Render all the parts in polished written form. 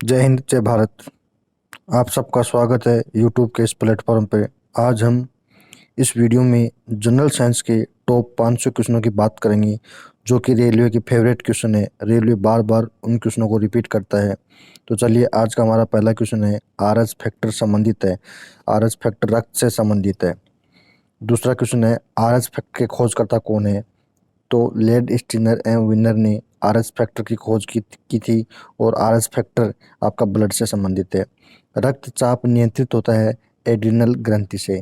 जय हिंद जय भारत। आप सबका स्वागत है यूट्यूब के इस प्लेटफॉर्म पे। आज हम इस वीडियो में जनरल साइंस के टॉप 500 क्वेश्चनों की बात करेंगे, जो कि रेलवे की फेवरेट क्वेश्चन है। रेलवे बार बार उन क्वेश्चनों को रिपीट करता है। तो चलिए, आज का हमारा पहला क्वेश्चन है, आरएच फैक्टर संबंधित है। आरएच फैक्टर रक्त से संबंधित है। दूसरा क्वेश्चन है, आरएच फैक्टर के खोजकर्ता कौन है? तो लेड स्टीनर एवं विनर ने आरएस फैक्टर की खोज की थी। और आरएस फैक्टर आपका ब्लड से संबंधित है। रक्तचाप नियंत्रित होता है एड्रिनल ग्रंथि से।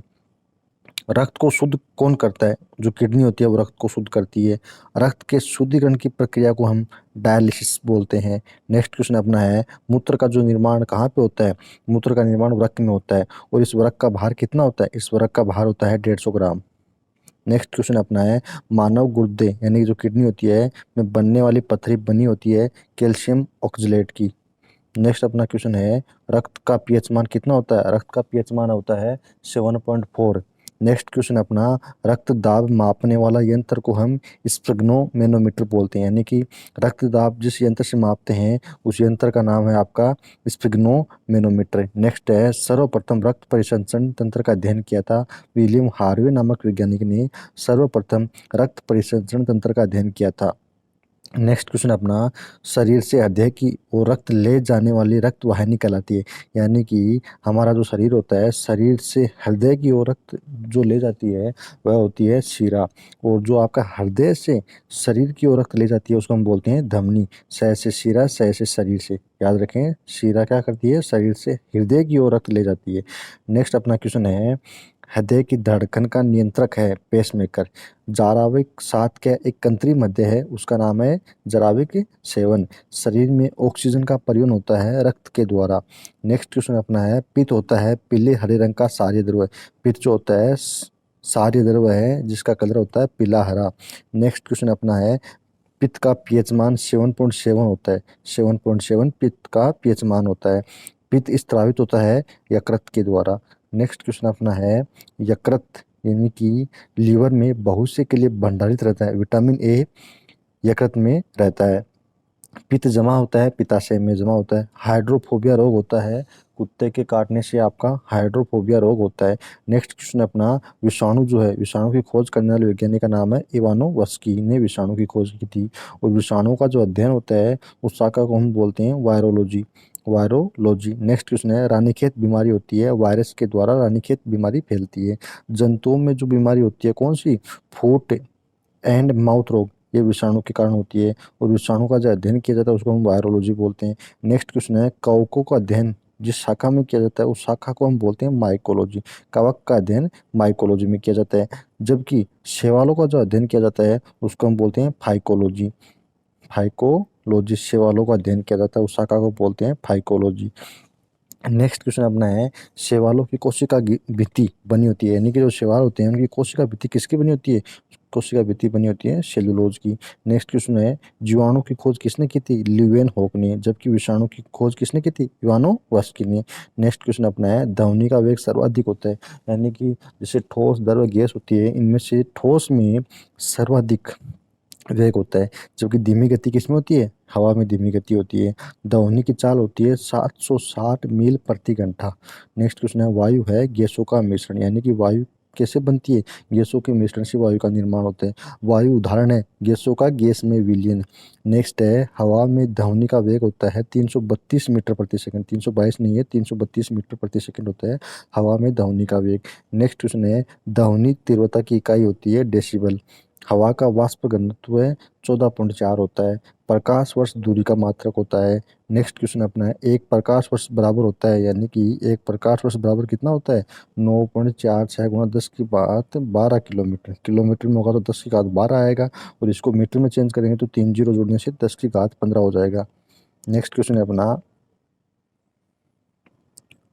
रक्त को शुद्ध कौन करता है? जो किडनी होती है वो रक्त को शुद्ध करती है। रक्त के शुद्धिकरण की प्रक्रिया को हम डायलिसिस बोलते हैं। नेक्स्ट क्वेश्चन अपना है, मूत्र का जो निर्माण कहाँ पे होता है? मूत्र का निर्माण वृक्क में होता है। और इस वृक्क का भार कितना होता है? इस वृक्क का भार होता है 150 ग्राम। नेक्स्ट क्वेश्चन अपना है, मानव गुर्दे यानी कि जो किडनी होती है में बनने वाली पथरी बनी होती है कैल्शियम ऑक्जेलेट की। नेक्स्ट अपना क्वेश्चन है, रक्त का पीएच मान कितना होता है? रक्त का पीएच मान होता है 7.4। नेक्स्ट क्वेश्चन अपना, रक्त दाब मापने वाला यंत्र को हम स्फिग्नोमेनोमीटर बोलते हैं, यानी कि रक्त दाब जिस यंत्र से मापते हैं उस यंत्र का नाम है आपका स्फिग्नोमेनोमीटर। नेक्स्ट है, सर्वप्रथम रक्त परिसंचरण तंत्र का अध्ययन किया था विलियम हार्वे नामक वैज्ञानिक ने। सर्वप्रथम रक्त परिसंचरण तंत्र का अध्ययन किया था। नेक्स्ट क्वेश्चन अपना, शरीर से हृदय की ओर रक्त ले जाने वाली रक्त वाहिनी कहलाती है। यानी कि हमारा जो शरीर होता है, शरीर से हृदय की ओर रक्त जो ले जाती है वह होती है शिरा। और जो आपका हृदय से शरीर की ओर रक्त ले जाती है उसको हम बोलते हैं धमनी। स से शिरा, स से शरीर से, याद रखें। शिरा क्या करती है? शरीर से हृदय की ओर रक्त ले जाती है। नेक्स्ट अपना क्वेश्चन है, हृदय की धड़कन का नियंत्रक है पेसमेकर। जाराविक 7 का एक कंत्री मध्य है, उसका नाम है जराविक 7। शरीर में ऑक्सीजन का परिवहन होता है रक्त के द्वारा। नेक्स्ट क्वेश्चन अपना है, पित्त होता है पीले हरे रंग का सार्य द्रव्य। पित्त जो होता है सार्य द्रव्य है जिसका कलर होता है पीला हरा। नेक्स्ट क्वेश्चन अपना है, पित्त का पीएच मान 7.7 होता है। 7.7 पित्त का पीएच मान होता है। पित्त स्त्रावित होता है यकृत के द्वारा। नेक्स्ट क्वेश्चन अपना है, यकृत यानी कि लीवर में बहुत से के लिए भंडारित रहता है। विटामिन ए यकृत में रहता है। पित्त जमा होता है पित्ताशय में जमा होता है। हाइड्रोफोबिया रोग होता है, कुत्ते के काटने से आपका हाइड्रोफोबिया रोग होता है। नेक्स्ट क्वेश्चन अपना, विषाणु जो है, विषाणु की खोज करने वाले वैज्ञानिक का नाम है इवानोव्स्की ने विषाणु की खोज की थी। और विषाणु का जो अध्ययन होता है उस शाखा को हम बोलते हैं वायरोलॉजी। वायरोलॉजी। नेक्स्ट क्वेश्चन है, रानीखेत बीमारी होती है वायरस के द्वारा रानीखेत बीमारी फैलती है। जंतुओं में जो बीमारी होती है कौन सी? फुट एंड माउथ रोग, ये विषाणु के कारण होती है। और विषाणु का जो अध्ययन किया जाता है उसको हम वायरोलॉजी बोलते हैं। नेक्स्ट क्वेश्चन है, कवकों का अध्ययन जिस शाखा में किया जाता है उस शाखा को हम बोलते हैं माइकोलॉजी। कवक का अध्ययन माइकोलॉजी में किया जाता है। जबकि शैवालों का जो अध्ययन किया जाता है उसको हम बोलते हैं फाइकोलॉजी। फाइकोलॉजी, शैवालों का अध्ययन किया जाता है उस शाखा को बोलते हैं फाइकोलॉजी। नेक्स्ट क्वेश्चन अपना है, शैवालों की कोशिका भित्ति बनी होती है, यानी कि जो शैवाल होते हैं उनकी कोशिका भित्ति किसकी बनी होती है? कोशिका भित्ति बनी होती है सेलुलोज की। नेक्स्ट क्वेश्चन है, जीवाणु की खोज किसने की थी? ल्यूवेनहॉक ने। जबकि विषाणु की खोज किसने की थी? इवानोव्स्की ने। नेक्स्ट क्वेश्चन अपना है, ध्वनि का वेग सर्वाधिक होता है, यानी कि जैसे ठोस द्रव गैस होती है इनमें से ठोस में सर्वाधिक वेग होता है। जबकि धीमी गति किसमें होती है? हवा में धीमी गति होती है। ध्वनि की चाल होती है 760 मील प्रति घंटा। नेक्स्ट क्वेश्चन है, वायु है गैसों का मिश्रण, यानी कि वायु कैसे बनती है? गैसों के मिश्रण से वायु का निर्माण होता है। वायु उदाहरण है गैसों का गैस में विलयन। नेक्स्ट है, हवा में ध्वनि का वेग होता है 332 मीटर प्रति सेकंड। 322 नहीं है, 332 मीटर प्रति सेकंड होता है हवा में ध्वनि का वेग। नेक्स्ट क्वेश्चन है, ध्वनि तीव्रता की इकाई होती है डेसिबल। हवा का वाष्प घनत्व 14.4 होता है। प्रकाश वर्ष दूरी का मात्रक होता है। नेक्स्ट क्वेश्चन अपना है, एक प्रकाश वर्ष बराबर होता है, यानी कि एक प्रकाश वर्ष बराबर कितना होता है? 9.46 गुणा 10 की बात 12 किलोमीटर। किलोमीटर में होगा तो 10 की घात 12 आएगा। और इसको मीटर में चेंज करेंगे तो 3 जीरो जोड़ने से 10 की घात 15 हो जाएगा। नेक्स्ट क्वेश्चन है अपना,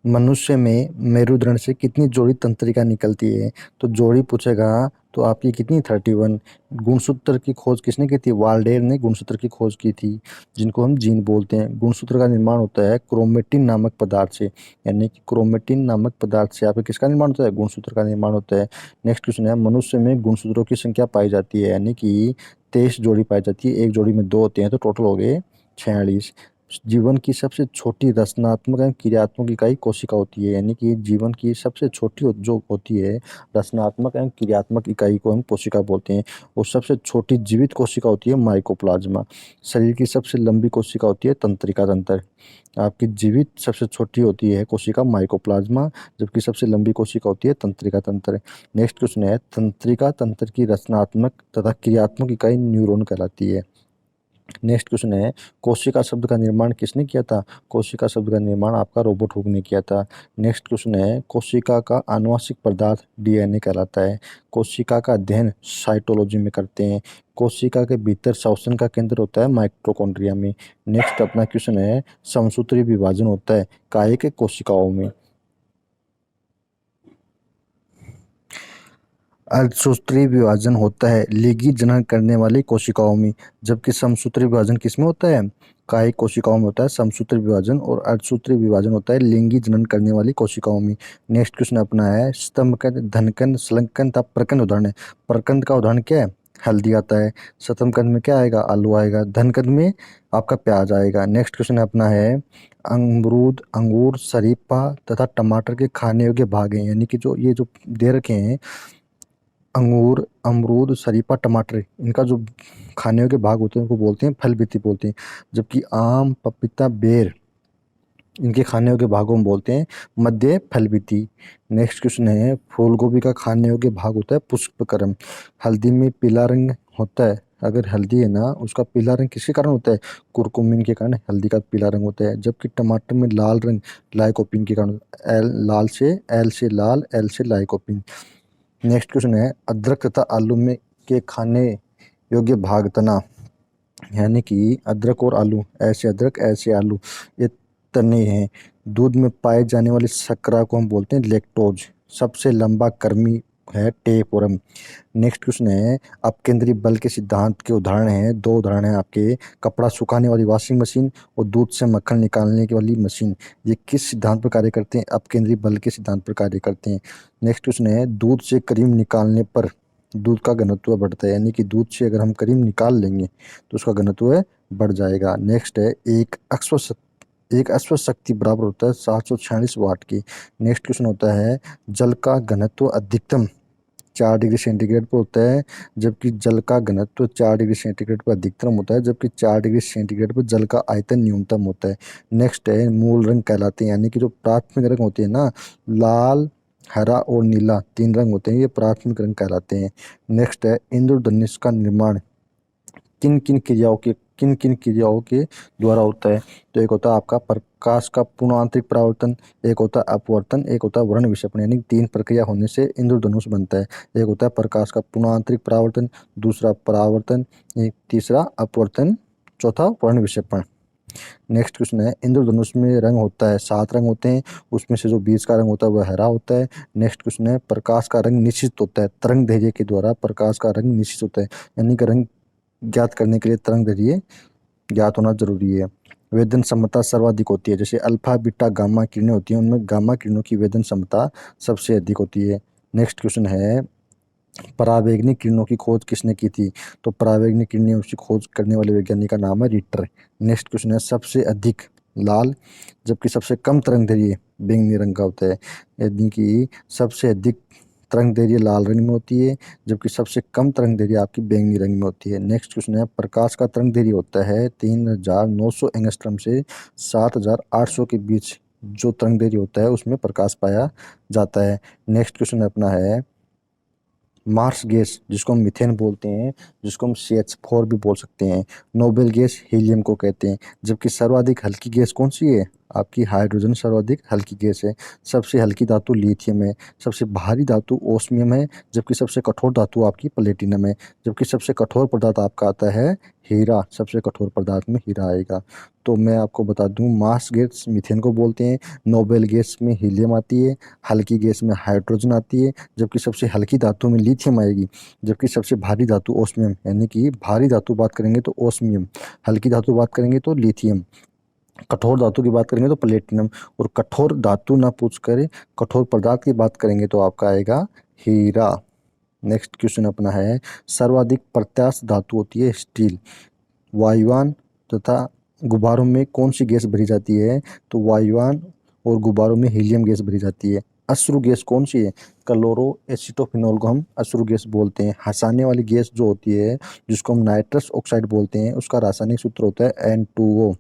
मनुष्य में मेरुदंड से कितनी जोड़ी तंत्रिका निकलती है? तो जोड़ी पूछेगा तो आपकी कितनी? 31। गुणसूत्र की खोज किसने की थी? वाल्डेर ने गुणसूत्र की खोज की थी, जिनको हम जीन बोलते हैं। गुणसूत्र का निर्माण होता है क्रोमेटिन नामक पदार्थ से, यानी कि क्रोमेटिन नामक पदार्थ से आपका किसका निर्माण होता है? गुणसूत्र का निर्माण होता है। नेक्स्ट क्वेश्चन है, मनुष्य में गुणसूत्रों की संख्या पाई जाती है, यानी कि 23 जोड़ी पाई जाती है। एक जोड़ी में 2 होते हैं तो टोटल हो गए 46। जीवन की सबसे छोटी रचनात्मक एवं क्रियात्मक इकाई कोशिका होती है, यानी कि जीवन की सबसे छोटी जो होती है रचनात्मक एवं क्रियात्मक इकाई को हम कोशिका बोलते हैं। और सबसे छोटी जीवित कोशिका होती है माइकोप्लाज्मा। शरीर की सबसे लंबी कोशिका होती है तंत्रिका तंत्र। आपकी जीवित सबसे छोटी होती है कोशिका माइकोप्लाज्मा, जबकि सबसे लंबी कोशिका होती है तंत्रिका तंत्र। नेक्स्ट क्वेश्चन है, तंत्रिका तंत्र की रचनात्मक तथा क्रियात्मक इकाई न्यूरॉन कहलाती है। नेक्स्ट क्वेश्चन है, कोशिका शब्द का निर्माण किसने किया था? कोशिका शब्द का निर्माण आपका रॉबर्ट हुक ने किया था। नेक्स्ट क्वेश्चन है, कोशिका का आनुवंशिक पदार्थ डीएनए कहलाता है। कोशिका का अध्ययन साइटोलॉजी में करते हैं। कोशिका के भीतर श्वसन का केंद्र होता है माइटोकॉन्ड्रिया में। नेक्स्ट अपना क्वेश्चन है, समसूत्री विभाजन होता है काय के कोशिकाओं में। अर्धसूत्री विभाजन होता है लिंगी जनन करने वाली कोशिकाओं में, जबकि समसूत्री विभाजन किसमें होता है? कायिक कोशिकाओं में होता है समसूत्री विभाजन, और अर्धसूत्री विभाजन होता है लिंगी जनन करने वाली कोशिकाओं में। नेक्स्ट क्वेश्चन अपना है, स्तंभकंद, धनकंद, संलग्नकंद तथा प्रकंद उदाहरण है। प्रकंद का उदाहरण क्या है? हल्दी आता है। स्तंभकंद में क्या आएगा? आलू आएगा। धनकंद में आपका प्याज आएगा। नेक्स्ट क्वेश्चन अपना है, अमरूद, अंगूर, शरीफा तथा टमाटर के खाने योग्य भाग हैं, यानी कि जो ये जो दे रखे हैं अंगूर, अमरूद, शरीफा, टमाटर, इनका जो खाने के भाग होते हैं उनको बोलते हैं फल वृत्ति बोलते हैं। जबकि आम, पपीता, बेर, इनके खाने योग्य भागों में बोलते हैं मध्य फल वृत्ति। नेक्स्ट क्वेश्चन है, फूल गोभी का खाने योग्य भाग होता है पुष्पक्रम। हल्दी में पीला रंग होता है, अगर हल्दी है ना उसका पीला रंग किसके कारण होता है? कुरकुमिन के कारण हल्दी का पीला रंग होता है। जबकि टमाटर में लाल रंग लाइकोपीन के कारण, एल से लाल, एल से लाइकोपीन। नेक्स्ट क्वेश्चन है, अदरक तथा आलू में के खाने योग्य भाग तना, यानी कि अदरक और आलू, ऐसे अदरक ऐसे आलू, ये तने हैं। दूध में पाए जाने वाली शर्करा को हम बोलते हैं लैक्टोज। सबसे लंबा कर्मी है टेपओरम। नेक्स्ट क्वेश्चन है, अपकेंद्री बल के सिद्धांत के उदाहरण हैं, दो उदाहरण हैं आपके, कपड़ा सुखाने वाली वॉशिंग मशीन और दूध से मक्खन निकालने की वाली मशीन। ये किस सिद्धांत पर कार्य करते हैं? अपकेंद्री बल के सिद्धांत पर कार्य करते हैं। नेक्स्ट क्वेश्चन है, दूध से क्रीम निकालने पर दूध का घनत्व बढ़ता है, यानी कि दूध से अगर हम क्रीम निकाल लेंगे तो उसका घनत्व बढ़ जाएगा। नेक्स्ट है, एक अश्व शक्ति बराबर होता है 746 वाट की। नेक्स्ट क्वेश्चन होता है, जल का घनत्व अधिकतम 4 डिग्री सेंटीग्रेड पर होता है, जबकि जल का घनत्व 4 डिग्री सेंटीग्रेड पर अधिकतम होता है, जबकि 4 डिग्री सेंटीग्रेड पर जल का आयतन न्यूनतम होता है। नेक्स्ट है, मूल रंग कहलाते हैं, यानी कि जो प्राथमिक रंग होते हैं ना, लाल, हरा और नीला, तीन रंग होते हैं, ये प्राथमिक रंग कहलाते हैं। नेक्स्ट है, इंद्रधनुष का निर्माण किन किन क्रियाओं के द्वारा होता है? तो एक होता है आपका प्रकाश का पूर्ण आंतरिक परावर्तन, एक होता है अपवर्तन, एक होता है वर्ण विक्षेपण, यानी तीन प्रक्रिया होने से इंद्रधनुष बनता है। एक होता है प्रकाश का पूर्ण आंतरिक परावर्तन, दूसरा परावर्तन, एक तीसरा अपवर्तन, चौथा वर्ण विक्षेपण। नेक्स्ट क्वेश्चन है, इंद्रधनुष में रंग होता है 7 रंग होते हैं, उसमें से जो बीच का रंग होता है वह हरा होता है। नेक्स्ट क्वेश्चन है, प्रकाश का रंग निश्चित होता है, तरंग दैर्ध्य के द्वारा प्रकाश का रंग निश्चित होता है, यानी कि रंग ज्ञात करने के लिए तरंग दैर्ध्य ज्ञात होना जरूरी है। वेदन क्षमता सर्वाधिक होती है, जैसे अल्फा, बीटा, गामा किरणें होती हैं, उनमें गामा किरणों की वेदन क्षमता सबसे अधिक होती है। नेक्स्ट क्वेश्चन है, परावैंगनिक किरणों की खोज किसने की थी? तो परावैंगनिक किरणें उसकी खोज करने वाले वैज्ञानिक का नाम है रिटर। नेक्स्ट क्वेश्चन है, सबसे अधिक लाल जबकि सबसे कम तरंग दैर्ध्य बैंगनी रंग का होता है, यानी कि सबसे अधिक तरंग दैर्ध्य लाल रंग में होती है, जबकि सबसे कम तरंग दैर्ध्य आपकी बैंगनी रंग में होती है। नेक्स्ट क्वेश्चन है, प्रकाश का तरंग दैर्ध्य होता है 3900 एंगस्ट्रॉम से 7800 के बीच, जो तरंग दैर्ध्य होता है उसमें प्रकाश पाया जाता है। नेक्स्ट क्वेश्चन अपना है, मार्स गैस जिसको हम मीथेन बोलते हैं, जिसको हम CH4 भी बोल सकते हैं, नोबेल गैस हीलियम को कहते हैं, जबकि सर्वाधिक हल्की गैस कौन सी है? आपकी हाइड्रोजन सर्वाधिक हल्की गैस है। सबसे हल्की धातु लिथियम है, सबसे भारी धातु ओस्मियम है, जबकि सबसे कठोर धातु आपकी प्लेटिनम है, जबकि सबसे कठोर पदार्थ आपका आता है हीरा, सबसे कठोर पदार्थ में हीरा आएगा। तो मैं आपको बता दूं, मार्स गैस मीथेन को बोलते हैं, नोबेल गैस में हीलियम आती है, हल्की गैस में हाइड्रोजन आती है, जबकि सबसे हल्की धातु में लिथियम आएगी, जबकि सबसे भारी धातु ओस्मियम, यानी कि भारी धातु बात करेंगे तो ओस्मियम, हल्की धातु बात करेंगे तो लिथियम, कठोर धातु की बात करेंगे तो प्लेटिनम, और कठोर धातु ना पूछ कर कठोर पदार्थ की बात करेंगे तो आपका आएगा हीरा। नेक्स्ट क्वेश्चन अपना है, सर्वाधिक प्रत्यास्थ धातु होती है स्टील, वायुवान तथा गुब्बारों में कौन सी गैस भरी जाती है? तो वायुयान और गुब्बारों में हीलियम गैस भरी जाती है। अश्रु गैस कौन सी है? क्लोरो एसिटोफिनॉल को हम अश्रु गैस बोलते हैं। हंसाने वाली गैस जो होती है जिसको हम नाइट्रस ऑक्साइड बोलते हैं, उसका रासायनिक सूत्र होता है N2O।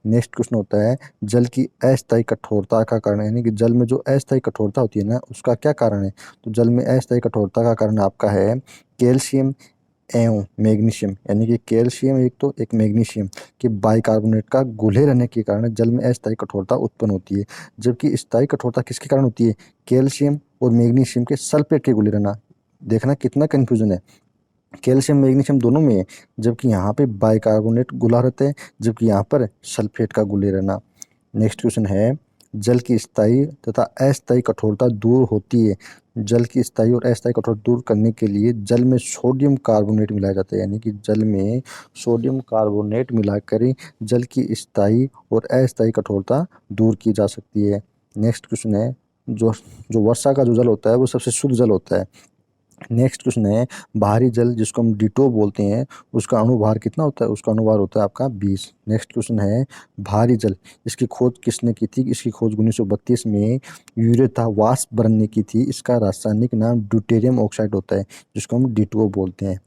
नेक्स्ट क्वेश्चन होता है जल की अस्थायी कठोरता का कारण, यानी कि जल में जो अस्थायी कठोरता होती है ना, उसका क्या कारण है? तो जल में अस्थायी कठोरता का कारण आपका है कैल्शियम एवं मैग्नीशियम, यानी कि कैल्शियम एक तो एक मैग्नीशियम के बाइकार्बोनेट का घुले रहने के कारण जल में अस्थायी कठोरता उत्पन्न होती है। जबकि स्थायी कठोरता किसके कारण होती है? कैल्शियम और मैग्नीशियम के सल्फेट के घुले रहना। देखना कितना कंफ्यूजन है, कैल्शियम मैग्नीशियम दोनों में है, जबकि यहाँ पे बाइकार्बोनेट घुला रहता है, जबकि यहाँ पर सल्फेट का घुले रहना। नेक्स्ट क्वेश्चन है जल की स्थायी तथा अस्थायी कठोरता दूर होती है। जल की स्थायी और अस्थायी कठोरता दूर करने के लिए जल में सोडियम कार्बोनेट मिलाया जाता है, यानी कि जल में सोडियम कार्बोनेट मिलाकर ही जल की स्थायी और अस्थायी कठोरता दूर की जा सकती है। नेक्स्ट क्वेश्चन है जो जो वर्षा का जो जल होता है वो सबसे शुद्ध जल होता है। नेक्स्ट क्वेश्चन है भारी जल जिसको हम डिटो बोलते हैं, उसका अणुभार कितना होता है? उसका अणुभार होता है आपका 20। नेक्स्ट क्वेश्चन है भारी जल, इसकी खोज किसने की थी? इसकी खोज 1932 में यूरेथा वास्प ने की थी। इसका रासायनिक नाम ड्यूटेरियम ऑक्साइड होता है, जिसको हम डिटो बोलते हैं।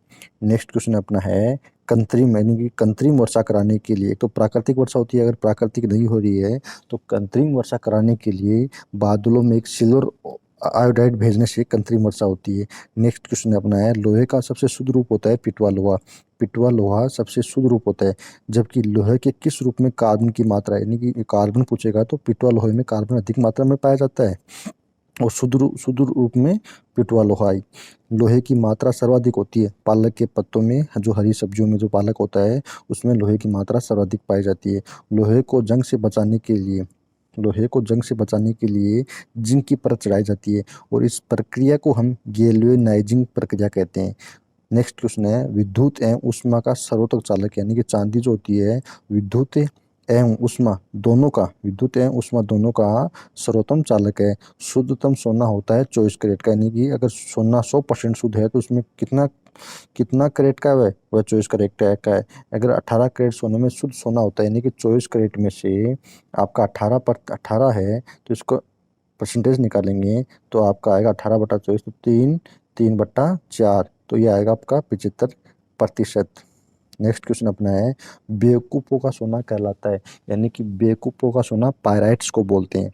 नेक्स्ट क्वेश्चन अपना है कृत्रिम, यानी कि कृत्रिम वर्षा कराने के लिए, तो प्राकृतिक वर्षा होती है, अगर प्राकृतिक नहीं हो रही है तो कृत्रिम वर्षा कराने के लिए बादलों में एक सिल्वर आयोडाइड भेजने से कृत्रिम वर्षा होती है। नेक्स्ट क्वेश्चन अपना है लोहे का सबसे शुद्ध रूप होता है पिटवा लोहा। पिटवा लोहा सबसे शुद्ध रूप होता है, जबकि लोहे के किस रूप में कार्बन की मात्रा, यानी कि कार्बन पूछेगा तो पिटवा लोहे में कार्बन अधिक मात्रा में पाया जाता है और शुद्ध रूप में पिटवा लोहाई। लोहे की मात्रा सर्वाधिक होती है पालक के पत्तों में, जो हरी सब्जियों में जो पालक होता है उसमें लोहे की मात्रा सर्वाधिक पाई जाती है। लोहे को जंग से बचाने के लिए लोहे को जंग से बचाने के लिए जिंक की परत चढ़ाई जाती है और इस प्रक्रिया को हम गैल्वेनाइजिंग प्रक्रिया कहते हैं। नेक्स्ट क्वेश्चन है विद्युत एवं ऊष्मा का सर्वोत्तम चालक, यानी कि चांदी जो होती है विद्युत एवं ऊष्मा दोनों का सर्वोत्तम चालक है। शुद्धतम सोना होता है 24 कैरेट का, यानी कि अगर सोना 100% शुद्ध है तो उसमें कितना कितना कैरेट का है? वह 24 कैरेट का है। अगर 18 कैरेट सोने में शुद्ध सोना होता है, यानी कि 24 कैरेट में से आपका 18 है, तो इसको परसेंटेज निकालेंगे तो आपका आएगा 18/24, तो 3/4, तो ये आएगा आपका 75%। नेक्स्ट क्वेश्चन अपना है बेवकूफ़ों का सोना कहलाता है, यानी कि बेवकूफ़ों का सोना पायराइट्स को बोलते हैं।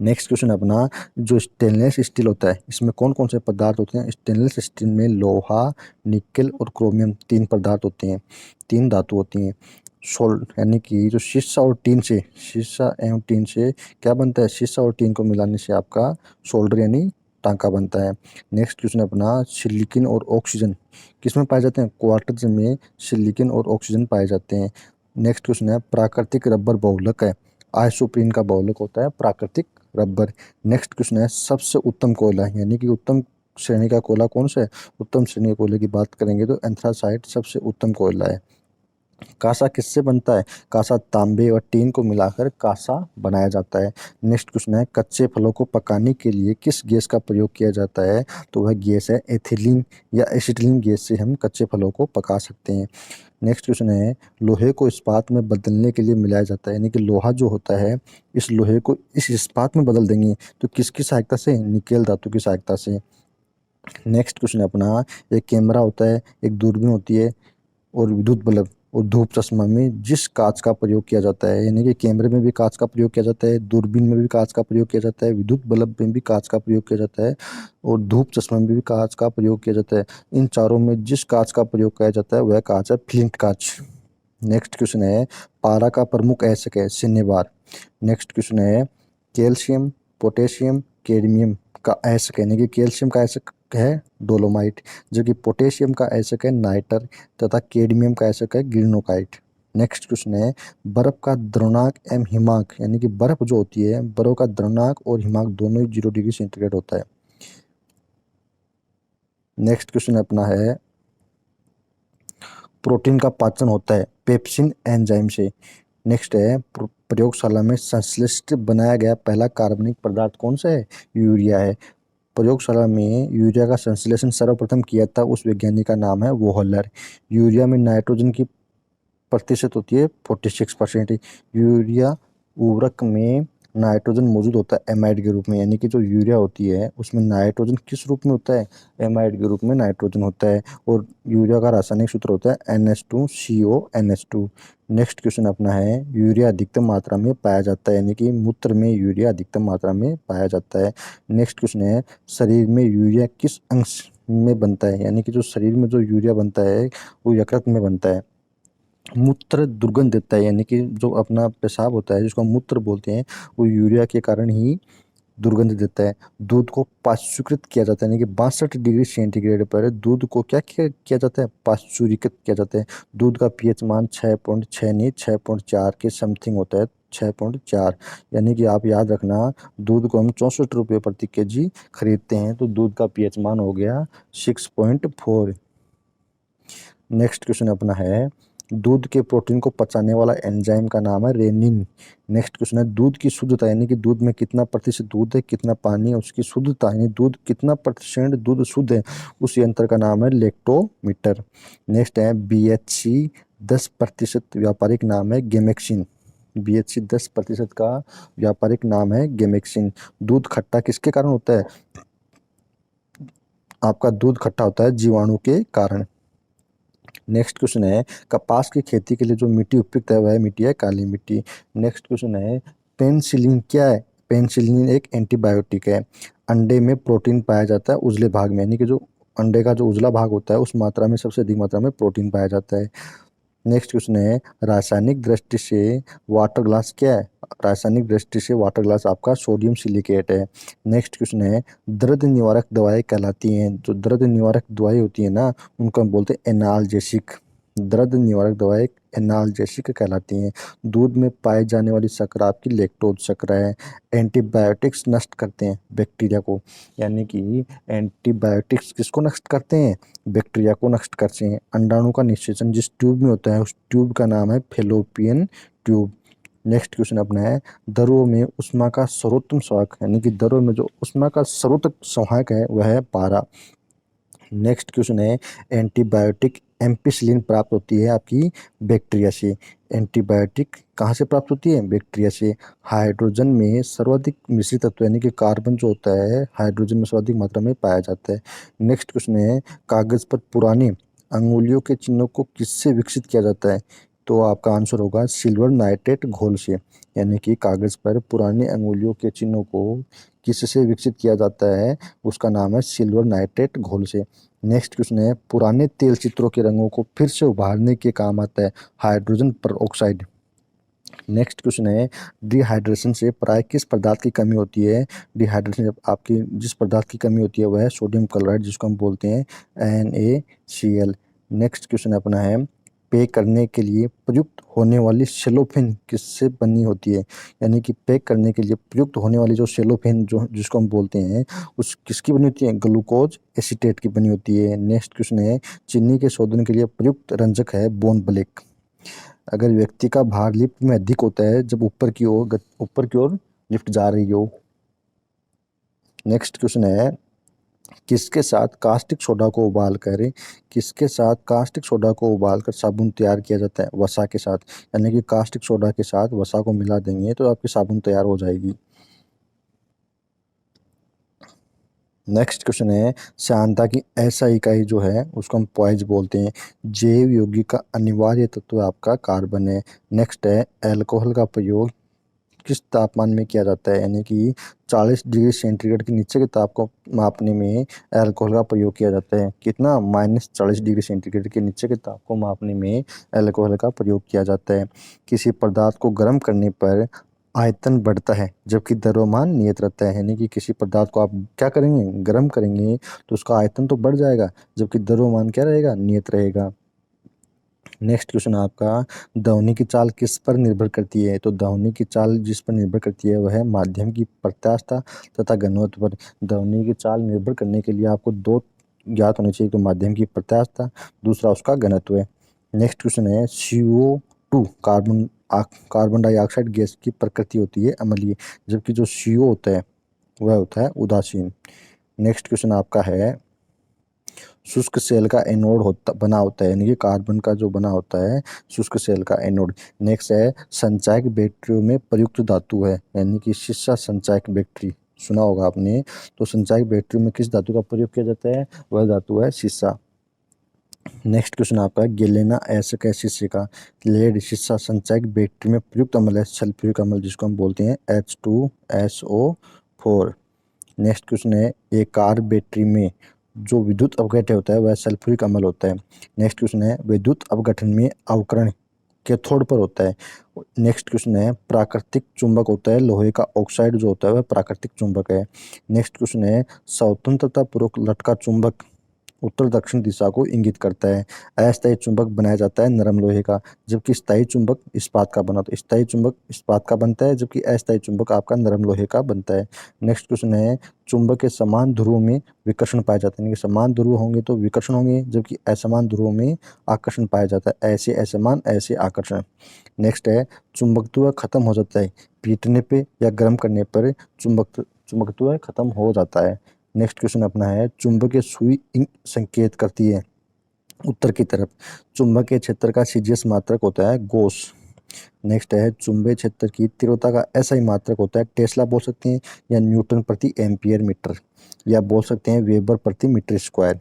नेक्स्ट क्वेश्चन अपना जो स्टेनलेस स्टील होता है इसमें कौन कौन से पदार्थ होते हैं? स्टेनलेस स्टील में लोहा, निकेल और क्रोमियम 3 पदार्थ होते हैं, 3 धातु होती हैं। सोल्ड, यानी कि जो शीशा एवं टीन से क्या बनता है? शीशा और टीन को मिलाने से आपका सोल्डर यानी टांका बनता है। नेक्स्ट क्वेश्चन अपना सिलिकॉन और ऑक्सीजन किस में पाए जाते हैं? क्वार्ट्ज में सिलिकॉन और ऑक्सीजन पाए जाते हैं। नेक्स्ट क्वेश्चन है प्राकृतिक रबर बहुलक है, आइसोप्रीन का बहुलक होता है प्राकृतिक रबर। नेक्स्ट क्वेश्चन है सबसे उत्तम कोयला, यानी कि उत्तम श्रेणी का कोयला कौन सा है? उत्तम श्रेणी के कोयले की बात करेंगे तो एंथ्रासाइट सबसे उत्तम कोयला है। कांसा किससे बनता है? कांसा तांबे और टीन को मिलाकर कांसा बनाया जाता है। नेक्स्ट क्वेश्चन है कच्चे फलों को पकाने के लिए किस गैस का प्रयोग किया जाता है? तो वह गैस है एथिलीन या एसिटिलीन गैस से हम कच्चे फलों को पका सकते हैं। नेक्स्ट क्वेश्चन है लोहे को इस्पात में बदलने के लिए मिलाया जाता है, यानी कि लोहा जो होता है इस लोहे को इस इस्पात में बदल देंगे तो किसकी सहायता से? निकेल धातु की सहायता से। नेक्स्ट क्वेश्चन अपना एक कैमरा होता है, एक दूरबीन होती है और विद्युत बल्ब और धूप चश्मा में जिस कांच का प्रयोग किया जाता है, यानी कि कैमरे में भी कांच का प्रयोग किया जाता है, दूरबीन में भी कांच का प्रयोग किया जाता है, विद्युत बल्ब में भी कांच का प्रयोग किया जाता है और धूप चश्मा में भी कांच का प्रयोग किया जाता है। इन चारों में जिस कांच का प्रयोग किया जाता है वह कांच है फ्लिंट कांच। नेक्स्ट क्वेश्चन है पारा का प्रमुख अयस्क है सिनेबार। नेक्स्ट क्वेश्चन है कैल्शियम, पोटेशियम, कैडमियम का अयस्क, यानी कि कैल्शियम का अयस्क है डोलोमाइट, जबकि पोटेशियम का अयस्क है नाइटर तथा कैडमियम का अयस्क है गिरनोकाइट। नेक्स्ट क्वेश्चन है बर्फ का द्रवणांक एवं हिमांक, यानी कि बर्फ जो होती है बर्फ का द्रवणांक और हिमांक दोनों ही 0 डिग्री सेंटीग्रेड होता है। नेक्स्ट क्वेश्चन अपना है प्रोटीन का पाचन होता है पेप्सिन एंजाइम से। नेक्स्ट है प्रयोगशाला में संश्लिष्ट बनाया गया पहला कार्बनिक पदार्थ कौन सा है? यूरिया है। प्रयोगशाला में यूरिया का संश्लेषण सर्वप्रथम किया था उस वैज्ञानिक का नाम है वोहलर। यूरिया में नाइट्रोजन की प्रतिशत होती है 46%। यूरिया उर्वरक में नाइट्रोजन मौजूद होता है एमाइड के रूप में, यानी कि जो यूरिया होती है उसमें नाइट्रोजन किस रूप में होता है, एमाइड के रूप में नाइट्रोजन होता है। और यूरिया का रासायनिक सूत्र होता है NH2CONH2। नेक्स्ट क्वेश्चन अपना है, यूरिया अधिकतम मात्रा में पाया जाता है, यानी कि मूत्र में यूरिया अधिकतम मात्रा में पाया जाता है। नेक्स्ट क्वेश्चन है, शरीर में यूरिया किस अंश में बनता है, यानी कि जो शरीर में जो यूरिया बनता है वो यकृत में बनता है। मूत्र दुर्गंध देता है, यानी कि जो अपना पेशाब होता है जिसको हम मूत्र बोलते हैं वो यूरिया के कारण ही दुर्गंध देता है। दूध को पाश्चुकृत किया जाता है, यानी कि 62 डिग्री सेंटीग्रेड पर दूध को क्या किया जाता है, पाश्चुरीकृत किया जाता है। दूध का पीएच मान 6.6 नहीं 6.4 के समथिंग होता है, 6.4। यानी कि आप याद रखना, दूध को हम 64 रुपये प्रति केजी खरीदते हैं तो दूध का पीएच मान हो गया 6.4। नेक्स्ट क्वेश्चन अपना है, दूध के प्रोटीन को पचाने वाला एंजाइम का नाम है रेनिन। नेक्स्ट क्वेश्चन है, दूध की शुद्धता, यानी कि दूध में कितना प्रतिशत दूध है कितना पानी है उसकी शुद्धता, यानी दूध कितना प्रतिशत दूध शुद्ध है उस यंत्र का नाम है लेक्टोमीटर। नेक्स्ट है, BHC 10% व्यापारिक नाम है गेमेक्सिन। BHC 10% का व्यापारिक नाम है गेमेक्सिन। दूध खट्टा किसके कारण होता है, आपका दूध खट्टा होता है जीवाणु के कारण। नेक्स्ट क्वेश्चन है, कपास की खेती के लिए जो मिट्टी उपयुक्त है वह मिट्टी है काली मिट्टी। नेक्स्ट क्वेश्चन है, पेनिसिलिन क्या है, पेनिसिलिन एक एंटीबायोटिक है। अंडे में प्रोटीन पाया जाता है उजले भाग में, यानी कि जो अंडे का जो उजला भाग होता है उस मात्रा में सबसे अधिक मात्रा में प्रोटीन पाया जाता है। नेक्स्ट क्वेश्चन है, रासायनिक दृष्टि से वाटर ग्लास क्या है, रासायनिक दृष्टि से वाटर ग्लास आपका सोडियम सिलिकेट है। नेक्स्ट क्वेश्चन है, दर्द निवारक दवाएं कहलाती हैं, जो दर्द निवारक दवाई होती है ना उनको हम बोलते हैं एनाल्जेसिक। दर्द निवारक दवाएं एनाल्जेसिक कहलाती हैं। दूध में पाई जाने वाली शर्करा आपकी लैक्टोज शर्करा है। एंटीबायोटिक्स नष्ट करते हैं बैक्टीरिया को, यानी कि एंटीबायोटिक्स किसको नष्ट करते हैं, बैक्टीरिया को नष्ट करते हैं। अंडाणु का निषेचन जिस ट्यूब में होता है उस ट्यूब का नाम है फेलोपियन ट्यूब। नेक्स्ट क्वेश्चन अपना है, दरों में उष्मा का सर्वोत्तम संवाहक, यानी कि दरों में जो उष्मा का सर्वोत्तम संवाहक है वह है पारा। नेक्स्ट क्वेश्चन है, एंटीबायोटिक एम्पिसिलिन प्राप्त होती है आपकी बैक्टीरिया से। एंटीबायोटिक कहाँ से प्राप्त होती है, बैक्टीरिया से। हाइड्रोजन में सर्वाधिक मिश्रित तत्व, यानी कि कार्बन जो होता है हाइड्रोजन में सर्वाधिक मात्रा में पाया जाता है। नेक्स्ट क्वेश्चन है, कागज पर पुराने अंगुलियों के चिन्हों को किससे विकसित किया जाता है, तो आपका आंसर होगा सिल्वर नाइट्रेट घोल से। यानी कि कागज पर पुराने अंगुलियों के चिन्हों को किससे विकसित किया जाता है, उसका नाम है सिल्वर नाइट्रेट घोल से। नेक्स्ट क्वेश्चन है, पुराने तेल चित्रों के रंगों को फिर से उभारने के काम आता है हाइड्रोजन परऑक्साइड। नेक्स्ट क्वेश्चन है, डिहाइड्रेशन से प्राय किस पदार्थ की कमी होती है, डिहाइड्रेशन जब आपकी जिस पदार्थ की कमी होती है वह है सोडियम क्लोराइड जिसको हम बोलते हैं NaCl। नेक्स्ट क्वेश्चन अपना है, पैक करने के लिए प्रयुक्त होने वाली सेलोफेन किससे बनी होती है, यानी कि पैक करने के लिए प्रयुक्त होने वाली जो सेलोफेन जो जिसको हम बोलते हैं उस किसकी बनी होती है, ग्लूकोज एसीटेट की बनी होती है। नेक्स्ट क्वेश्चन है, चीनी के शोधन के लिए प्रयुक्त रंजक है बोन ब्लैक। अगर व्यक्ति का भार लिफ्ट में अधिक होता है जब ऊपर की ओर लिफ्ट जा रही हो। नेक्स्ट क्वेश्चन है, किसके साथ कास्टिक सोडा को उबालकर किसके साथ कास्टिक सोडा को उबालकर साबुन तैयार किया जाता है, वसा के साथ। यानी कि कास्टिक सोडा के साथ वसा को मिला देंगे तो आपकी साबुन तैयार हो जाएगी। नेक्स्ट क्वेश्चन है, श्यानता की ऐसा इकाई जो है उसको हम पॉइज बोलते हैं। जैव यौगिक का अनिवार्य तत्व आपका कार्बन है। नेक्स्ट है, अल्कोहल का प्रयोग किस तापमान में किया जाता है, यानी कि 40 डिग्री सेंटीग्रेड के नीचे के ताप को मापने में अल्कोहल का प्रयोग किया जाता है। कितना, -40 डिग्री सेंटीग्रेड के नीचे के ताप को मापने में अल्कोहल का प्रयोग किया जाता है। किसी पदार्थ को गर्म करने पर आयतन बढ़ता है जबकि द्रव्यमान नियत रहता है, यानी कि किसी पदार्थ को आप क्या करेंगे, गर्म करेंगे तो उसका आयतन तो बढ़ जाएगा जबकि द्रव्यमान क्या रहेगा, नियत रहेगा। नेक्स्ट क्वेश्चन आपका, दौनी की चाल किस पर निर्भर करती है, तो दौनी की चाल जिस पर निर्भर करती है वह है माध्यम की प्रत्यास्थता तथा घनत्व पर। दौनी की चाल निर्भर करने के लिए आपको दो ज्ञात होने चाहिए, तो माध्यम की प्रत्यास्थता, दूसरा उसका घनत्व है। नेक्स्ट क्वेश्चन है, CO2 कार्बन डाइऑक्साइड गैस की प्रकृति होती है अम्लीय, जबकि जो CO होता है वह होता है उदासीन। नेक्स्ट क्वेश्चन आपका है, शुष्क सेल का एनोड बना होता है, यानी कि कार्बन का जो बना होता है शुष्क सेल का एनोड। नेक्स्ट है संचायक बैटरियों में प्रयुक्त धातु है, यानी कि शीशा संचायक बैटरी सुना होगा आपने। तो संचायक बैटरियों में किस धातु का प्रयोग किया जाता है, वह धातु है शीशा। नेक्स्ट क्वेश्चन आपका गैलेना ऐसा है शीशे का। लेड शीशा संचायक बैटरी में प्रयुक्त अम्ल है सल्फ्यूरिक अम्ल, जिसको हम बोलते हैं H2SO4। नेक्स्ट क्वेश्चन है एक कार बैटरी में जो विद्युत अपघटन होता है वह सल्फ्यूरिक अम्ल होता है। नेक्स्ट क्वेश्चन है विद्युत अपघटन में अवकरण कैथोड पर होता है। नेक्स्ट क्वेश्चन है प्राकृतिक चुंबक होता है लोहे का ऑक्साइड जो होता है वह प्राकृतिक चुंबक है। नेक्स्ट क्वेश्चन है स्वतंत्रता पूर्वक लटका चुंबक उत्तर दक्षिण दिशा को इंगित करता है। अस्थायी चुंबक बनाया जाता है नरम लोहे का, जबकि स्थायी चुंबक इस्पात का बना, तो स्थायी चुंबक इस्पात का बनता है जबकि अस्थायी चुंबक आपका नरम लोहे का बनता है। नेक्स्ट क्वेश्चन है चुंबक के समान ध्रुवों में विकर्षण पाया जाता है, यानी कि समान ध्रुव होंगे तो विकर्षण होंगे जबकि असमान ध्रुवों में आकर्षण पाया जाता है, ऐसे असमान ऐसे आकर्षण। नेक्स्ट है चुंबकत्व खत्म हो जाता है पीटने पे या गर्म करने पर चुंबकत्व खत्म हो जाता है। नेक्स्ट क्वेश्चन अपना है चुंबकीय सुई संकेत करती है उत्तर की तरफ। चुंबकीय क्षेत्र का सीजीएस मात्रक होता है गॉस। नेक्स्ट है चुंबकीय क्षेत्र की तीव्रता का एसआई मात्रक होता है टेस्ला बोल सकते हैं, या न्यूटन प्रति एम्पियर मीटर, या बोल सकते हैं वेबर प्रति मीटर स्क्वायर।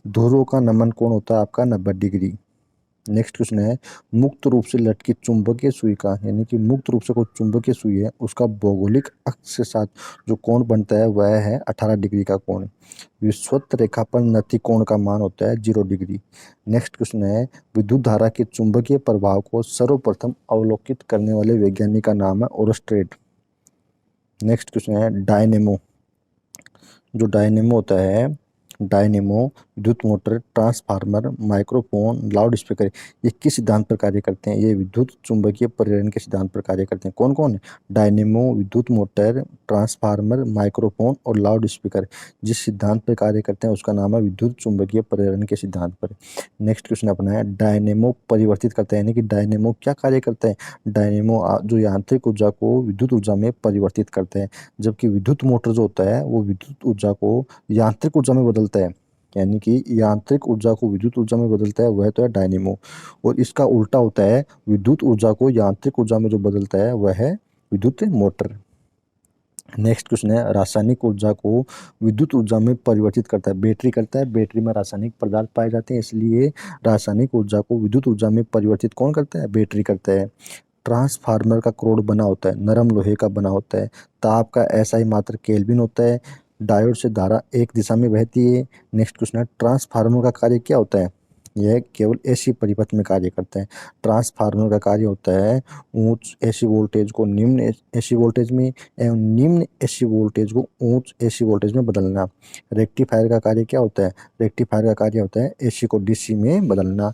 ध्रुवों का नमन कोण होता है आपका 90 डिग्री। नेक्स्ट क्वेश्चन है मुक्त रूप से लटकी चुंबकीय सुई का, यानी कि मुक्त रूप से कोई चुंबकीय सुई है उसका भौगोलिक अक्ष के साथ जो कोण बनता है वह है 18 डिग्री का कोण। विषुवत रेखा पर नति कोण का मान होता है 0 डिग्री। नेक्स्ट क्वेश्चन है विद्युत धारा के चुंबकीय प्रभाव को सर्वप्रथम अवलोकित करने वाले वैज्ञानिक का नाम है ओरस्टेड। नेक्स्ट क्वेश्चन है डायनेमो। जो डायनेमो होता है डायनेमो विद्युत motor transformer microphone loud speaker ये किस सिद्धांत पर कार्य करते हैं, ये विद्युत चुंबकीय प्रेरण के सिद्धांत पर कार्य करते हैं। कौन कौन है, डायनेमो विद्युत मोटर ट्रांसफार्मर माइक्रोफोन और लाउड स्पीकर जिस सिद्धांत पर कार्य करते हैं उसका नाम है विद्युत चुंबकीय प्रेरण के सिद्धांत पर। नेक्स्ट क्वेश्चन अपना है डायनेमो परिवर्तित करता है, यानी कि डायनेमो क्या कार्य करता है, डायनेमो जो यांत्रिक ऊर्जा को विद्युत ऊर्जा में परिवर्तित करते हैं, जबकि विद्युत मोटर जो होता है वो विद्युत ऊर्जा को यांत्रिक ऊर्जा में बदलता है, यानी कि यांत्रिक ऊर्जा को विद्युत ऊर्जा में बदलता है वह तो है डायनेमो। और इसका उल्टा होता है विद्युत ऊर्जा को यांत्रिक ऊर्जा में जो बदलता है वह है विद्युत मोटर। नेक्स्ट क्वेश्चन है रासायनिक ऊर्जा को विद्युत ऊर्जा में परिवर्तित करता है, बैटरी करता है, बैटरी में रासायनिक पदार्थ पाए जाते हैं इसलिए रासायनिक ऊर्जा को विद्युत ऊर्जा में परिवर्तित कौन करता है, बैटरी करता है। ट्रांसफार्मर का क्रोड बना होता है नरम लोहे का बना होता है, ताप का एसआई मात्रक केल्विन होता है, डायोड से धारा एक दिशा में बहती है। नेक्स्ट क्वेश्चन है ट्रांसफार्मर का कार्य क्या होता है, यह केवल एसी परिपथ में कार्य करता है। ट्रांसफार्मर का कार्य होता है उच्च एसी वोल्टेज को निम्न एसी वोल्टेज में एवं निम्न एसी वोल्टेज को उच्च एसी वोल्टेज में बदलना। रेक्टिफायर का कार्य क्या होता है, रेक्टिफायर का कार्य होता है एसी को डीसी में बदलना।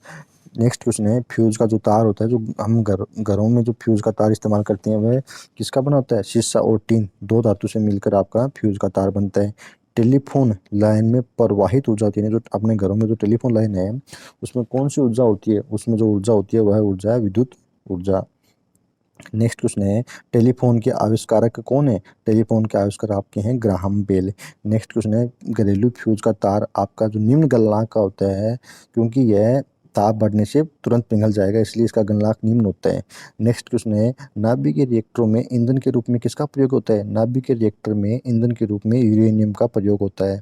नेक्स्ट क्वेश्चन है फ्यूज का जो तार होता है जो हम घरों में जो फ्यूज का तार इस्तेमाल करते हैं वह किसका बना होता है, शीशा और टीन दो धातु से मिलकर आपका फ्यूज का तार बनता है। टेलीफोन लाइन में प्रवाहित ऊर्जा होती है, जो अपने घरों में जो टेलीफोन लाइन है उसमें कौन सी ऊर्जा होती है, उसमें जो ऊर्जा होती है वह ऊर्जा है विद्युत ऊर्जा। नेक्स्ट क्वेश्चन है टेलीफोन के आविष्कारक कौन है, टेलीफोन के आविष्कार आपके हैं ग्राहम बेल। नेक्स्ट क्वेश्चन है घरेलू फ्यूज का तार आपका जो निम्न गलनांक का होता है, क्योंकि यह ताप बढ़ने से तुरंत पिघल जाएगा इसलिए इसका गलनांक निम्न होता है। नेक्स्ट क्वेश्चन है नाभिकीय रिएक्टरों में ईंधन के रूप में किसका प्रयोग होता है, नाभिकीय रिएक्टर में ईंधन के रूप में यूरेनियम का प्रयोग होता है।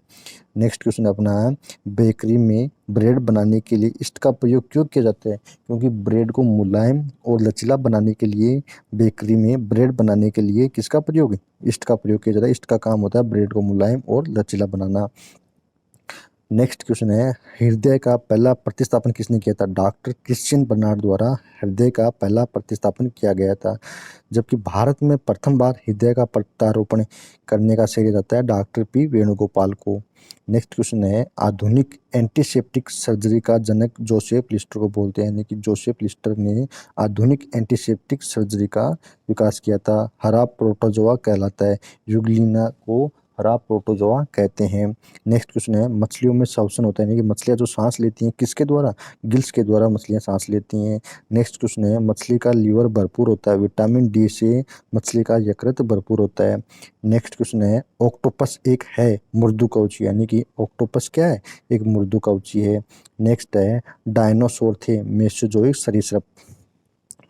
नेक्स्ट क्वेश्चन अपना है बेकरी में ब्रेड बनाने के लिए ईस्ट का प्रयोग क्यों किया जाता है, क्योंकि ब्रेड को मुलायम और लचीला बनाने के लिए बेकरी में ब्रेड बनाने के लिए किसका प्रयोग, ईस्ट का प्रयोग किया जाता है। ईस्ट का काम होता है ब्रेड को मुलायम और लचीला बनाना। नेक्स्ट क्वेश्चन है हृदय का पहला प्रतिस्थापन किसने किया था, डॉक्टर क्रिश्चियन बर्नार्ड द्वारा हृदय का पहला प्रतिस्थापन किया गया था, जबकि भारत में प्रथम बार हृदय का प्रत्यारोपण करने का श्रेय जाता है डॉक्टर पी वेणुगोपाल को। नेक्स्ट क्वेश्चन है आधुनिक एंटीसेप्टिक सर्जरी का जनक जोसेफ लिस्टर को बोलते हैं, यानी कि जोसेफ लिस्टर ने आधुनिक एंटीसेप्टिक सर्जरी का विकास किया था। हरा प्रोटोजोआ कहलाता है, यूग्लिना को हरा प्रोटोजोआ कहते हैं। नेक्स्ट क्वेश्चन है, मछलियों में श्वसन होता है, यानी कि मछलियाँ जो सांस लेती हैं किसके द्वारा, गिल्स के द्वारा मछलियाँ सांस लेती हैं। नेक्स्ट क्वेश्चन है, मछली का लीवर भरपूर होता है, विटामिन डी से मछली का यकृत भरपूर होता है। नेक्स्ट क्वेश्चन है, ऑक्टोपस एक है मृदुकवची, यानी कि ऑक्टोपस क्या है, एक मृदुकवची है। नेक्स्ट है, डायनासोर थे मेसोजोइक सरीसृप,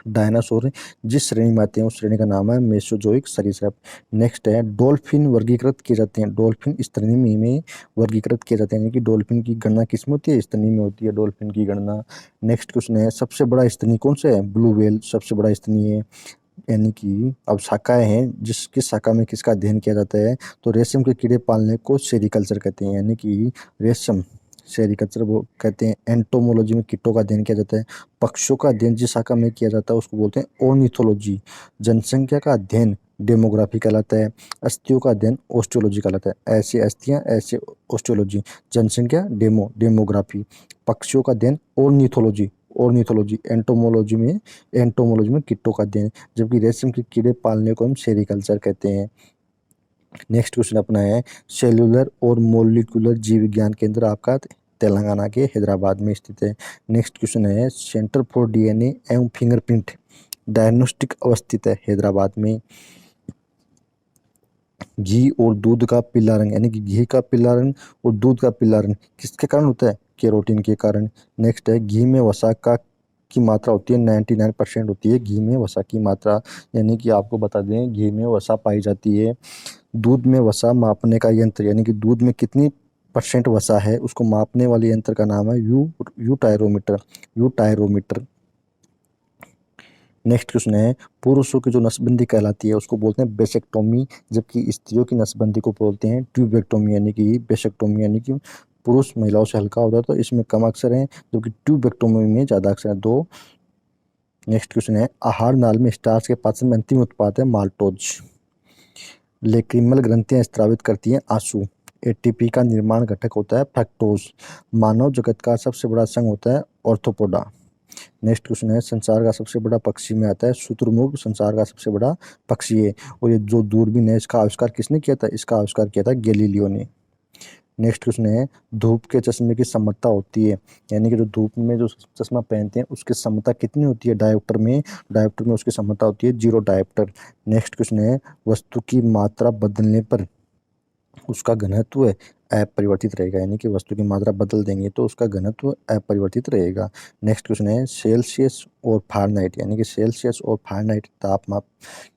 डायनासोर जिस श्रेणी में आते हैं उस श्रेणी का नाम है मेसोजोइक सरीसृप। नेक्स्ट है, डॉल्फिन वर्गीकृत किए जाते हैं, डॉल्फिन स्तनी में वर्गीकृत किए जाते हैं, यानी कि डॉल्फिन की गणना किसमें होती है, स्तनी में होती है डॉल्फिन की गणना। नेक्स्ट क्वेश्चन है, सबसे बड़ा स्तनी कौन सा है, ब्लू व्हेल सबसे बड़ा स्तनी है। यानी कि अब शाखाएं हैं, जिस किस शाखा में किसका अध्ययन किया जाता है, तो रेशम के कीड़े पालने को सेरिकल्चर कहते हैं, यानी कि रेशम सेरिकल्चर वो कहते हैं। एंटोमोलॉजी में कीटों का अध्ययन किया जाता है। पक्षियों का अध्ययन जिस शाखा में किया जाता है उसको बोलते हैं ऑर्निथोलॉजी। जनसंख्या का अध्ययन डेमोग्राफी कहलाता है। अस्थियों का अध्ययन ऑस्टियोलॉजी कहलाता है, ऐसे अस्थियां ऐसे ऑस्टियोलॉजी। जनसंख्या डेमोग्राफी। पक्षियों का अध्ययन ऑर्निथोलॉजी, ऑर्निथोलॉजी। एंटोमोलॉजी में कीटों का अध्ययन, जबकि रेशम के कीड़े पालने को हम सेरिकल्चर कहते हैं। नेक्स्ट क्वेश्चन अपना है, सेल्यूलर और मॉलिक्यूलर जीव विज्ञान केंद्र आपका तेलंगाना के हैदराबाद में स्थित है। नेक्स्ट क्वेश्चन है, सेंटर फॉर डीएनए एवं फिंगरप्रिंट डायग्नोस्टिक अवस्थित है हैदराबाद में। घी और दूध का पीला रंग, यानी कि घी का पीला रंग और दूध का पीला रंग किसके कारण होता है, केरोटीन के कारण। नेक्स्ट है, घी में वसा का की मात्रा होती है 99% होती है घी में वसा की मात्रा, यानी कि आपको बता दें घी में वसा पाई जाती है। दूध में वसा मापने का यंत्र, यानी कि दूध में कितनी % वसा है उसको मापने वाले यंत्र का नाम है यूटायरोमीटर, यूटायरोमीटर। नेक्स्ट क्वेश्चन है, पुरुषों की जो नसबंदी कहलाती है उसको बोलते हैं बेसेक्टोमी, जबकि स्त्रियों की नसबंदी को बोलते हैं ट्यूबेक्टोमी, यानी कि बेसेक्टोमी, यानी कि पुरुष महिलाओं से हल्का होता है तो इसमें कम अक्षर हैं, जबकि ट्यूबेक्टोमी में ज़्यादा अक्षर हैं, 2। नेक्स्ट क्वेश्चन है, आहार नाल में स्टार्च के पाचन में अंतिम उत्पाद है माल्टोज। लेक्रिमल ग्रंथियां स्रावित करती हैं आंसू। एटीपी का निर्माण घटक होता है फ्रक्टोज। मानव जगत का सबसे बड़ा संघ होता है ऑर्थोपोडा। नेक्स्ट क्वेश्चन है, संसार का सबसे बड़ा पक्षी में आता है शुतुरमुर्ग, संसार का सबसे बड़ा पक्षी है। और ये जो दूरबीन है इसका आविष्कार किसने किया था, इसका आविष्कार किया था गैलीलियो ने। नेक्स्ट क्वेश्चन है, धूप के चश्मे की समता होती है, यानी कि जो धूप में जो चश्मा पहनते हैं उसकी समता कितनी होती है, डायोप्टर में उसकी समता होती है 0 डायोप्टर। नेक्स्ट क्वेश्चन है, वस्तु की मात्रा बदलने पर उसका घनत्व अपरिवर्तित रहेगा, यानी कि वस्तु की मात्रा बदल देंगे तो उसका घनत्व अपरिवर्तित रहेगा। नेक्स्ट क्वेश्चन है, सेल्सियस और फ़ारेनहाइट, यानी कि सेल्सियस और फ़ारेनहाइट तापमान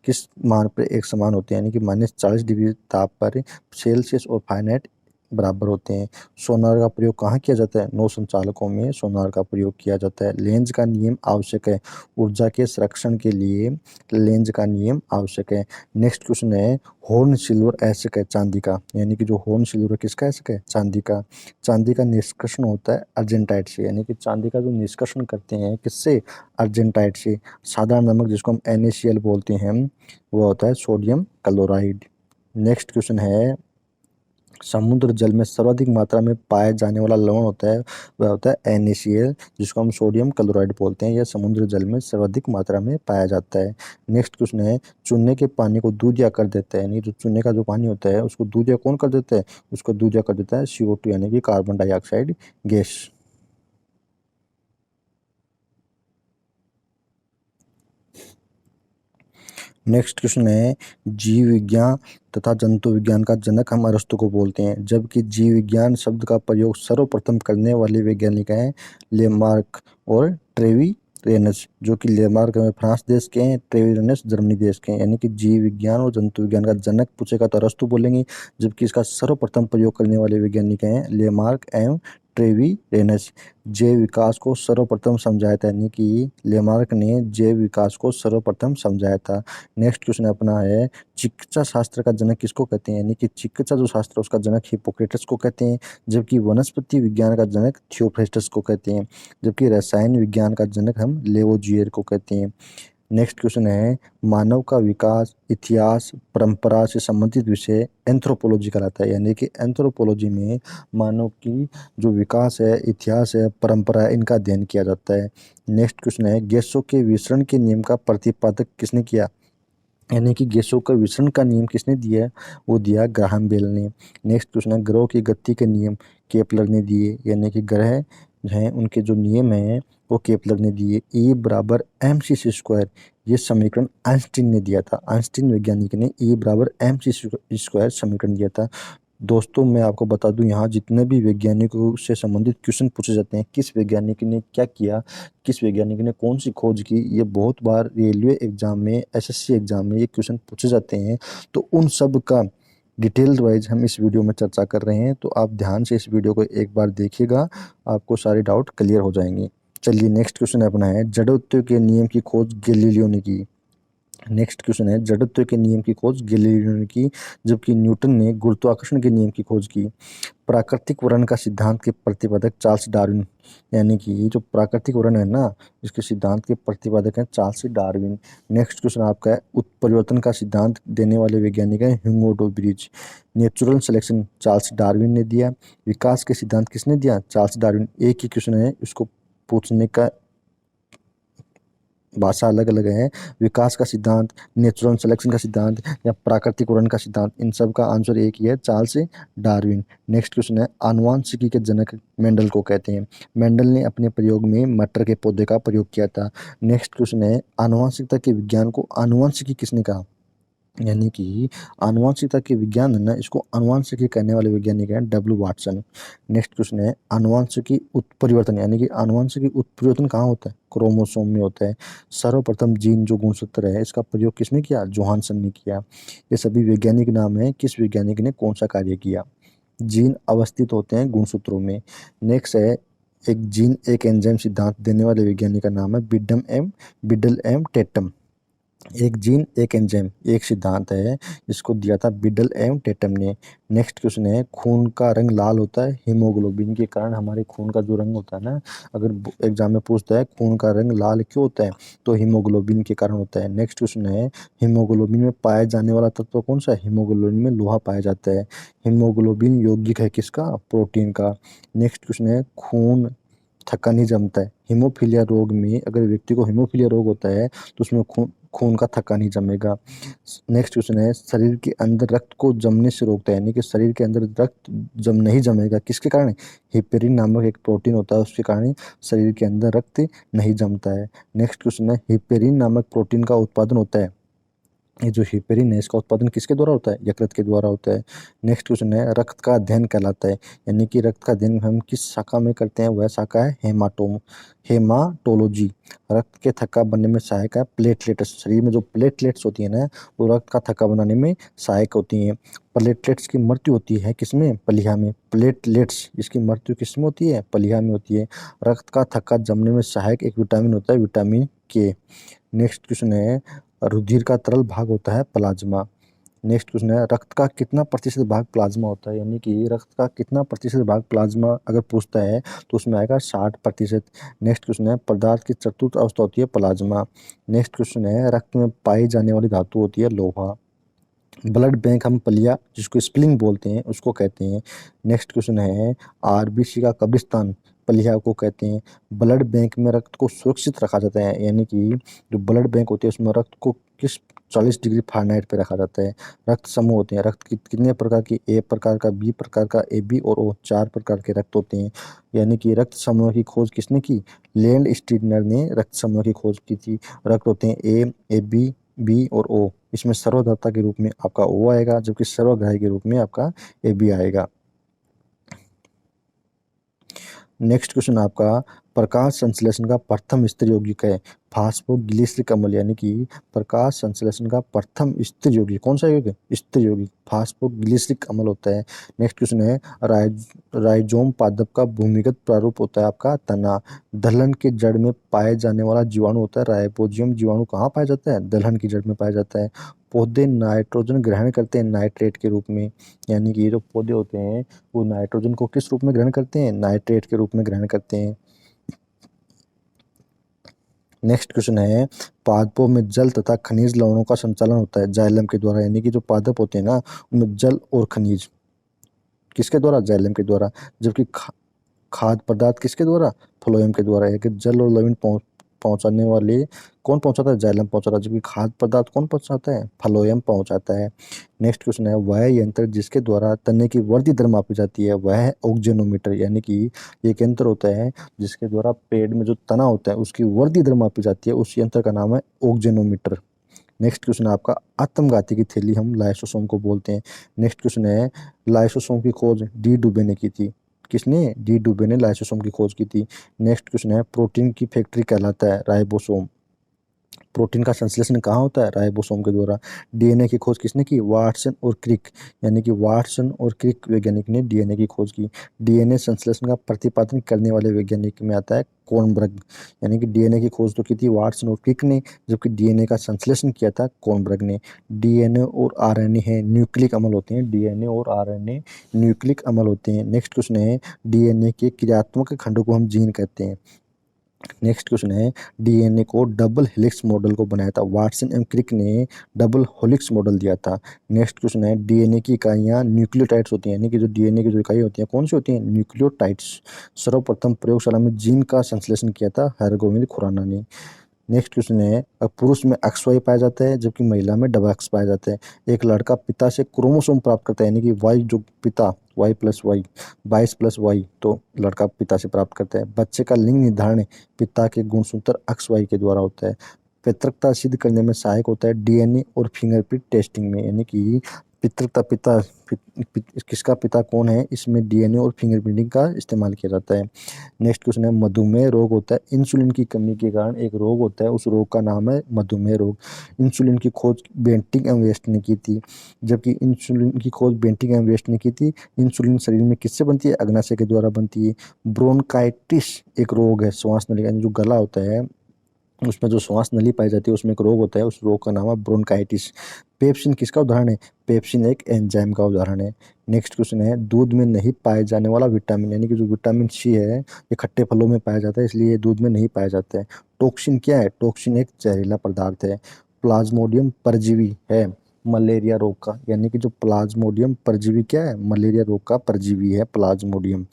किस मान पर एक समान होते हैं, यानी कि -40 डिग्री ताप पर सेल्सियस और फ़ारेनहाइट बराबर होते हैं। सोनार का प्रयोग कहाँ किया जाता है, नौ संचालकों में सोनार का प्रयोग किया जाता है। लेंज का नियम आवश्यक है, ऊर्जा के संरक्षण के लिए लेंज का नियम आवश्यक है। नेक्स्ट क्वेश्चन है, हॉर्न सिल्वर ऐसक है चांदी का, यानी कि जो हॉर्न सिल्वर किसका ऐसक है, चांदी का। चांदी का निष्कर्षण होता है अर्जेंटाइट से, यानी कि चांदी का जो निष्कर्षण करते हैं किससे, अर्जेंटाइट से। साधारण नमक जिसको हम NaCl बोलते हैं वो होता है सोडियम क्लोराइड। नेक्स्ट क्वेश्चन है, समुद्र जल में सर्वाधिक मात्रा में पाया जाने वाला लवण होता है वह होता है NaCl, जिसको हम सोडियम क्लोराइड बोलते हैं। यह समुद्र जल में सर्वाधिक मात्रा में पाया जाता है। नेक्स्ट क्वेश्चन है, चूने के पानी को दूधिया कर देता है, यानी जो चूने का जो पानी होता है उसको दूधिया कौन कर देता है, उसको दूधिया कर देता है CO2, यानी कि carbon dioxide gas. Next question है, जीव विज्ञान तथा जंतु विज्ञान का जनक हम अरस्तु को बोलते हैं, जबकि जीव विज्ञान शब्द का प्रयोग सर्वप्रथम करने वाले वैज्ञानिक हैं लेमार्क और ट्रेविरेनस, जो कि लेमार्क में फ्रांस देश के हैं, ट्रेविरेनस जर्मनी देश के हैं। यानी कि जीव विज्ञान और जंतु विज्ञान का जनक पूछेगा तो अरस्तु बोलेंगे, जबकि इसका सर्वप्रथम प्रयोग करने वाले वैज्ञानिक हैं लेमार्क एवं ट्रेविरेनस। जैव विकास को सर्वप्रथम समझाया था, यानी कि लेमार्क ने जैव विकास को सर्वप्रथम समझाया था। नेक्स्ट क्वेश्चन अपना है, चिकित्सा शास्त्र का जनक किसको कहते हैं, यानी कि चिकित्सा जो शास्त्र उसका जनक हिप्पोक्रेटस को कहते हैं, जबकि वनस्पति विज्ञान का जनक थियोफ्रेस्टस को कहते हैं, जबकि रसायन विज्ञान का जनक हम लेवोजियर को कहते हैं। नेक्स्ट क्वेश्चन है, मानव का विकास, इतिहास, परंपरा से संबंधित विषय एंथ्रोपोलॉजी कहलाता है, यानी कि एंथ्रोपोलॉजी में मानव की जो विकास है, इतिहास है, परंपरा है, इनका अध्ययन किया जाता है। नेक्स्ट क्वेश्चन है, गैसों के विसरण के नियम का प्रतिपादक किसने किया, यानी कि गैसों का विसरण का नियम किसने दिया है? वो दिया ग्राहम बेल ने। नेक्स्ट क्वेश्चन है, ग्रहों की गति के नियम केपलर ने दिए, यानी कि ग्रह जो हैं उनके जो नियम हैं वो केपलर ने दिए। E बराबर एम सी स्क्वायर, ये समीकरण आइंस्टीन ने दिया था। आइंस्टीन वैज्ञानिक ने E बराबर एम सी स्क्वायर समीकरण दिया था। दोस्तों मैं आपको बता दूं, यहाँ जितने भी वैज्ञानिकों से संबंधित क्वेश्चन पूछे जाते हैं, किस वैज्ञानिक ने क्या किया, किस वैज्ञानिक ने कौन सी खोज की, ये बहुत बार रेलवे एग्जाम में, एसएससी एग्जाम में ये क्वेश्चन पूछे जाते हैं। तो उन सब का डिटेल वाइज हम इस वीडियो में चर्चा कर रहे हैं, तो आप ध्यान से इस वीडियो को एक बार देखिएगा, आपको सारे डाउट क्लियर हो जाएंगे। चलिए नेक्स्ट क्वेश्चन अपना है, जड़त्व के नियम की खोज गैलीलियो ने की। नेक्स्ट क्वेश्चन है, जड़त्व के नियम की खोज गैलीलियो ने की, जबकि न्यूटन ने गुरुत्वाकर्षण के नियम की खोज की। प्राकृतिक वर्ण का सिद्धांत के प्रतिपादक चार्ल्स डार्विन, यानी कि ये जो प्राकृतिक वर्ण है ना, इसके सिद्धांत के प्रतिपादक हैं चार्ल्स डार्विन। नेक्स्ट क्वेश्चन आपका है, उत्परिवर्तन का सिद्धांत देने वाले वैज्ञानिक हैं ह्यूगो day bridge. Natural selection Charles Darwin ने दिया। विकास के सिद्धांत किसने दिया? Charles Darwin. एक ही क्वेश्चन है, इसको पूछने का भाषा अलग अलग है। विकास का सिद्धांत, नेचुरल सिलेक्शन का सिद्धांत या प्राकृतिक वर्ण का सिद्धांत, इन सब का आंसर एक ही है, चार्ल्स डार्विन। नेक्स्ट क्वेश्चन है, आनुवांशिकी के जनक मेंडल को कहते हैं। मेंडल ने अपने प्रयोग में मटर के पौधे का प्रयोग किया था। नेक्स्ट क्वेश्चन है, आनुवांशिकता के विज्ञान को आनुवांशिकी किसने कहा? यानी कि आनुवांशिकता के विज्ञान है ना, इसको आनुवांशिकी कहने वाले वैज्ञानिक हैं डब्ल्यू वाटसन। नेक्स्ट क्वेश्चन है, आनुवांशिकी उत्परिवर्तन, यानी कि आनुवांशिकी उत्परिवर्तन कहाँ होता है? क्रोमोसोम में होता है। सर्वप्रथम जीन जो गुणसूत्र है, इसका प्रयोग किसने किया? जोहानसन ने किया। ये सभी वैज्ञानिक नाम है, किस वैज्ञानिक ने कौन सा कार्य किया? जीन अवस्थित होते हैं गुणसूत्रों में। नेक्स्ट है, एक जीन एक एंजाइम सिद्धांत देने वाले वैज्ञानिक का नाम है बिडल एम टेटम। एक जीन एक एंजाइम एक सिद्धांत है, इसको दिया था बिडल एम टेटम ने। नेक्स्ट क्वेश्चन है, खून का रंग लाल होता है हीमोग्लोबिन के कारण। हमारे खून का जो रंग होता है ना, अगर एग्जाम में पूछता है खून का रंग लाल क्यों होता है, तो हीमोग्लोबिन के कारण होता है। नेक्स्ट क्वेश्चन है, हीमोग्लोबिन में पाया जाने वाला तत्व कौन सा है? हीमोग्लोबिन में लोहा पाया जाता है। हीमोग्लोबिन यौगिक है किसका? प्रोटीन का। नेक्स्ट क्वेश्चन है, खून थक्का नहीं जमता है। हीमोफीलिया रोग में, अगर व्यक्ति को हीमोफीलिया रोग होता है तो उसमें खून खून का थक्का नहीं जमेगा। नेक्स्ट क्वेश्चन है, शरीर के अंदर रक्त को जमने से रोकता है, यानी कि शरीर के अंदर रक्त जम नहीं जमेगा, किसके कारण? हिपेरिन नामक एक प्रोटीन होता है, उसके कारण शरीर के अंदर रक्त नहीं जमता है। नेक्स्ट क्वेश्चन है, हिपेरिन नामक प्रोटीन का उत्पादन होता है, ये जो हिपेरिन है इसका उत्पादन किसके द्वारा होता है? यकृत के द्वारा होता है। नेक्स्ट क्वेश्चन है, रक्त का अध्ययन कहलाता है, यानी कि रक्त का अध्ययन हम किस शाखा में करते हैं? वह शाखा है हेमाटोलॉजी। रक्त के थक्का बनने में सहायक है प्लेटलेट्स। शरीर में जो प्लेटलेट्स होती है ना, वो रक्त का थक्का बनाने में सहायक होती हैं। प्लेटलेट्स की मृत्यु होती है किसमें? प्लीहा में। प्लेटलेट्स इसकी मृत्यु किसमें होती है? प्लीहा में होती है। रक्त का थक्का जमने में सहायक एक विटामिन होता है, विटामिन के। नेक्स्ट क्वेश्चन है, रुधिर का तरल भाग होता है प्लाज्मा। नेक्स्ट क्वेश्चन है, रक्त का कितना प्रतिशत भाग प्लाज्मा होता है, यानी कि रक्त का कितना प्रतिशत भाग प्लाज्मा अगर पूछता है तो उसमें आएगा 60%। नेक्स्ट क्वेश्चन है, पदार्थ की चतुर्थ अवस्था होती है प्लाज्मा। नेक्स्ट क्वेश्चन है, रक्त में पाई जाने वाली धातु होती है लोहा। ब्लड बैंक हम पलिया जिसको स्प्लिंग बोलते हैं उसको कहते हैं। नेक्स्ट क्वेश्चन है, आरबीसी का कब्रिस्तान पलिया को कहते हैं। ब्लड बैंक में रक्त को सुरक्षित रखा जाता है, यानी कि जो ब्लड बैंक होती है उसमें रक्त को किस 40 डिग्री फ़ारेनहाइट पे रखा जाता है। रक्त समूह होते हैं, रक्त कितने प्रकार की? ए प्रकार का, बी प्रकार का, ए बी और ओ, 4 प्रकार के रक्त होते हैं। यानी कि रक्त समूह की खोज किसने की? लैंड स्टीनर ने रक्त समूह की खोज की थी। रक्त होते हैं ए बी, बी और ओ। इसमें सर्वधाता के रूप में आपका ओ आएगा, जबकि सर्वग्राही के रूप में आपका ए बी आएगा। नेक्स्ट क्वेश्चन आपका, प्रकाश संश्लेषण का प्रथम स्थिर यौगिक है फास्फोग्लिसरिक अम्ल, यानी कि प्रकाश संश्लेषण का प्रथम स्थिर यौगिक कौन सा यौगिक? स्थिर यौगिक फास्फोग्लिसरिक अम्ल होता है। नेक्स्ट क्वेश्चन है, राइजोम पादप का भूमिगत प्रारूप होता है आपका तना। दलहन के जड़ में पाए जाने वाला जीवाणु होता है राइपोजियम। जीवाणु कहाँ पाया जाता है? दलहन की जड़ में पाया जाता है। पौधे नाइट्रोजन ग्रहण करते हैं नाइट्रेट के रूप में, यानी कि ये जो पौधे होते हैं वो नाइट्रोजन को किस रूप में ग्रहण करते हैं? नाइट्रेट के रूप में ग्रहण करते हैं। नेक्स्ट क्वेश्चन है, पादपों में जल तथा खनिज लवणों का संचालन होता है जाइलम के द्वारा, यानी कि जो पादप होते हैं ना उनमें जल और खनिज किसके द्वारा? जाइलम के द्वारा। जबकि खाद्य पदार्थ किसके द्वारा? फ्लोएम के द्वारा। है कि जल और लवण पहुंचाने वाले कौन पहुंचाता है, जाइलम पहुंचाता है, जबकि खाद्य पदार्थ कौन पहुंचाता है, फ्लोएम पहुंचाता है। नेक्स्ट क्वेश्चन है, वह यंत्र जिसके द्वारा तने की वृद्धि दर मापी जाती है वह है ऑक्जेनोमीटर, यानी कि एक यंत्र होता है जिसके द्वारा पेड़ में जो तना होता है उसकी वृद्धि दर मापी जाती है, उस यंत्र का नाम है ऑक्जेनोमीटर। नेक्स्ट क्वेश्चन है आपका, आत्मघाती की थैली हम लाइसोसोम को बोलते हैं। नेक्स्ट क्वेश्चन है, लाइसोसोम की खोज डी डुबे ने की थी। किसने? डी डुबे ने लाइसोसोम की खोज की थी। नेक्स्ट क्वेश्चन है, प्रोटीन की फैक्ट्री कहलाता है राइबोसोम। प्रोटीन का संश्लेषण कहाँ होता है? राइबोसोम के द्वारा। डीएनए की खोज किसने की? वाटसन और क्रिक, यानी कि वाटसन और क्रिक वैज्ञानिक ने डीएनए की खोज की। डीएनए संश्लेषण का प्रतिपादन करने वाले वैज्ञानिक में आता है कोनबर्ग, यानी कि डीएनए की खोज तो की थी वाटसन और क्रिक ने, जबकि डीएनए का संश्लेषण किया था कोनबर्ग ने। डीएनए और आरएनए है न्यूक्लिक अम्ल होते हैं, डीएनए और आरएनए न्यूक्लिक अम्ल होते हैं। नेक्स्ट क्वेश्चन है, डीएनए के क्रियात्मक खंडों को हम जीन कहते हैं। नेक्स्ट क्वेश्चन है, डीएनए को डबल हेलिक्स मॉडल को बनाया था वाटसन एवं क्रिक ने, डबल हेलिक्स मॉडल दिया था। नेक्स्ट क्वेश्चन है, डीएनए की इकाइयां न्यूक्लियोटाइड्स होती हैं, यानी कि जो डीएनए की जो इकाई होती हैं कौन सी होती हैं? न्यूक्लियोटाइड्स। सर्वप्रथम प्रयोगशाला में जीन का संश्लेषण किया था हरगोविंद खुराना ने। नेक्स्ट क्वेश्चन है, पुरुष में XY पाया जाता है जबकि महिला में XX पाया जाता है। एक लड़का पिता से क्रोमोसोम प्राप्त करता है, यानी कि Y जो पिता Y+Y 22+Y, तो लड़का पिता से प्राप्त करता है। बच्चे का लिंग निर्धारण पिता के गुणसूत्र XY के द्वारा होता है। पैतृकता सिद्ध करने में सहायक होता है डीएनए और फिंगरप्रिंट टेस्टिंग में, यानी कि पितृकता किसका पिता कौन है, इसमें डीएनए और फिंगरप्रिंटिंग का इस्तेमाल किया जाता है। नेक्स्ट क्वेश्चन है, मधुमेह रोग होता है इंसुलिन की कमी के कारण एक रोग होता है, उस रोग का नाम है मधुमेह रोग। इंसुलिन की खोज बेंटिक एवं वेस्ट ने की थी, जबकि इंसुलिन की खोज बेंटिक एवं वेस्ट ने की थी। इंसुलिन शरीर में किससे बनती है? अग्नाशय के द्वारा बनती है। ब्रोंकाइटिस एक रोग है श्वास नली, यानी जो गला होता है उसमें जो श्वास नली पाई जाती है उसमें एक रोग होता है, उस रोग का नाम है ब्रोंकाइटिस। पेप्सिन किसका उदाहरण है? पेप्सिन एक एंजाइम का उदाहरण है। नेक्स्ट क्वेश्चन है, दूध में नहीं पाए जाने वाला विटामिन, यानी कि जो विटामिन C है ये खट्टे फलों में पाया जाता है, इसलिए ये दूध में नहीं पाया जाता है। टॉक्सिन क्या है? टॉक्सिन एक जहरीला पदार्थ है। प्लाज्मोडियम परजीवी है मलेरिया रोग का, यानी कि जो प्लाज्मोडियम परजीवी क्या है? मलेरिया रोग का परजीवी है प्लाज्मोडियम।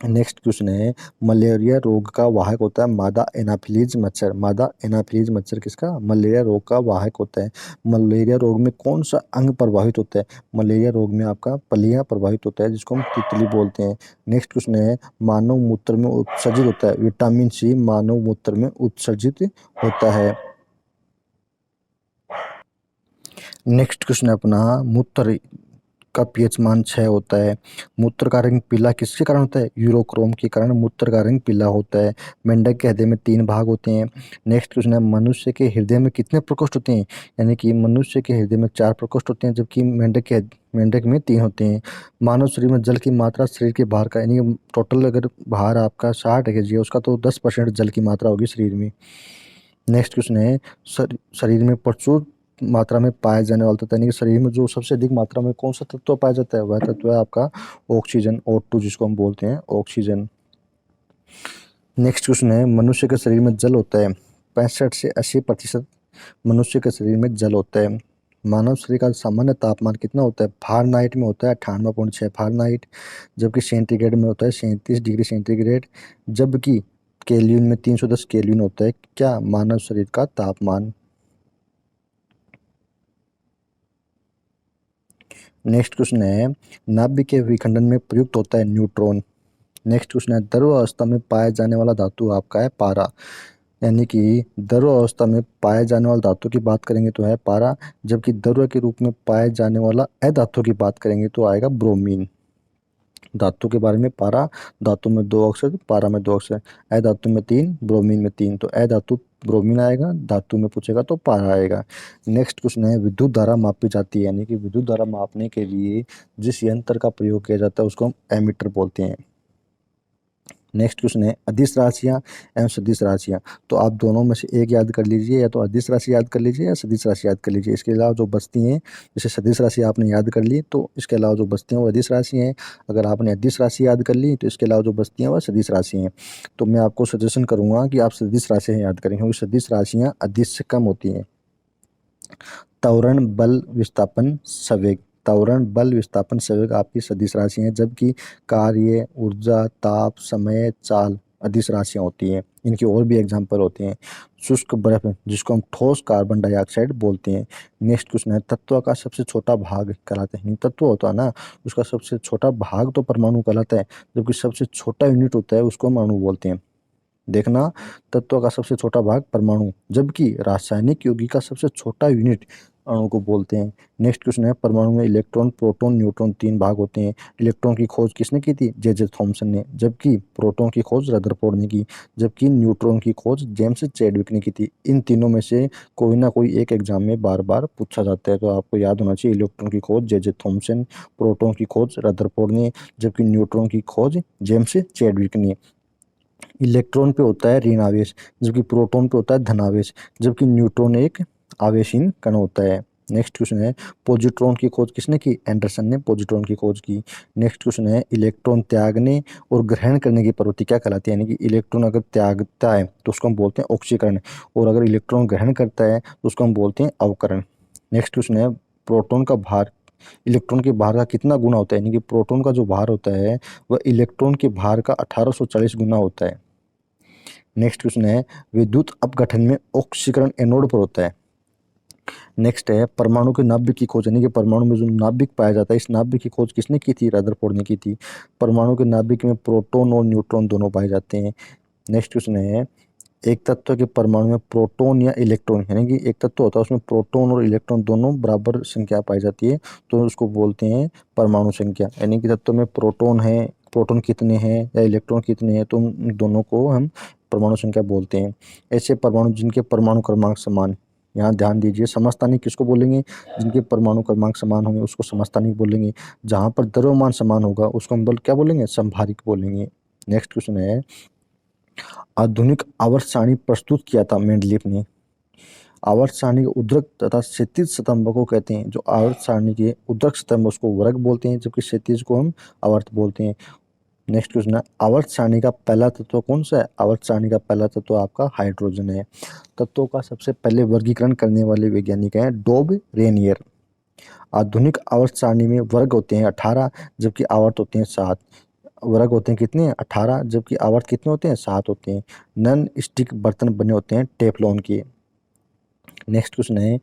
नेक्स्ट क्वेश्चन है, मलेरिया रोग का वाहक होता है मादा एनाफिलीज मच्छर। मादा एनाफिलीज मच्छर किसका? मलेरिया रोग का वाहक होता है। मलेरिया रोग में कौन सा अंग प्रभावित होता है? मलेरिया रोग में आपका पलिया प्रभावित होता है, जिसको हम तितली बोलते हैं। नेक्स्ट क्वेश्चन है, मानव मूत्र में उत्सर्जित होता है विटामिन C, मानव मूत्र में उत्सर्जित होता है। नेक्स्ट क्वेश्चन है अपना, मूत्र का पीएच मान 6 होता है। मूत्र का रंग पीला किसके कारण होता है? यूरोक्रोम के कारण मूत्र का रंग पीला होता है। मेंढक के हृदय में 3 भाग होते हैं। नेक्स्ट क्वेश्चन है, मनुष्य के हृदय में कितने प्रकोष्ठ होते हैं? यानी कि मनुष्य के हृदय में 4 प्रकोष्ठ होते हैं, जबकि मेंढक में 3 होते हैं। मानव शरीर में जल की मात्रा शरीर के बाहर का, यानी कि टोटल अगर बाहर आपका 60 kg है उसका तो 10% जल की मात्रा होगी शरीर में। नेक्स्ट क्वेश्चन है, शरीर में प्रचुर मात्रा में पाया जाने वाला तत्व, यानी कि शरीर में जो सबसे अधिक मात्रा में कौन सा तत्व पाया जाता है? वह तत्व है आपका ऑक्सीजन, O2 जिसको हम बोलते हैं ऑक्सीजन। नेक्स्ट क्वेश्चन है, मनुष्य के शरीर में जल होता है 65 से 80% मनुष्य के शरीर में जल होता है। मानव शरीर का सामान्य तापमान कितना होता है? फ़ारेनहाइट में होता है 98.6 फ़ारेनहाइट, जबकि सेंटीग्रेड में होता है 37 डिग्री सेंटीग्रेड, जबकि केल्विन में 310 केल्विन होता है क्या? मानव शरीर का तापमान। नेक्स्ट क्वेश्चन है, नाभिक के विखंडन में प्रयुक्त होता है न्यूट्रॉन। नेक्स्ट क्वेश्चन है, द्रव अवस्था में पाया जाने वाला धातु आपका है पारा, यानी कि द्रव अवस्था में पाए जाने वाला धातु की बात करेंगे तो है पारा, जबकि द्रव के रूप में पाए जाने वाला अधातु की बात करेंगे तो आएगा ब्रोमीन। धातु के बारे में पारा, धातु में 2 अक्षर, पारा में 2 अक्षर, अधातु में 3, ब्रोमीन में 3, तो अधातु ब्रोमीन आएगा, धातु में पूछेगा तो पारा आएगा। नेक्स्ट क्वेश्चन है, विद्युत धारा मापी जाती है, यानी कि विद्युत धारा मापने के लिए जिस यंत्र का प्रयोग किया जाता है उसको हम एमीटर बोलते हैं। नेक्स्ट क्वेश्चन है, अदिश राशियाँ एवं सदिश राशियाँ, तो आप दोनों में से एक याद कर लीजिए, या तो अदिश राशि याद कर लीजिए या सदिश राशि याद कर लीजिए। इसके अलावा जो बचती हैं, जैसे सदिश राशि आपने याद कर ली तो इसके अलावा जो बचती हैं वो अदिश राशि हैं। अगर आपने अदिश राशि याद कर ली तो इसके अलावा जो बचती हैं वह सदिश राशि हैं। तो मैं आपको सजेशन करूँगा कि आप सदिश राशियाँ याद करें, क्योंकि सदिश राशियाँ अदिश से कम होती हैं। त्वरण बल विस्थापन संवेग, त्वरण बल विस्थापन संवेग आपकी सदिश राशि हैं, जबकि कार्य, ऊर्जा, ताप, समय, चाल अदिश राशियाँ होती हैं। इनके और भी एग्जाम्पल होते हैं। शुष्क बर्फ जिसको हम ठोस कार्बन डाइऑक्साइड बोलते हैं। नेक्स्ट क्वेश्चन है तत्व का सबसे छोटा भाग कहलाता है। तत्व होता है ना, उसका सबसे छोटा भाग तो परमाणु कहलाता है, जबकि सबसे छोटा यूनिट होता है उसको हम अणु बोलते हैं। देखना, तत्व का सबसे छोटा भाग परमाणु, जबकि रासायनिक यौगिक का सबसे छोटा यूनिट अणु को बोलते हैं। नेक्स्ट क्वेश्चन है परमाणु में इलेक्ट्रॉन, प्रोटॉन, न्यूट्रॉन 3 भाग होते हैं। इलेक्ट्रॉन की खोज किसने की थी? जे थॉमसन ने। जबकि प्रोटॉन की खोज रदरफोर्ड ने की। जबकि न्यूट्रॉन की खोज जेम्स चैडविक ने की थी। इन तीनों में से कोई ना कोई एक एग्जाम में बार बार पूछा जाता है, तो आपको याद होना चाहिए। इलेक्ट्रॉन की खोज जे थॉमसन, प्रोटॉन की खोज रदरफोर्ड ने, जबकि न्यूट्रॉन की खोज जेम्स चैडविक ने। इलेक्ट्रॉन पे होता है ऋण आवेश, जबकि प्रोटॉन पे होता है धन आवेश, जबकि न्यूट्रॉन एक आवेशहीन कण होता है। नेक्स्ट क्वेश्चन है पॉजिट्रॉन की खोज किसने की? एंडरसन ने पॉजिट्रॉन की खोज की। नेक्स्ट क्वेश्चन है इलेक्ट्रॉन त्यागने और ग्रहण करने की प्रवृत्ति क्या कहलाती है? यानी कि इलेक्ट्रॉन अगर त्यागता है तो उसको हम बोलते हैं ऑक्सीकरण, और अगर इलेक्ट्रॉन ग्रहण करता है तो उसको हम बोलते हैं अवकरण। नेक्स्ट क्वेश्चन है प्रोटॉन का भार इलेक्ट्रॉन के भार का कितना गुना होता है? यानी कि प्रोटॉन का जो भार होता है वह इलेक्ट्रॉन के भार का 1840 गुना होता है। नेक्स्ट क्वेश्चन है विद्युत अपघटन में ऑक्सीकरण एनोड पर होता है। नेक्स्ट है परमाणु के नाभिक की खोज, यानी कि परमाणु में जो नाभिक पाया जाता है, इस नाभिक की खोज किसने की थी? रदरफोर्ड ने की थी। परमाणु के नाभिक में प्रोटॉन और न्यूट्रॉन दोनों पाए जाते हैं। नेक्स्ट क्वेश्चन है एक तत्व के परमाणु में प्रोटॉन या इलेक्ट्रॉन, यानी कि एक तत्व होता है उसमें प्रोटॉन और इलेक्ट्रॉन दोनों बराबर संख्या पाई जाती है, तो उसको बोलते हैं परमाणु संख्या। यानी कि तत्व में प्रोटॉन है, प्रोटॉन कितने हैं या इलेक्ट्रॉन कितने हैं, तो उन दोनों को हम परमाणु संख्या बोलते हैं। ऐसे परमाणु जिनके परमाणु क्रमांक समान, यहाँ ध्यान दीजिए, समस्थानिक किसको बोलेंगे? जिनके परमाणु क्रमांक समान होंगे उसको समस्थानिक बोलेंगे। जहाँ पर द्रव्यमान समान होगा उसको हम क्या बोलेंगे? समभारिक बोलेंगे। नेक्स्ट क्वेश्चन है आधुनिक आवर्त सारणी प्रस्तुत किया था मेंडलीफ ने। आवर्त सारणी के उद्रक तथा क्षैतिज स्तंभ को कहते हैं। जो आवर्त सारणी के उद्रक स्तंभ उसको वर्ग बोलते हैं, जबकि क्षैतिज को हम आवर्त बोलते हैं। नेक्स्ट क्वेश्चन है आवर्त सारणी का पहला तत्व कौन सा है? आवर्त सारणी का पहला तत्व आपका हाइड्रोजन है। तत्वों का सबसे पहले वर्गीकरण करने वाले वैज्ञानिक हैं डॉब रेनियर। आधुनिक आवर्त सारणी में वर्ग होते हैं 18, जबकि आवर्त होते हैं 7। वर्ग होते हैं कितने? 18, जबकि आवर्त कितने होते हैं? 7 होते हैं। नॉन स्टिक बर्तन बने होते हैं टेफ्लॉन के। नेक्स्ट क्वेश्चन है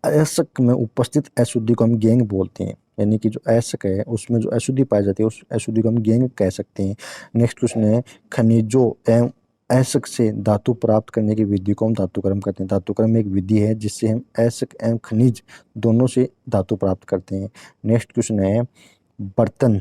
अयस्क में उपस्थित अशुद्धि को हम गैंग बोलते हैं। यानी कि जो अयस्क है उसमें जो अशुद्धि पाई जाती है उस अशुद्धि को हम गैंग कह सकते हैं। नेक्स्ट क्वेश्चन है खनिजों एवं अयस्क से धातु प्राप्त करने की विधि को हम धातुकर्म कहते हैं। धातुकर्म एक विधि है जिससे हम अयस्क एवं खनिज दोनों से धातु प्राप्त करते हैं। नेक्स्ट क्वेश्चन है बर्तन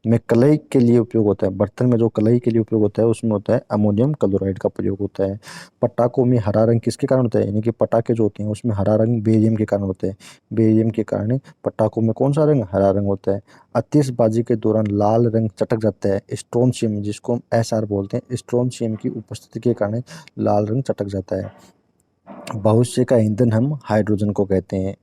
में कलई के लिए उपयोग होता है। बर्तन में जो कलई के लिए उपयोग होता है उसमें होता है अमोनियम क्लोराइड का प्रयोग होता है। पटाखों में हरा रंग किसके कारण होता है? यानी कि पटाखे जो होते हैं उसमें हरा रंग बेरियम के कारण होता है। बेरियम के कारण पटाखों में कौन सा रंग? हरा रंग होता है। आतिशबाजी के दौरान लाल रंग चटक जाता है। स्ट्रोंशियम जिसको हम एसआर बोलते हैं, स्ट्रोंशियम की उपस्थिति के कारण लाल रंग चटक जाता है। भविष्य का ईंधन हम हाइड्रोजन को कहते हैं।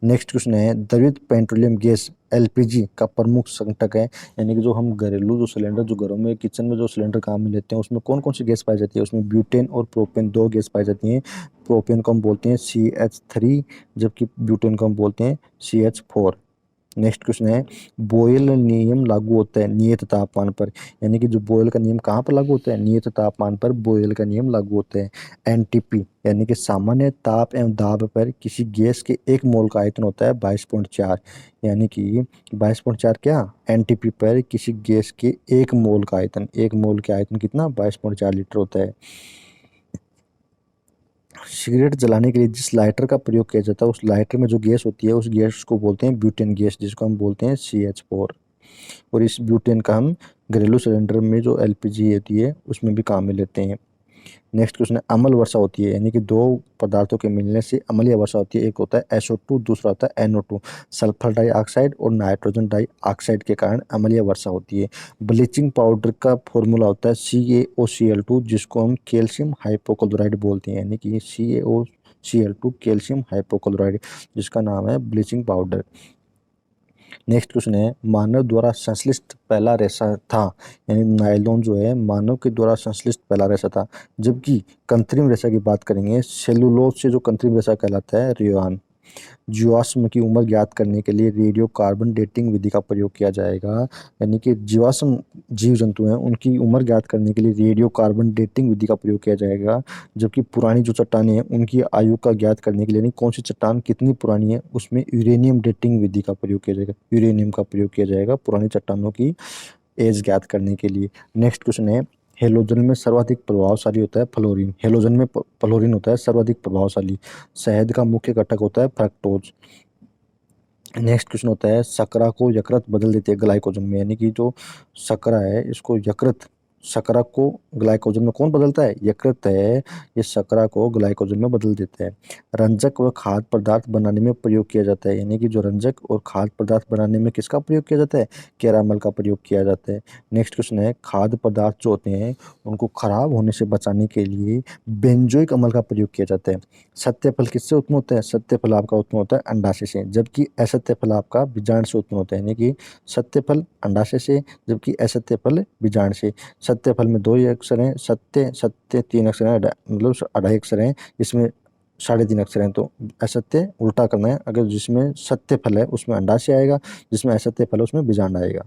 नेक्स्ट क्वेश्चन है द्रवित पेट्रोलियम गैस एलपीजी का प्रमुख संघटक है। यानी कि जो हम घरेलू जो सिलेंडर जो घरों में किचन में जो सिलेंडर काम में लेते हैं उसमें कौन कौन सी गैस पाई जाती है? उसमें ब्यूटेन और प्रोपेन दो गैस पाई जाती हैं। प्रोपेन को हम बोलते हैं CH3, जबकि ब्यूटेन को हम बोलते हैं CH4। नेक्स्ट क्वेश्चन है बोयल नियम लागू होता है नियत तापमान पर। यानी कि जो बोयल का नियम कहाँ पर लागू होता है? नियत तापमान पर बोयल का नियम लागू होता है। एनटीपी यानी कि सामान्य ताप एवं दाब पर किसी गैस के 1 मोल का आयतन होता है 22.4। यानी कि 22.4 क्या? एनटीपी पर किसी गैस के 1 मोल का आयतन, 1 मोल के आयतन कितना? 22.4 लीटर होता है। सिगरेट जलाने के लिए जिस लाइटर का प्रयोग किया जाता है उस लाइटर में जो गैस होती है उस गैस को बोलते हैं ब्यूटेन गैस, जिसको हम बोलते हैं CH4। और इस ब्यूटेन का हम घरेलू सिलेंडर में जो एलपीजी होती है उसमें भी काम में लेते हैं। नेक्स्ट क्वेश्चन है अम्ल वर्षा होती है। यानी कि दो पदार्थों के मिलने से अम्लीय वर्षा होती है। एक होता है SO2, दूसरा होता है NO2। सल्फर डाइऑक्साइड और नाइट्रोजन डाइऑक्साइड के कारण अम्लीय वर्षा होती है। ब्लीचिंग पाउडर का फॉर्मूला होता है CaOCl2, जिसको हम कैल्शियम हाइपोक्लोराइड बोलते हैं। यानी कि CaOCl2 कैल्शियम हाइपोक्लोराइड, जिसका नाम है ब्लीचिंग पाउडर। नेक्स्ट क्वेश्चन है मानव द्वारा संश्लिष्ट पहला रेशा था। यानी नायलॉन जो है मानव के द्वारा संश्लिष्ट पहला रेशा था। जबकि कृत्रिम रेशा की बात करेंगे सेलुलोज से जो कृत्रिम रेशा कहलाता है रेयॉन। जीवाश्म की उम्र ज्ञात करने के लिए रेडियो कार्बन डेटिंग विधि का प्रयोग किया जाएगा। यानी कि जीवाश्म जीव जंतु हैं उनकी उम्र ज्ञात करने के लिए रेडियो कार्बन डेटिंग विधि का प्रयोग किया जाएगा। जबकि पुरानी जो चट्टानें हैं उनकी आयु का ज्ञात करने के लिए, यानी कौन सी चट्टान कितनी पुरानी है, उसमें यूरेनियम डेटिंग विधि का प्रयोग किया जाएगा। यूरेनियम का प्रयोग किया जाएगा पुरानी चट्टानों की एज ज्ञात करने के लिए। नेक्स्ट क्वेश्चन है, हेलोजन में सर्वाधिक प्रभावशाली होता है फ्लोरीन। हेलोजन में फ्लोरीन होता है सर्वाधिक प्रभावशाली। शहद का मुख्य घटक होता है फ्रक्टोज। नेक्स्ट क्वेश्चन होता है, शकरा को यकृत बदल देती है ग्लाइकोजन में। यानी कि जो शकरा है इसको यकृत, शकरा को ग्लाइकोजन में कौन बदलता है, यकृत है, ये शकरा को ग्लाइकोजन में बदल देता है। रंजक व खाद्य पदार्थ बनाने में प्रयोग किया जाता है। यानी कि जो रंजक और खाद्य पदार्थ बनाने में किसका प्रयोग किया जाता है, कैरामल का प्रयोग किया जाता है। नेक्स्ट क्वेश्चन है, खाद्य पदार्थ जो होते हैं उनको खराब होने से बचाने के लिए बेंजोइक अम्ल का प्रयोग किया जाता है। सत्य फल किससे उत्पन्न होता है, सत्य फल आपका उत्पन्न होता है अंडाशय से, जबकि असत्य फल आपका बीजांड से उत्पन्न होता है। यानी कि सत्य फल अंडाशय से, जबकि असत्य फल बीजांड से। सत्य फल में 2 ही अक्षर हैं, सत्य सत्य 3 अक्षर हैं, मतलब 2.5 अक्षर हैं, इसमें 3.5 अक्षर हैं। तो असत्य उल्टा करना है, अगर जिसमें सत्य फल है उसमें अंडाशय आएगा, जिसमें असत्य फल है उसमें बीजांड आएगा।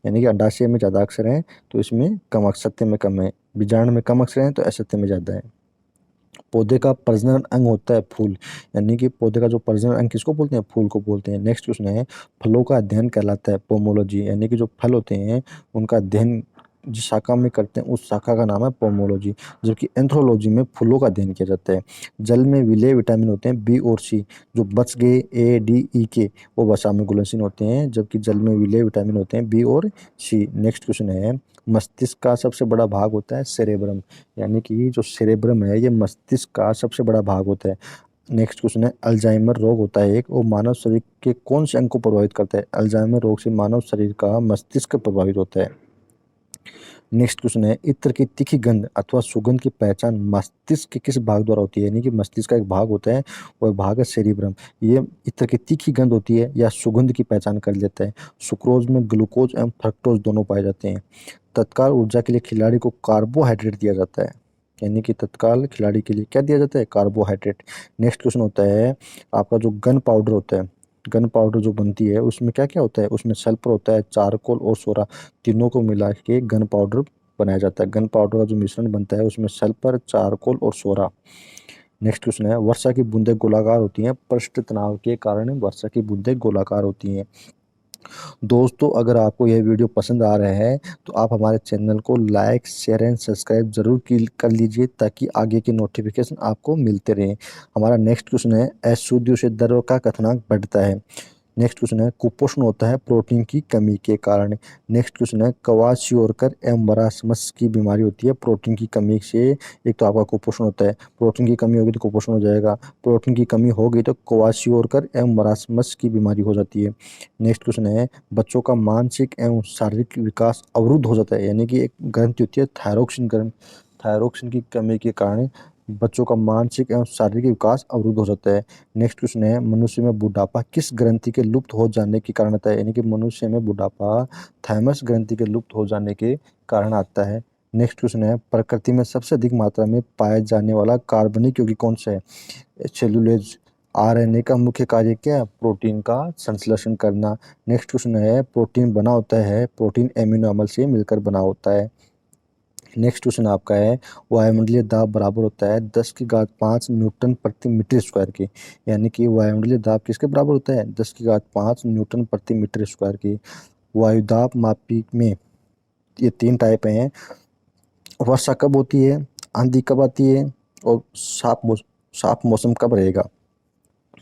यानी कि अंडाशय में ज़्यादा अक्षर हैं तो इसमें कम, सत्य में कम है, बीजांड में कम अक्षर हैं तो असत्य में ज़्यादा है। पौधे का प्रजनन अंग होता है फूल। यानी कि पौधे का जो प्रजनन अंग किसको बोलते हैं, फूल को बोलते हैं। नेक्स्ट क्वेश्चन है, फलों का अध्ययन कहलाता है पोमोलॉजी। यानी कि जो फल होते हैं उनका अध्ययन जिस शाखा में करते हैं उस शाखा का नाम है पोमोलॉजी। जबकि एंथ्रोलॉजी में फूलों का अध्ययन किया जाता है। जल में विलेय विटामिन होते हैं बी और सी, जो बच गए ए डी ई के वो वसा में घुलनशील होते हैं, जबकि जल में विलेय विटामिन होते हैं बी और सी। नेक्स्ट क्वेश्चन है, मस्तिष्क का सबसे बड़ा भाग होता है सेरेब्रम। यानी कि जो सेरेब्रम है ये मस्तिष्क का सबसे बड़ा भाग होता है। नेक्स्ट क्वेश्चन है, अल्जाइमर रोग होता है एक, वो मानव शरीर के कौन से अंग को प्रभावित करता है। अल्जाइमर रोग से मानव शरीर का मस्तिष्क प्रभावित होता है। नेक्स्ट क्वेश्चन है, इत्र की तीखी गंध अथवा सुगंध की पहचान मस्तिष्क के किस भाग द्वारा होती है। यानी कि मस्तिष्क का एक भाग होता है, वह भाग है सेरिब्रम। ये इत्र की तीखी गंध होती है या सुगंध की पहचान कर लेता है। सुक्रोज में ग्लूकोज एवं फ्रक्टोज दोनों पाए जाते हैं। तत्काल ऊर्जा के लिए खिलाड़ी को कार्बोहाइड्रेट दिया जाता है। यानी कि तत्काल खिलाड़ी के लिए क्या दिया जाता है, कार्बोहाइड्रेट। नेक्स्ट क्वेश्चन होता है, आपका जो गन पाउडर होता है, गन पाउडर जो बनती है उसमें क्या क्या होता है, उसमें सल्फर होता है, चारकोल और सोरा, तीनों को मिला के गन पाउडर बनाया जाता है। गन पाउडर का जो मिश्रण बनता है उसमें सल्फर, चारकोल और सोरा। नेक्स्ट क्वेश्चन है, वर्षा की बूंदें गोलाकार होती हैं, पृष्ठ तनाव के कारण वर्षा की बूंदें गोलाकार होती हैं। दोस्तों अगर आपको यह वीडियो पसंद आ रहा है तो आप हमारे चैनल को लाइक शेयर एंड सब्सक्राइब जरूर कर लीजिए ताकि आगे के नोटिफिकेशन आपको मिलते रहें। हमारा नेक्स्ट क्वेश्चन है, अशुद्धियों से दर्द का कथनांक बढ़ता है। नेक्स्ट क्वेश्चन है, कुपोषण होता है प्रोटीन की कमी के कारण। नेक्स्ट क्वेश्चन है, क्वाशियोरकर एवं मरासमस की बीमारी होती है प्रोटीन की कमी से। एक तो आपका कुपोषण होता है, प्रोटीन की कमी होगी तो कुपोषण हो जाएगा, प्रोटीन की कमी होगी तो क्वाशियोरकर एवं मरासमस की बीमारी हो जाती है। नेक्स्ट क्वेश्चन है, बच्चों का मानसिक एवं शारीरिक विकास अवरुद्ध हो जाता है। यानी कि एक ग्रंथि होती है थायरोक्सिन ग्रंथि, थायरोक्सिन की कमी के कारण बच्चों का मानसिक एवं शारीरिक विकास अवरुद्ध हो जाता है। नेक्स्ट क्वेश्चन है, मनुष्य में बुढ़ापा किस ग्रंथि के लुप्त हो जाने के कारण आता है। यानी कि मनुष्य में बुढ़ापा थाइमस ग्रंथि के लुप्त हो जाने के कारण आता है। नेक्स्ट क्वेश्चन है, प्रकृति में सबसे अधिक मात्रा में पाया जाने वाला कार्बनिक यौगिक कौन सा है। सेलुलोज। आरएनए का मुख्य कार्य क्या है, प्रोटीन का संश्लेषण करना। नेक्स्ट क्वेश्चन है, प्रोटीन बना होता है, प्रोटीन एमिनो अम्ल से मिलकर बना होता है। नेक्स्ट क्वेश्चन आपका है, वायुमंडलीय दाब बराबर होता है 10⁵ न्यूटन प्रति मीटर स्क्वायर के। यानी कि वायुमंडलीय दाब किसके बराबर होता है, 10⁵ न्यूटन प्रति मीटर स्क्वायर के। वायुदाब मापी में ये 3 टाइप हैं, वर्षा कब होती है, आंधी कब आती है और साफ मौसम कब रहेगा।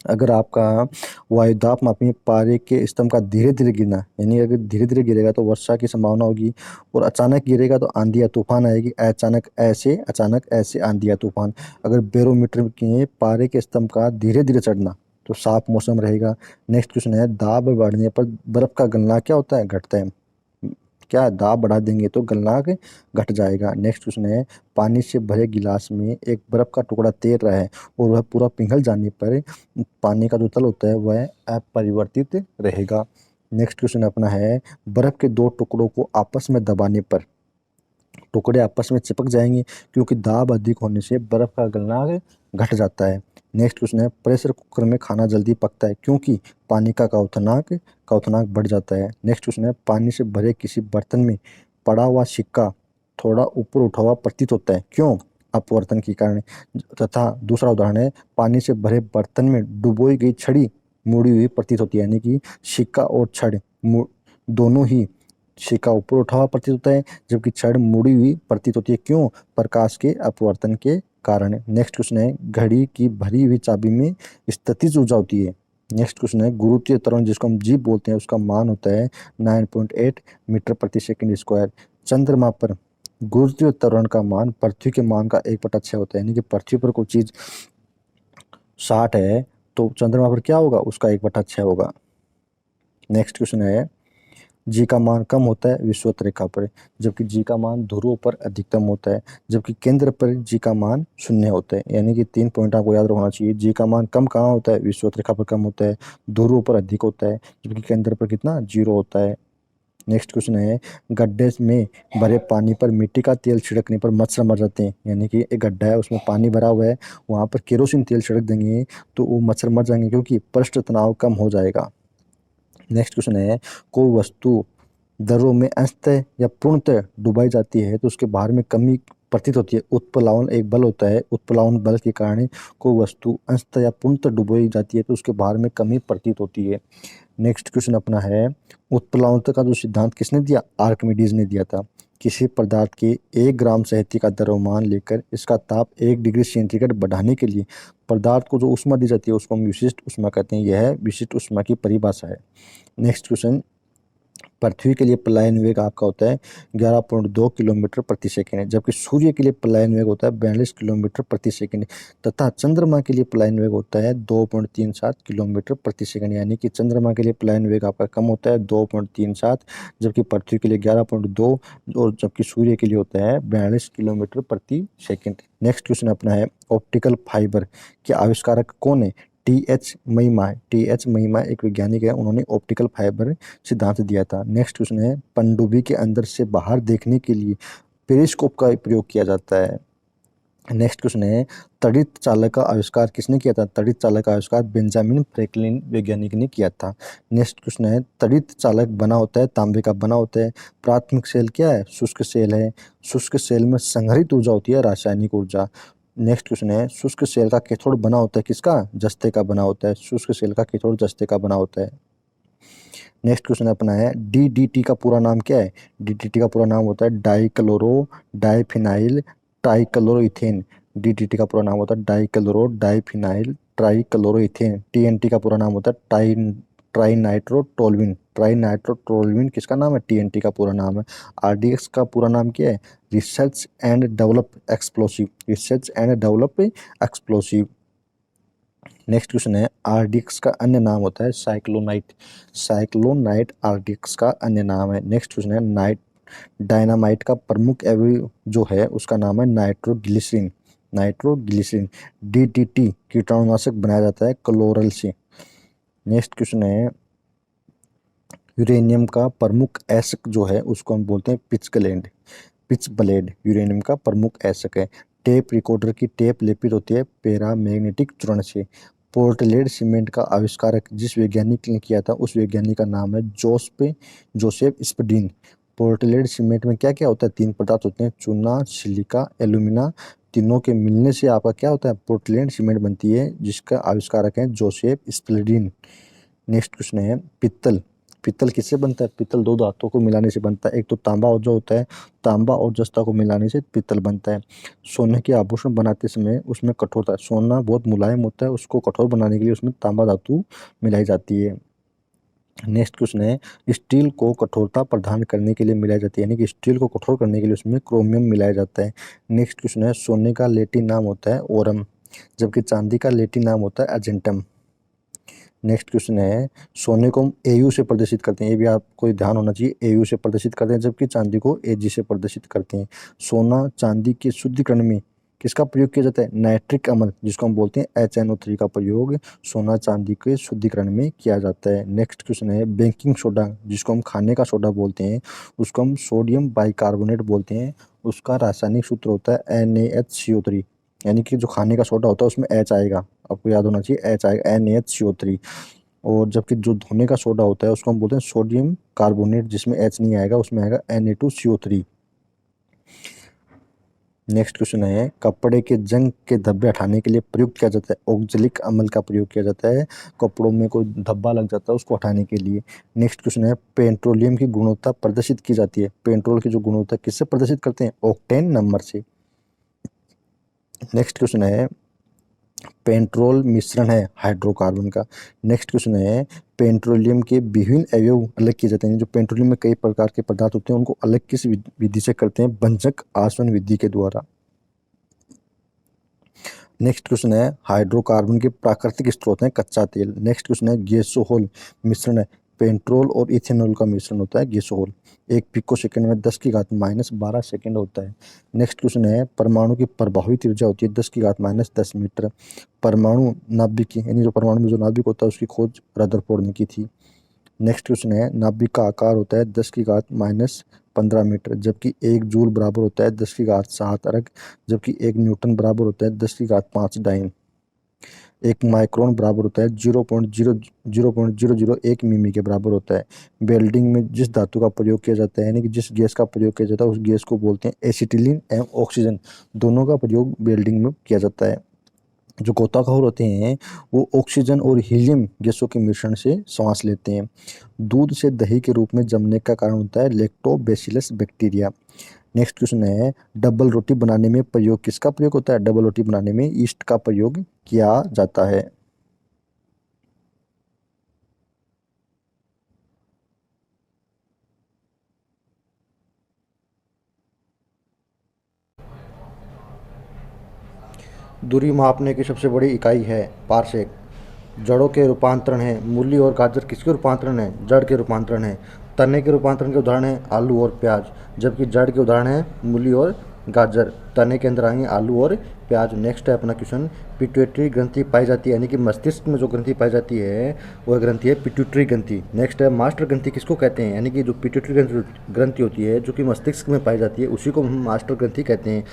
अगर आपका वायुदाब मापी में पारे के स्तंभ का धीरे धीरे गिरना, यानी अगर धीरे धीरे गिरेगा तो वर्षा की संभावना होगी, और अचानक गिरेगा तो आंधी या तूफान आएगी। अचानक ऐसे आंधी या तूफान। अगर बैरोमीटर के पारे के स्तंभ का धीरे धीरे चढ़ना तो साफ मौसम रहेगा। नेक्स्ट क्वेश्चन है, दाब बढ़ने पर बर्फ का गलना क्या होता है, घटता है। क्या दाब बढ़ा देंगे तो गलनांक घट जाएगा। नेक्स्ट क्वेश्चन है, पानी से भरे गिलास में एक बर्फ का टुकड़ा तैर रहा है और वह पूरा पिघल जाने पर पानी का जो तल होता है वह अपरिवर्तित रहेगा। नेक्स्ट क्वेश्चन अपना है, बर्फ के 2 टुकड़ों को आपस में दबाने पर टुकड़े आपस में चिपक जाएंगे, क्योंकि दाब अधिक होने से बर्फ का गलना घट जाता है। नेक्स्ट क्वेश्चन है, प्रेशर कुकर में खाना जल्दी पकता है क्योंकि पानी का क्वथनांक बढ़ जाता है। नेक्स्ट क्वेश्चन है, पानी से भरे किसी बर्तन में पड़ा हुआ सिक्का थोड़ा ऊपर उठा हुआ प्रतीत होता है, क्यों? अपवर्तन के कारण। तथा दूसरा उदाहरण है, पानी से भरे बर्तन में डुबोई गई छड़ी मुड़ी हुई प्रतीत होती है, यानी कि सिक्का और छड़ दोनों ही, सिक्का ऊपर उठा हुआ प्रतीत होता है जबकि छड़ मुड़ी हुई प्रतीत होती है, क्यों? प्रकाश के अपवर्तन के कारण। नेक्स्ट क्वेश्चन है, घड़ी की भरी हुई चाबी में स्थितिज ऊर्जा होती है। नेक्स्ट क्वेश्चन है, गुरुत्वीय त्वरण जिसको हम जी बोलते हैं उसका मान होता है 9.8 मीटर प्रति सेकंड स्क्वायर। चंद्रमा पर गुरुत्वीय त्वरण का मान पृथ्वी के मान का 1/6 होता है, यानी कि पृथ्वी पर कोई चीज 60 है तो चंद्रमा पर क्या होगा, उसका 1/6 होगा। नेक्स्ट क्वेश्चन है, जी का मान कम होता है विषुवत रेखा पर, जबकि जी का मान ध्रुव पर अधिकतम होता है, जबकि केंद्र पर जी का मान 0 होता है। यानी कि 3 पॉइंट आपको याद रखना चाहिए। जी का मान कम कहाँ होता है, विषुवत रेखा पर कम होता है, ध्रुव पर अधिक होता है, जबकि केंद्र पर कितना, 0 होता है। नेक्स्ट क्वेश्चन है, गड्ढे में भरे पानी पर मिट्टी का तेल छिड़कने पर मच्छर मर जाते हैं, यानी कि एक गड्ढा है उसमें पानी भरा हुआ है, वहाँ पर केरोसिन तेल छिड़क देंगे तो वो मच्छर मर जाएंगे क्योंकि पृष्ठ तनाव कम हो जाएगा। नेक्स्ट क्वेश्चन है, कोई वस्तु दरों में अंशतः या पूर्णतः डुबाई जाती है तो उसके भार में कमी प्रतीत होती है। उत्प्लावन एक बल होता है, उत्प्लावन बल के कारण कोई वस्तु अंशतः या पूर्णतः डुबाई जाती है तो उसके भार में कमी प्रतीत होती है। नेक्स्ट क्वेश्चन अपना है, उत्प्लावनता का जो सिद्धांत किसने दिया, आर्किमिडीज ने दिया था। किसी पदार्थ के 1 ग्राम साहित्य का द्रव्यमान लेकर इसका ताप 1 डिग्री सेंटीग्रेड बढ़ाने के लिए पदार्थ को जो ऊष्मा दी जाती है उसको हम विशिष्ट ऊष्मा कहते हैं। यह विशिष्ट ऊष्मा की परिभाषा है। नेक्स्ट क्वेश्चन, पृथ्वी के लिए पलायन वेग आपका होता है 11.2 किलोमीटर प्रति सेकंड है, जबकि सूर्य के लिए पलायन वेग होता है 42 किलोमीटर प्रति सेकंड, तथा चंद्रमा के लिए पलायन वेग होता है 2.37 किलोमीटर प्रति सेकंड। यानी कि चंद्रमा के लिए पलायन वेग आपका कम होता है 2.37, जबकि पृथ्वी के लिए 11.2 और जबकि सूर्य के लिए होता है 42 किलोमीटर प्रति सेकंड। नेक्स्ट क्वेश्चन अपना है, ऑप्टिकल फाइबर के आविष्कारक कौन है? टी.एच. महिमा। टी.एच. महिमा एक वैज्ञानिक है, उन्होंने ऑप्टिकल फाइबर सिद्धांत दिया था। नेक्स्ट क्वेश्चन है, पनडुब्बी के अंदर से बाहर देखने के लिए पेरिस्कोप का प्रयोग किया जाता है। नेक्स्ट क्वेश्चन है, तड़ित चालक का आविष्कार किसने किया था? तड़ित चालक का आविष्कार बेंजामिन फ्रैंकलिन वैज्ञानिक ने किया था। नेक्स्ट क्वेश्चन है, तड़ित चालक बना होता है तांबे का बना होता है। प्राथमिक सेल क्या है? शुष्क सेल है। शुष्क सेल में संग्रहित ऊर्जा होती है रासायनिक ऊर्जा। नेक्स्ट क्वेश्चन है, शुष्क सेल का कैथोड बना होता है किसका? जस्ते का बना होता है। शुष्क सेल का कैथोड जस्ते का बना होता है। नेक्स्ट क्वेश्चन अपना है, डीडीटी का पूरा नाम क्या है? डीडीटी का पूरा नाम होता है डाइक्लोरो डाइफिनाइल ट्राइक्लोरोइथेन। डीडीटी का पूरा नाम होता है डाइक्लोरो डाइफिनाइल ट्राइक्लोरोइथेन। टीएनटी का पूरा नाम होता है ट्राइनाइट्रोटोल्यूइन। ट्राइनाइट्रोटोल्यूइन किसका नाम है? टीएनटी का पूरा नाम है। आरडीएक्स का पूरा नाम क्या है? Research and develop explosive. Research and develop explosive. Next question है, आरडीएक्स का अन्य नाम होता है साइक्लोनाइट। साइक्लोनाइट आरडीएक्स का अन्य नाम है। नेक्स्ट क्वेश्चन है, डायनामाइट का प्रमुख अवयव जो है उसका नाम है नाइट्रोग्लिसरीन। नाइट्रोग्लिसरीन। डीडीटी कीटाणुनाशक बनाया जाता है क्लोरल से। नेक्स्ट क्वेश्चन है, यूरेनियम का प्रमुख ऐसक जो है उसको हम बोलते हैं पिच ब्लेड यूरेनियम का प्रमुख ऐसक है। टेप रिकॉर्डर की टेप लेपित होती है पैरामैग्नेटिक चूर्ण से। पोर्टलैंड सीमेंट का आविष्कारक जिस वैज्ञानिक ने किया था उस वैज्ञानिक का नाम है जोसेफ स्पडीन। पोर्टलैंड सीमेंट में क्या क्या होता है? 3 पदार्थ होते हैं, चूना, सिलिका, एल्यूमिना। तीनों के मिलने से आपका क्या होता है? पोर्टलैंड सीमेंट बनती है, जिसका आविष्कारक है जोसेफ स्पडीन। नेक्स्ट क्वेश्चन है, पित्तल। पित्तल किससे बनता है? पित्तल 2 धातुओं को मिलाने से बनता है। एक तो तांबा और जो होता है, तांबा और जस्ता को मिलाने से पित्तल बनता है। सोने के आभूषण बनाते समय उसमें कठोरता, सोना बहुत मुलायम होता है, उसको कठोर बनाने के लिए उसमें तांबा धातु मिलाई जाती है। नेक्स्ट क्वेश्चन है, स्टील को कठोरता प्रदान करने के लिए मिलाई जाती है, यानी कि स्टील को कठोर करने के लिए उसमें क्रोमियम मिलाया जाता है। नेक्स्ट क्वेश्चन है, सोने का लैटिन नाम होता है ओरम, जबकि चांदी का लैटिन नाम होता है अर्जेंटम। नेक्स्ट क्वेश्चन है, सोने को हम एयू से प्रदर्शित करते हैं, ये भी आपको ध्यान होना चाहिए, एयू से प्रदर्शित करते हैं, जबकि चांदी को एजी से प्रदर्शित करते हैं। सोना चांदी के शुद्धिकरण में किसका प्रयोग किया जाता है? नाइट्रिक अम्ल, जिसको हम बोलते हैं HNO3 का प्रयोग सोना चांदी के शुद्धिकरण में किया जाता है। नेक्स्ट क्वेश्चन है, बेकिंग सोडा जिसको हम खाने का सोडा बोलते हैं उसको हम सोडियम बाइकार्बोनेट बोलते हैं, उसका रासायनिक सूत्र होता है NaHCO3, यानी कि जो खाने का सोडा होता है उसमें H आएगा, आपको याद होना चाहिए H आएगा NaHCO3। और जबकि जो धोने का सोडा होता है उसको हम बोलते हैं सोडियम कार्बोनेट, जिसमें H नहीं आएगा, उसमें आएगा Na2CO3। नेक्स्ट क्वेश्चन है, कपड़े के जंग के धब्बे हटाने के लिए प्रयुक्त किया जाता है, ऑक्जेलिक अम्ल का प्रयोग किया जाता है कपड़ों में कोई धब्बा लग जाता है उसको हटाने के लिए। नेक्स्ट क्वेश्चन है, पेट्रोलियम की गुणवत्ता प्रदर्शित की जाती है, पेट्रोल की जो गुणवत्ता किससे प्रदर्शित करते हैं, ऑक्टेन नंबर से। नेक्स्ट क्वेश्चन है, पेट्रोल मिश्रण है हाइड्रोकार्बन का। नेक्स्ट क्वेश्चन है, पेट्रोलियम के विभिन्न अवयव अलग किए जाते हैं, जो पेट्रोलियम में कई प्रकार के पदार्थ होते हैं उनको अलग किस विधि से करते हैं, भंजक आसवन विधि के द्वारा। नेक्स्ट क्वेश्चन है, हाइड्रोकार्बन के प्राकृतिक स्रोत हैं कच्चा तेल। नेक्स्ट क्वेश्चन है, गैसोहोल मिश्रण है, पेट्रोल और इथेनॉल का मिश्रण होता है गैसोहोल। 1 पिको सेकंड में 10⁻12 सेकंड होता है। नेक्स्ट क्वेश्चन है, परमाणु की प्रभावित ऊर्जा होती है 10⁻10 मीटर। परमाणु नाभिक यानी जो परमाणु में जो नाभिक होता है उसकी खोज रदरफोर्ड ने की थी। नेक्स्ट क्वेश्चन है, नाभिक का आकार होता है 10⁻15 मीटर, जबकि 1 जूल बराबर होता है 10⁻7 अर्ग, जबकि 1 न्यूटन बराबर होता है 10⁻5 डाइन। 1 माइक्रोन बराबर होता है 0.001 मिमी के बराबर होता है। वेल्डिंग में जिस धातु का प्रयोग किया जाता है, यानी कि जिस गैस का प्रयोग किया जाता है उस गैस को बोलते हैं एसिटिलीन एवं ऑक्सीजन, दोनों का प्रयोग वेल्डिंग में किया जाता है। जो गोताखोर होते हैं वो ऑक्सीजन और हीलियम गैसों के मिश्रण से सांस लेते हैं। दूध से दही के रूप में जमने का कारण होता है लैक्टोबैसिलस बैक्टीरिया। नेक्स्ट क्वेश्चन है, डबल रोटी बनाने में प्रयोग किसका प्रयोग होता है, डबल रोटी बनाने में ईस्ट का प्रयोग किया जाता है। दूरी मापने की सबसे बड़ी इकाई है पारसेक। जड़ों के रूपांतरण है, मूली और गाजर किसके रूपांतरण है, जड़ के रूपांतरण है। तने के रूपांतरण के उदाहरण है आलू और प्याज, जबकि जड़ के उदाहरण है मूली और गाजर। तने के अंदर आएंगे आलू और प्याज। नेक्स्ट है अपना क्वेश्चन, पिट्यूटरी ग्रंथि पाई जाती है, यानी कि मस्तिष्क में जो ग्रंथि पाई जाती है वह ग्रंथि है पिट्यूटरी ग्रंथि। नेक्स्ट है, मास्टर ग्रंथि किसको कहते हैं, यानी कि जो पिट्यूटरी ग्रंथि होती है जो कि मस्तिष्क में पाई जाती है उसी को हम मास्टर ग्रंथि कहते हैं।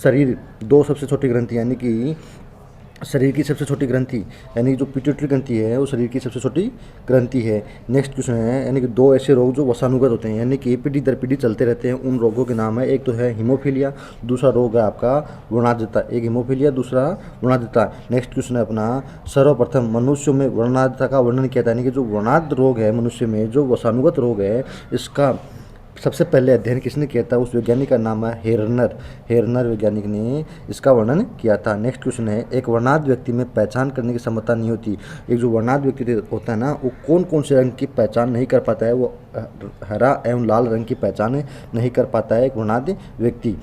शरीर, दो सबसे छोटी ग्रंथि, यानी कि शरीर की सबसे छोटी ग्रंथि यानी कि जो पिट्यूटरी ग्रंथि है वो शरीर की सबसे छोटी ग्रंथि है। नेक्स्ट क्वेश्चन है, यानी कि दो ऐसे रोग जो वसानुगत होते हैं, यानी कि पीढ़ी दर पीढ़ी चलते रहते हैं, उन रोगों के नाम है, एक तो है हीमोफीलिया, दूसरा रोग है आपका वर्णाद्यता। एक हीमोफीलिया, दूसरा वर्णाद्यता। नेक्स्ट क्वेश्चन है अपना, सर्वप्रथम मनुष्यों में वर्णाद्यता का वर्णन किया था, यानी कि जो वर्णाद्य रोग है मनुष्य में, जो वसानुगत रोग है, इसका सबसे पहले अध्ययन किसने किया था, उस वैज्ञानिक का नाम है हेरनर। हेरनर वैज्ञानिक ने इसका वर्णन किया था। नेक्स्ट क्वेश्चन है, एक वर्णाद्य व्यक्ति में पहचान करने की क्षमता नहीं होती। एक जो वर्णाद्य व्यक्ति होता है ना, वो कौन कौन से रंग की पहचान नहीं कर पाता है, वो हरा एवं लाल रंग की पहचान नहीं कर पाता है एक वर्णाद्य व्यक्ति।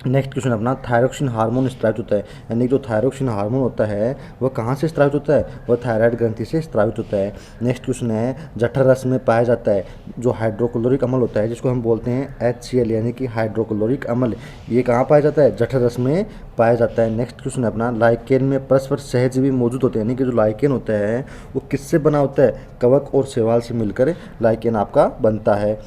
नेक्स्ट क्वेश्चन अपना, थायरोक्सिन हार्मोन स्त्रावित होता है, यानी जो थायरोक्सिन हार्मोन होता है वह कहाँ से स्त्रावित होता है, वह थायराइड ग्रंथि से स्त्रावित होता है। नेक्स्ट क्वेश्चन है, जठर रस में पाया जाता है जो हाइड्रोक्लोरिक अम्ल होता है, जिसको हम बोलते हैं HCl, यानी कि हाइड्रोक्लोरिक अम्ल, ये कहाँ पाया जाता है, जठर रस में पाया जाता है। नेक्स्ट क्वेश्चन अपना, लाइकेन में परस्पर सहजीवी मौजूद होते हैं, यानी कि जो लाइकेन होता है वो किससे बना होता है, कवक और शैवाल से मिलकर लाइकेन आपका बनता है।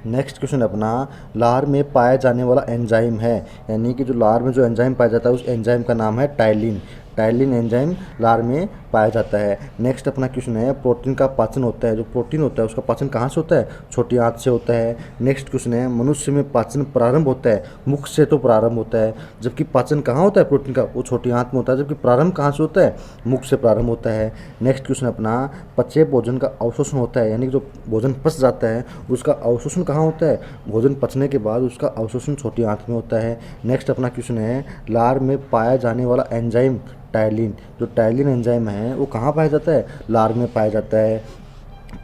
नेक्स्ट क्वेश्चन अपना, लार में पाया जाने वाला एंजाइम है, यानी कि जो लार में जो एंजाइम पाया जाता है उस एंजाइम का नाम है टाइलिन। टाइलिन एंजाइम लार में पाया जाता है। नेक्स्ट अपना क्वेश्चन है, प्रोटीन का पाचन होता है, जो प्रोटीन होता है उसका पाचन कहाँ से होता है, छोटी आंत से होता है। नेक्स्ट क्वेश्चन है, मनुष्य में पाचन प्रारंभ होता है मुख से तो प्रारंभ होता है, जबकि पाचन कहाँ होता है प्रोटीन का, वो छोटी आंत में होता है, जबकि प्रारंभ कहाँ से होता है, मुख से प्रारंभ होता है। नेक्स्ट क्वेश्चन अपना, पचे भोजन का अवशोषण होता है, यानी कि जो भोजन पच जाता है उसका अवशोषण कहाँ होता है, भोजन पचने के बाद उसका अवशोषण छोटी आंत में होता है। नेक्स्ट अपना क्वेश्चन है, लार में पाया जाने वाला एंजाइम टाइलिन, जो टाइलिन एंजाइम है वो कहाँ पाया जाता है, लार में पाया जाता है।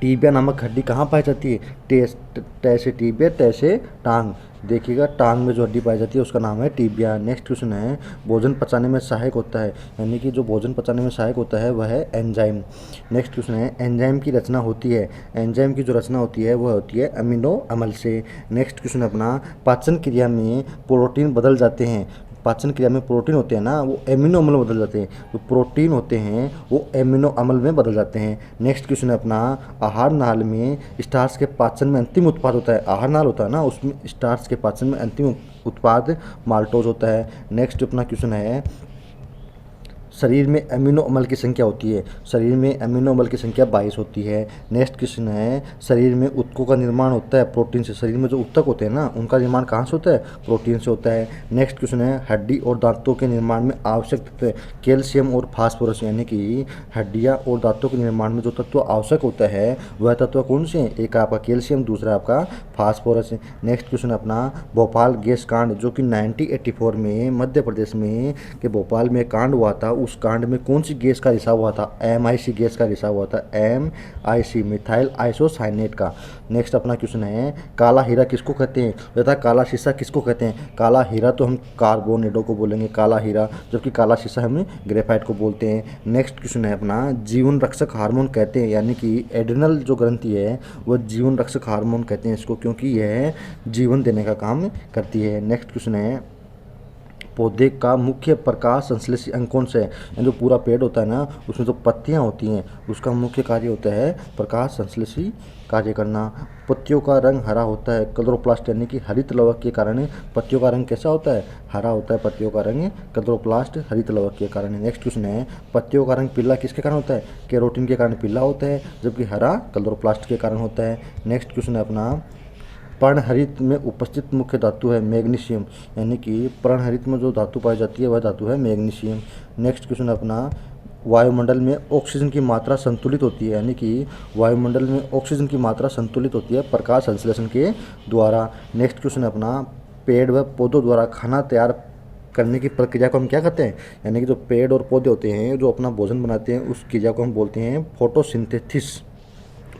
टीबिया नामक हड्डी कहाँ पाई जाती है, तैसे टीबिया तैसे टांग, देखिएगा टांग में जो हड्डी पाई जाती है उसका नाम है टीबिया। नेक्स्ट क्वेश्चन है, भोजन पचाने में सहायक होता है, यानी कि जो भोजन पचाने में सहायक होता है वह है एंजाइम। नेक्स्ट क्वेश्चन है, एंजाइम की रचना होती है, एंजाइम की जो रचना होती है वह होती है अमीनो अम्ल से। नेक्स्ट क्वेश्चन अपना, पाचन क्रिया में प्रोटीन बदल जाते हैं, पाचन क्रिया में प्रोटीन होते हैं ना, वो एमिनो अम्ल में बदल जाते हैं। जो प्रोटीन होते हैं वो एमिनो अम्ल में बदल जाते हैं। नेक्स्ट क्वेश्चन है अपना, आहार नाल में स्टार्च के पाचन में अंतिम उत्पाद होता है। आहार नाल होता है ना, उसमें स्टार्च के पाचन में अंतिम उत्पाद माल्टोज होता है। नेक्स्ट अपना क्वेश्चन है, शरीर में अमीनो अम्ल की संख्या होती है। शरीर में अमीनो अम्ल की संख्या 22 होती है। नेक्स्ट क्वेश्चन है, शरीर में ऊतकों का निर्माण होता है प्रोटीन से। शरीर में जो ऊतक होते हैं ना, उनका निर्माण कहाँ से होता है? प्रोटीन से होता है। नेक्स्ट क्वेश्चन है, हड्डी और दांतों के निर्माण में आवश्यक तत्व कैल्शियम और फास्फोरस, यानी कि हड्डियाँ और दांतों के निर्माण में जो तत्व आवश्यक होता है वह तत्व कौन से हैं? एक आपका कैल्शियम, दूसरा आपका फास्फोरस है। नेक्स्ट क्वेश्चन अपना, भोपाल गैस कांड जो कि 1984 में मध्य प्रदेश में के भोपाल में कांड हुआ था, उस कांड में कौन सी गैस का रिसाव हुआ था? MIC गैस का रिसाव हुआ था। MIC मिथाइल आइसोसाइनेट का। नेक्स्ट अपना क्वेश्चन है, काला हीरा किसको कहते हैं? तथा काला शीशा किसको कहते हैं? काला हीरा तो हम कार्बोनेडो को बोलेंगे काला हीरा, जबकि काला शीशा हम ग्रेफाइट को बोलते हैं। नेक्स्ट क्वेश्चन है अपना, जीवन रक्षक हार्मोन कहते हैं, यानी कि एड्रिनल जो ग्रंथि है वह जीवन रक्षक हार्मोन कहते हैं इसको, क्योंकि यह जीवन देने का काम करती है। नेक्स्ट क्वेश्चन है, पौधे का मुख्य प्रकाश संश्लेषी अंग कौन सा है? यानी जो पूरा पेड़ होता है ना, उसमें जो पत्तियां होती हैं उसका मुख्य कार्य होता है प्रकाश संश्लेषी कार्य करना। पत्तियों का रंग हरा होता है क्लोरोप्लास्ट, यानी कि हरित लवक के कारण पत्तियों का रंग कैसा होता है? हरा होता है पत्तियों का रंग क्लोरोप्लास्ट हरित लवक के कारण। नेक्स्ट क्वेश्चन है, पत्तियों का रंग पीला किसके कारण होता है? कैरोटीन के कारण पीला होता है, जबकि हरा क्लोरोप्लास्ट के कारण होता है। नेक्स्ट क्वेश्चन है अपना, पर्णहरित में उपस्थित मुख्य धातु है मैग्नीशियम, यानी कि पर्णहरित में जो धातु पाई जाती है वह धातु है मैग्नीशियम। नेक्स्ट क्वेश्चन अपना, वायुमंडल में ऑक्सीजन की मात्रा संतुलित होती है, यानी कि वायुमंडल में ऑक्सीजन की मात्रा संतुलित होती है प्रकाश संश्लेषण के द्वारा। नेक्स्ट क्वेश्चन अपना, पेड़ व पौधों द्वारा खाना तैयार करने की प्रक्रिया को हम क्या कहते हैं? यानी कि जो पेड़ और पौधे होते हैं जो अपना भोजन बनाते हैं उस क्रिया को हम बोलते हैं फोटोसिंथेसिस।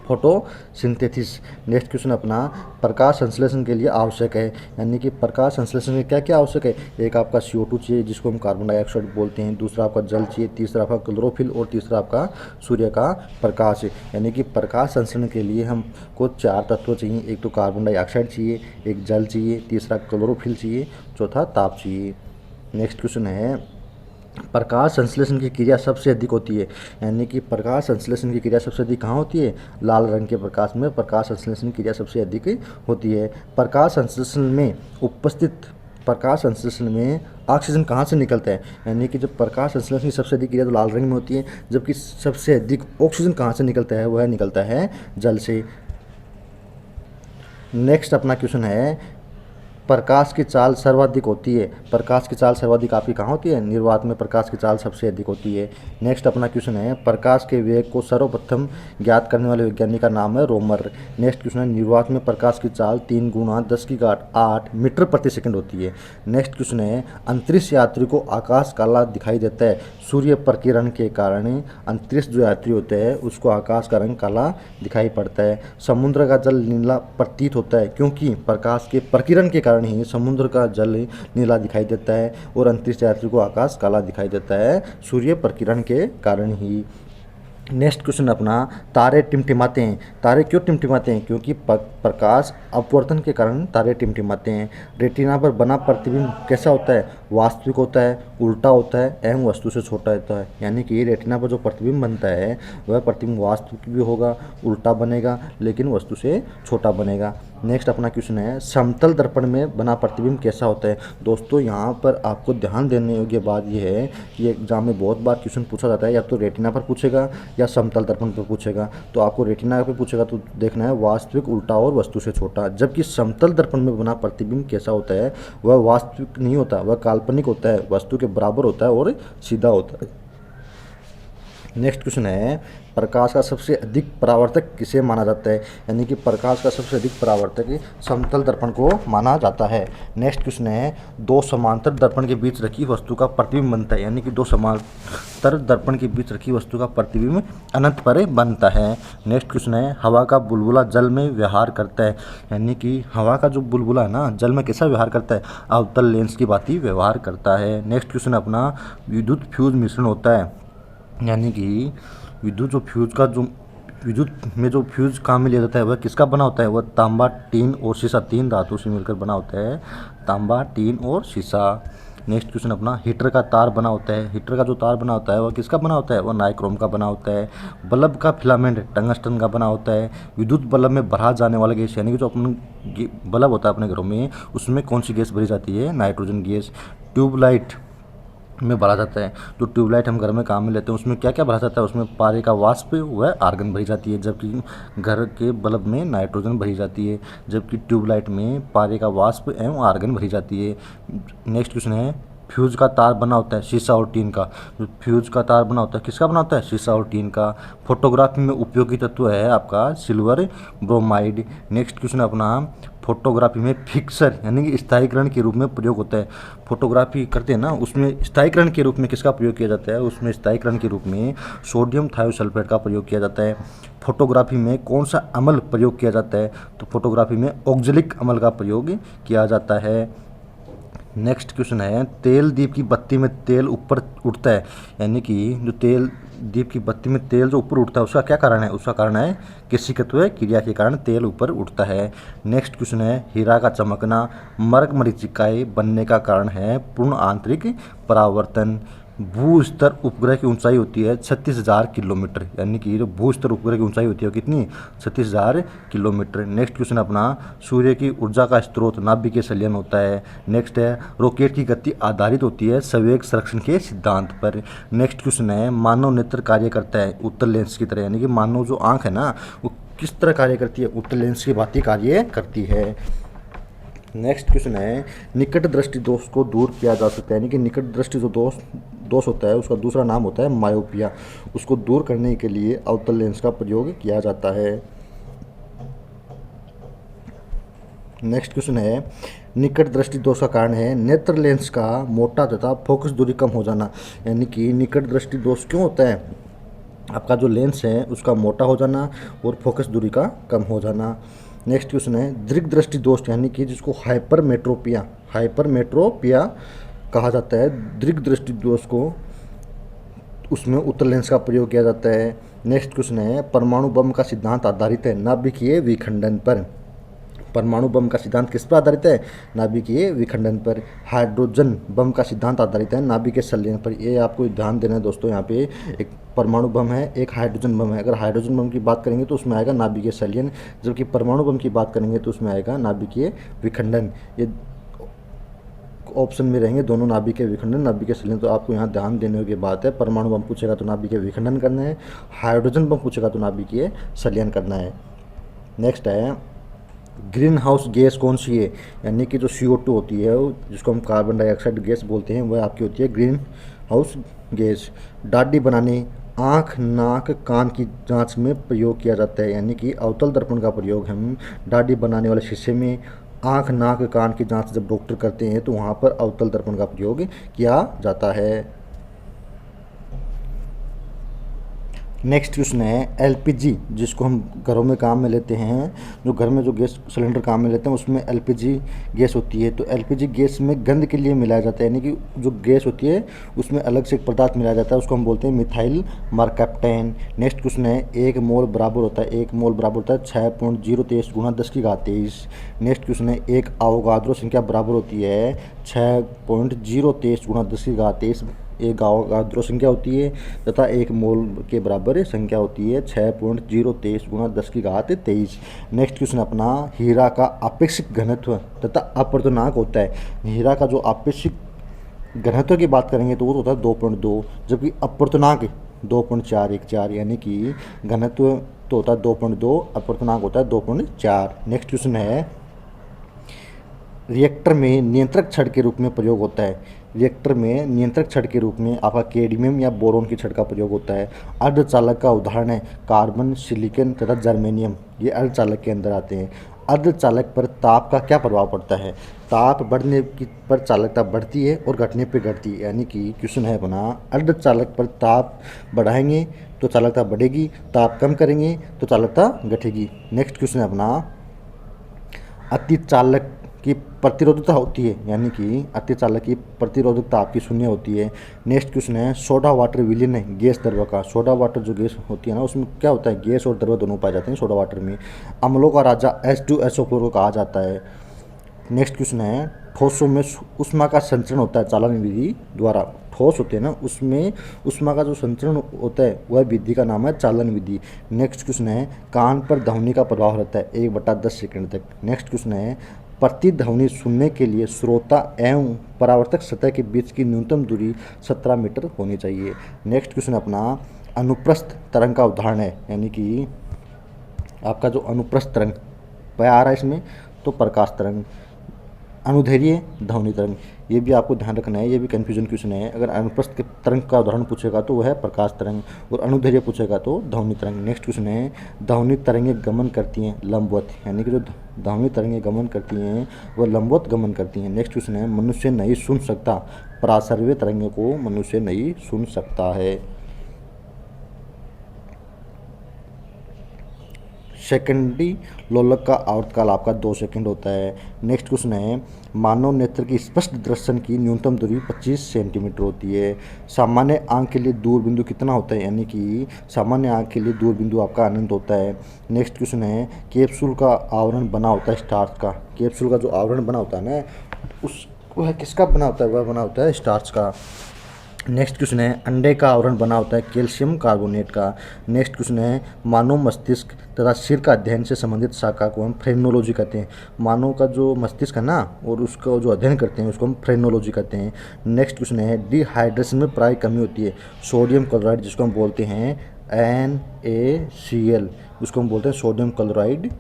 फोटोसिंथेसिस। नेक्स्ट क्वेश्चन अपना, प्रकाश संश्लेषण के लिए आवश्यक है, यानी कि प्रकाश संश्लेषण में क्या क्या आवश्यक है? एक आपका CO2 चाहिए जिसको हम कार्बन डाइऑक्साइड बोलते हैं, दूसरा आपका जल चाहिए, तीसरा आपका क्लोरोफिल और तीसरा आपका सूर्य का प्रकाश है। यानी कि प्रकाश संश्लेषण के लिए हमको 4 तत्व चाहिए, एक तो कार्बन डाइऑक्साइड चाहिए, एक जल चाहिए, तीसरा क्लोरोफिल चाहिए, चौथा ताप चाहिए। नेक्स्ट क्वेश्चन है, प्रकाश संश्लेषण की क्रिया सबसे अधिक होती है, यानी कि प्रकाश संश्लेषण की क्रिया सबसे अधिक कहाँ होती है? लाल रंग के प्रकाश में प्रकाश संश्लेषण की क्रिया सबसे अधिक होती है। प्रकाश संश्लेषण में उपस्थित प्रकाश संश्लेषण में ऑक्सीजन कहाँ से निकलता है? यानी कि जब प्रकाश संश्लेषण की सबसे अधिक क्रिया तो लाल रंग में होती है, जबकि सबसे अधिक ऑक्सीजन कहाँ से निकलता है? वह निकलता है जल से। नेक्स्ट अपना क्वेश्चन है, प्रकाश की चाल सर्वाधिक होती है। प्रकाश की चाल सर्वाधिक आपकी कहाँ होती है? निर्वात में प्रकाश की चाल सबसे अधिक होती है। नेक्स्ट अपना क्वेश्चन है, प्रकाश के वेग को सर्वप्रथम ज्ञात करने वाले वैज्ञानिक का नाम है रोमर। नेक्स्ट क्वेश्चन है, निर्वात में प्रकाश की चाल 3 × 10⁸ मीटर प्रति सेकंड होती है। नेक्स्ट क्वेश्चन है, अंतरिक्ष यात्री को आकाश काला दिखाई देता है सूर्य प्रकिरण के कारण। अंतरिक्ष जो यात्री होते हैं उसको आकाश का रंग काला दिखाई पड़ता है। समुद्र का जल नीला प्रतीत होता है क्योंकि प्रकाश के प्रकिरण के कारण ही समुद्र का जल नीला दिखाई देता है, और अंतरिक्ष यात्री को आकाश काला दिखाई देता है सूर्य प्रकिरण के कारण ही। नेक्स्ट क्वेश्चन अपना, तारे टिमटिमाते हैं। तारे क्यों टिमटिमाते हैं? क्योंकि प्रकाश अपवर्तन के कारण तारे टिमटिमाते हैं। रेटिना पर बना प्रतिबिंब कैसा होता है? वास्तविक होता है, उल्टा होता है एवं वस्तु से छोटा होता है। यानी कि रेटिना पर जो प्रतिबिंब बनता है वह प्रतिबिंब वास्तविक भी होगा, उल्टा बनेगा, लेकिन वस्तु से छोटा बनेगा। नेक्स्ट अपना क्वेश्चन है, समतल दर्पण में बना प्रतिबिंब कैसा होता है? दोस्तों यहाँ पर आपको ध्यान देने योग्य बात यह है कि एग्जाम में बहुत बार क्वेश्चन पूछा जाता है, या तो रेटिना पर पूछेगा या समतल दर्पण पर पूछेगा। तो आपको रेटिना पर पूछेगा तो देखना है वास्तविक, उल्टा और वस्तु से छोटा। जबकि समतल दर्पण में बना प्रतिबिंब कैसा होता है? वह वास्तविक नहीं होता, वह काल्पनिक होता है, वस्तु के बराबर होता है और सीधा होता है। नेक्स्ट क्वेश्चन है, प्रकाश का सबसे अधिक परावर्तक किसे माना जाता है? यानी कि प्रकाश का सबसे अधिक परावर्तक समतल दर्पण को माना जाता है। नेक्स्ट क्वेश्चन है, 2 समांतर दर्पण के बीच रखी वस्तु का प्रतिबिंब बनता है, यानी कि 2 समांतर दर्पण के बीच रखी वस्तु का प्रतिबिंब अनंत पर बनता है। नेक्स्ट क्वेश्चन है, हवा का बुलबुला जल में व्यवहार करता है, यानी कि हवा का जो बुलबुला है ना जल में कैसा व्यवहार करता है? अवतल लेंस की भांति व्यवहार करता है। नेक्स्ट क्वेश्चन अपना, विद्युत फ्यूज मिश्रण होता है, यानी कि विद्युत में जो फ्यूज काम में लिया जाता है वह किसका बना होता है? वह तांबा, टीन और शीशा, 3 धातु से मिलकर बना होता है तांबा, टीन और शीशा। नेक्स्ट क्वेश्चन अपना, हीटर का तार बना होता है, हीटर का जो तार बना होता है वह किसका बना होता है, वह नाइक्रोम का बना होता है। बल्ब का फिलामेंट टंगस्टन का बना होता है। विद्युत बल्ब में भरा जाने वाला गैस, यानी कि जो अपन बल्ब होता है अपने घरों में, उसमें कौन सी गैस भरी जाती है, नाइट्रोजन गैस। ट्यूबलाइट में भरा जाता है, जो ट्यूबलाइट हम घर में काम में लेते हैं उसमें क्या क्या भरा जाता है, उसमें पारे का वाष्प व आर्गन भरी जाती है, जबकि घर के बल्ब में नाइट्रोजन भरी जाती है, जबकि ट्यूबलाइट में पारे का वाष्प एवं आर्गन भरी जाती है। नेक्स्ट क्वेश्चन है, फ्यूज का तार बना होता है शीशा और टीन का, जो फ्यूज का तार बना होता है किसका बना होता है, शीशा और टीन का। फोटोग्राफी में उपयोगी तत्व है आपका सिल्वर ब्रोमाइड। नेक्स्ट क्वेश्चन अपना, फोटोग्राफी में फिक्सर यानी कि स्थायीकरण के रूप में प्रयोग होता है। फोटोग्राफी करते हैं ना, उसमें स्थायीकरण के रूप में किसका प्रयोग किया जाता है, उसमें स्थायीकरण के रूप में सोडियम थायोसल्फेट का प्रयोग किया जाता है। फोटोग्राफी में कौन सा अमल प्रयोग किया जाता है, तो फोटोग्राफी में ऑक्जेलिक अमल का प्रयोग किया जाता है। नेक्स्ट क्वेश्चन है, तेल दीप की बत्ती में तेल ऊपर उठता है, यानी कि जो तेल दीप की बत्ती में तेल जो ऊपर उठता है उसका क्या कारण है, उसका कारण है केशिकत्व क्रिया के कारण तेल ऊपर उठता है। नेक्स्ट क्वेश्चन है, हीरा का चमकना मरक मरीचिकाएँ बनने का कारण है पूर्ण आंतरिक परावर्तन। भू स्तर उपग्रह की ऊंचाई होती है 36,000 किलोमीटर, यानी कि जो भू स्तर उपग्रह की ऊंचाई होती है कितनी, 36,000 किलोमीटर। नेक्स्ट क्वेश्चन अपना, सूर्य की ऊर्जा का स्रोत नाभिकीय संलयन होता है। नेक्स्ट है, रॉकेट की गति आधारित होती है संवेग संरक्षण के सिद्धांत पर। नेक्स्ट क्वेश्चन है, मानव नेत्र कार्य करता है उत्तर लेंस की तरह, यानी कि मानव जो आँख है ना वो किस तरह कार्य करती है, उत्तर लेंस की भांति कार्य करती है। नेक्स्ट क्वेश्चन है, निकट दृष्टि दोष को दूर किया जा सकता है, यानी कि निकट दृष्टि जो दोष होता है उसका दूसरा नाम होता है मायोपिया, उसको दूर करने के लिए अवतल लेंस का प्रयोग किया जाता है। नेक्स्ट क्वेश्चन है, निकट दृष्टि दोष का कारण है नेत्र लेंस का मोटा तथा फोकस दूरी कम हो जाना, यानी कि निकट दृष्टि दोष क्यों होता है, आपका जो लेंस है उसका मोटा हो जाना और फोकस दूरी का कम हो जाना। नेक्स्ट क्वेश्चन है, दीर्घ दृष्टि दोष यानी कि जिसको हाइपरमेट्रोपिया कहा जाता है, दीर्घ दृष्टि दोष को उसमें उत्तर लेंस का प्रयोग किया जाता है। नेक्स्ट क्वेश्चन है, परमाणु बम का सिद्धांत आधारित है नाभिकीय विखंडन पर। परमाणु बम का सिद्धांत किस पर आधारित है, नाभिकीय विखंडन पर। हाइड्रोजन बम का सिद्धांत आधारित है नाभिकीय संलयन पर। ये आपको ध्यान देना है दोस्तों, यहाँ पे एक परमाणु बम है, एक हाइड्रोजन बम है। अगर हाइड्रोजन बम की बात करेंगे तो उसमें आएगा नाभिकीय संलयन, जबकि परमाणु बम की बात करेंगे तो उसमें आएगा नाभिकीय विखंडन। ये ऑप्शन में रहेंगे दोनों, नाभिकीय विखंडन, नाभिकीय संलयन। तो आपको यहाँ ध्यान देने की बात है, परमाणु बम पूछेगा तो नाभिकीय विखंडन करना है, हाइड्रोजन बम पूछेगा तो नाभिकीय संलयन करना है। नेक्स्ट है, ग्रीन हाउस गैस कौन सी है, यानी कि जो CO2 होती है जिसको हम कार्बन डाइऑक्साइड गैस बोलते हैं वह आपकी होती है ग्रीन हाउस गैस। दाढ़ी बनाने, आँख नाक कान की जांच में प्रयोग किया जाता है, यानी कि अवतल दर्पण का प्रयोग हम दाढ़ी बनाने वाले शीशे में, आँख नाक कान की जांच जब डॉक्टर करते हैं तो वहाँ पर अवतल दर्पण का प्रयोग किया जाता है। नेक्स्ट क्वेश्चन है, LPG जिसको हम घरों में काम में लेते हैं, जो घर में जो गैस सिलेंडर काम में लेते हैं उसमें LPG गैस होती है। तो LPG गैस में गंध के लिए मिलाया जाता है, यानी कि जो गैस होती है उसमें अलग से एक पदार्थ मिलाया जाता है, उसको हम बोलते हैं मिथाइल मरकैप्टेन। नेक्स्ट क्वेश्चन है, 1 मोल बराबर होता है 6.023 × 10⁻23। नेक्स्ट क्वेश्चन है, एक अवोगाद्रो संख्या बराबर होती है 6.023 × 10⁻23 एक अवोगाद्रो संख्या होती है, तथा 1 मोल के बराबर संख्या होती है 6.023 × 10⁻23। नेक्स्ट क्वेश्चन अपना, हीरा का आपेक्षिक घनत्व तथा अपवर्तनांक होता है। हीरा का जो आपेक्षिक घनत्व की बात करेंगे तो वो होता है 2.2, जबकि अपवर्तनांक 2.414, यानी कि घनत्व तो होता है 2.2, अपवर्तनांक होता है 2.4। नेक्स्ट क्वेश्चन है, रिएक्टर में नियंत्रक छड़ के रूप में प्रयोग होता है। रिएक्टर में नियंत्रक छड़ के रूप में आपका कैडमियम या बोरोन की छड़ का प्रयोग होता है। अर्धचालक का उदाहरण है कार्बन, सिलिकॉन तथा जर्मेनियम, ये अर्धचालक के अंदर आते हैं। अर्धचालक पर ताप का क्या प्रभाव पड़ता है, ताप बढ़ने की पर चालकता बढ़ती है और घटने पर घटती है, यानी कि क्वेश्चन है अपना, अर्धचालक पर ताप बढ़ाएंगे तो चालकता बढ़ेगी, ताप कम करेंगे तो चालकता घटेगी। नेक्स्ट क्वेश्चन है अपना, अतिचालक की प्रतिरोधकता होती है, यानी कि अतिचालक की प्रतिरोधकता आपकी 0 होती है। नेक्स्ट क्वेश्चन है, सोडा वाटर विलीन है गैस द्रव का। सोडा वाटर जो गैस होती है ना उसमें क्या होता है, गैस और द्रव दोनों पाए जाते हैं सोडा वाटर में। अम्लों का राजा H2SO4 को कहा जाता है। नेक्स्ट क्वेश्चन है, ठोसों में ऊष्मा का संचरण होता है चालन विधि द्वारा। ठोस होते हैं ना, उसमें ऊष्मा का जो संचरण होता है वह विधि का नाम है चालन विधि। नेक्स्ट क्वेश्चन है, कान पर ध्वनि का प्रभाव रहता है 1/10 सेकंड तक। नेक्स्ट क्वेश्चन है, प्रतिध्वनि सुनने के लिए श्रोता एवं परावर्तक सतह के बीच की न्यूनतम दूरी 17 मीटर होनी चाहिए। नेक्स्ट क्वेश्चन अपना अनुप्रस्थ तरंग का उदाहरण है, यानी कि आपका जो अनुप्रस्थ तरंग आ रहा है इसमें, तो प्रकाश तरंग। अनुदैर्ध्य ध्वनि तरंग, ये भी आपको ध्यान रखना है, ये भी कन्फ्यूजन क्वेश्चन है। अगर अनुप्रस्थ के तरंग का उदाहरण पूछेगा तो वह है प्रकाश तरंग, और अनुदैर्ध्य पूछेगा तो ध्वनि तरंग। नेक्स्ट क्वेश्चन है, ध्वनि तरंगें गमन करती हैं लंबवत, यानी कि जो ध्वनि तरंगें गमन करती हैं वह लंबवत गमन करती हैं। नेक्स्ट क्वेश्चन है, मनुष्य नहीं सुन सकता प्रासर्व्य तरंगों को, मनुष्य नहीं सुन सकता है। सेकेंडरी लोलक का आवर्तकाल आपका 2 सेकंड होता है। नेक्स्ट क्वेश्चन है, मानव नेत्र की स्पष्ट दर्शन की न्यूनतम दूरी 25 सेंटीमीटर होती है। सामान्य आंख के लिए दूर बिंदु कितना होता है, यानी कि सामान्य आंख के लिए दूर बिंदु आपका अनंत होता है। नेक्स्ट क्वेश्चन है, कैप्सूल का आवरण बना होता है स्टार्च का। कैप्सूल का जो आवरण बना होता है ना, उस वह किसका बना होता है, वह बना होता है स्टार्च का। नेक्स्ट क्वेश्चन है, अंडे का आवरण बना होता है कैल्शियम कार्बोनेट का। नेक्स्ट क्वेश्चन है, मानव मस्तिष्क तथा सिर का अध्ययन से संबंधित शाखा को हम फ्रेनोलॉजी कहते हैं। मानव का जो मस्तिष्क है ना, और उसका जो अध्ययन करते हैं उसको हम फ्रेनोलॉजी कहते हैं। नेक्स्ट क्वेश्चन है, डिहाइड्रेशन में प्राय कमी होती है सोडियम क्लोराइड, जिसको हम बोलते हैं NaCl, उसको हम बोलते हैं सोडियम क्लोराइड।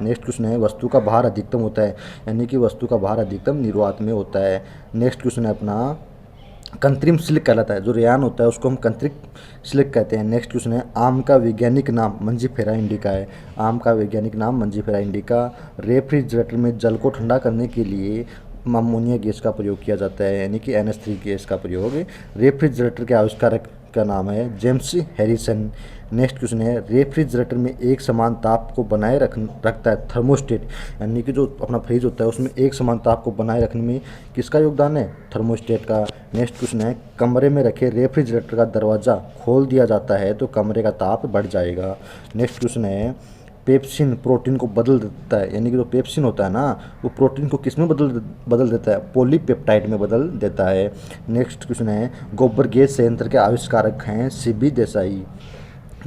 नेक्स्ट क्वेश्चन है, वस्तु का भार अधिकतम होता है, यानी कि वस्तु का भार अधिकतम निर्वात में होता है। नेक्स्ट क्वेश्चन है अपना, कंत्रिम सिल्क कहलाता है, जो रेयान होता है उसको हम कंत्रिक सिल्क कहते हैं। नेक्स्ट क्वेश्चन है, आम का वैज्ञानिक नाम मंजीफेरा इंडिका है। आम का वैज्ञानिक नाम मंजीफेरा इंडिका। रेफ्रिजरेटर में जल को ठंडा करने के लिए अमोनिया गैस का प्रयोग किया जाता है, यानी कि NH3 गैस का प्रयोग रेफ्रिजरेटर के आविष्कारक का नाम है जेम्स हैरिसन। नेक्स्ट क्वेश्चन है, रेफ्रिजरेटर में एक समान ताप को बनाए रखता है थर्मोस्टेट, यानी कि जो अपना फ्रिज होता है उसमें एक समान ताप को बनाए रखने में किसका योगदान है, थर्मोस्टेट का। नेक्स्ट क्वेश्चन है, कमरे में रखे रेफ्रिजरेटर का दरवाज़ा खोल दिया जाता है तो कमरे का ताप बढ़ जाएगा। नेक्स्ट क्वेश्चन है, पेप्सिन प्रोटीन को बदल देता है, यानी कि जो पेप्सिन होता है ना, वो प्रोटीन को किस में बदल देता है, पॉलीपेप्टाइड में बदल देता है। नेक्स्ट क्वेश्चन है, गोबर गैस संयंत्र के आविष्कारक हैं CB देसाई।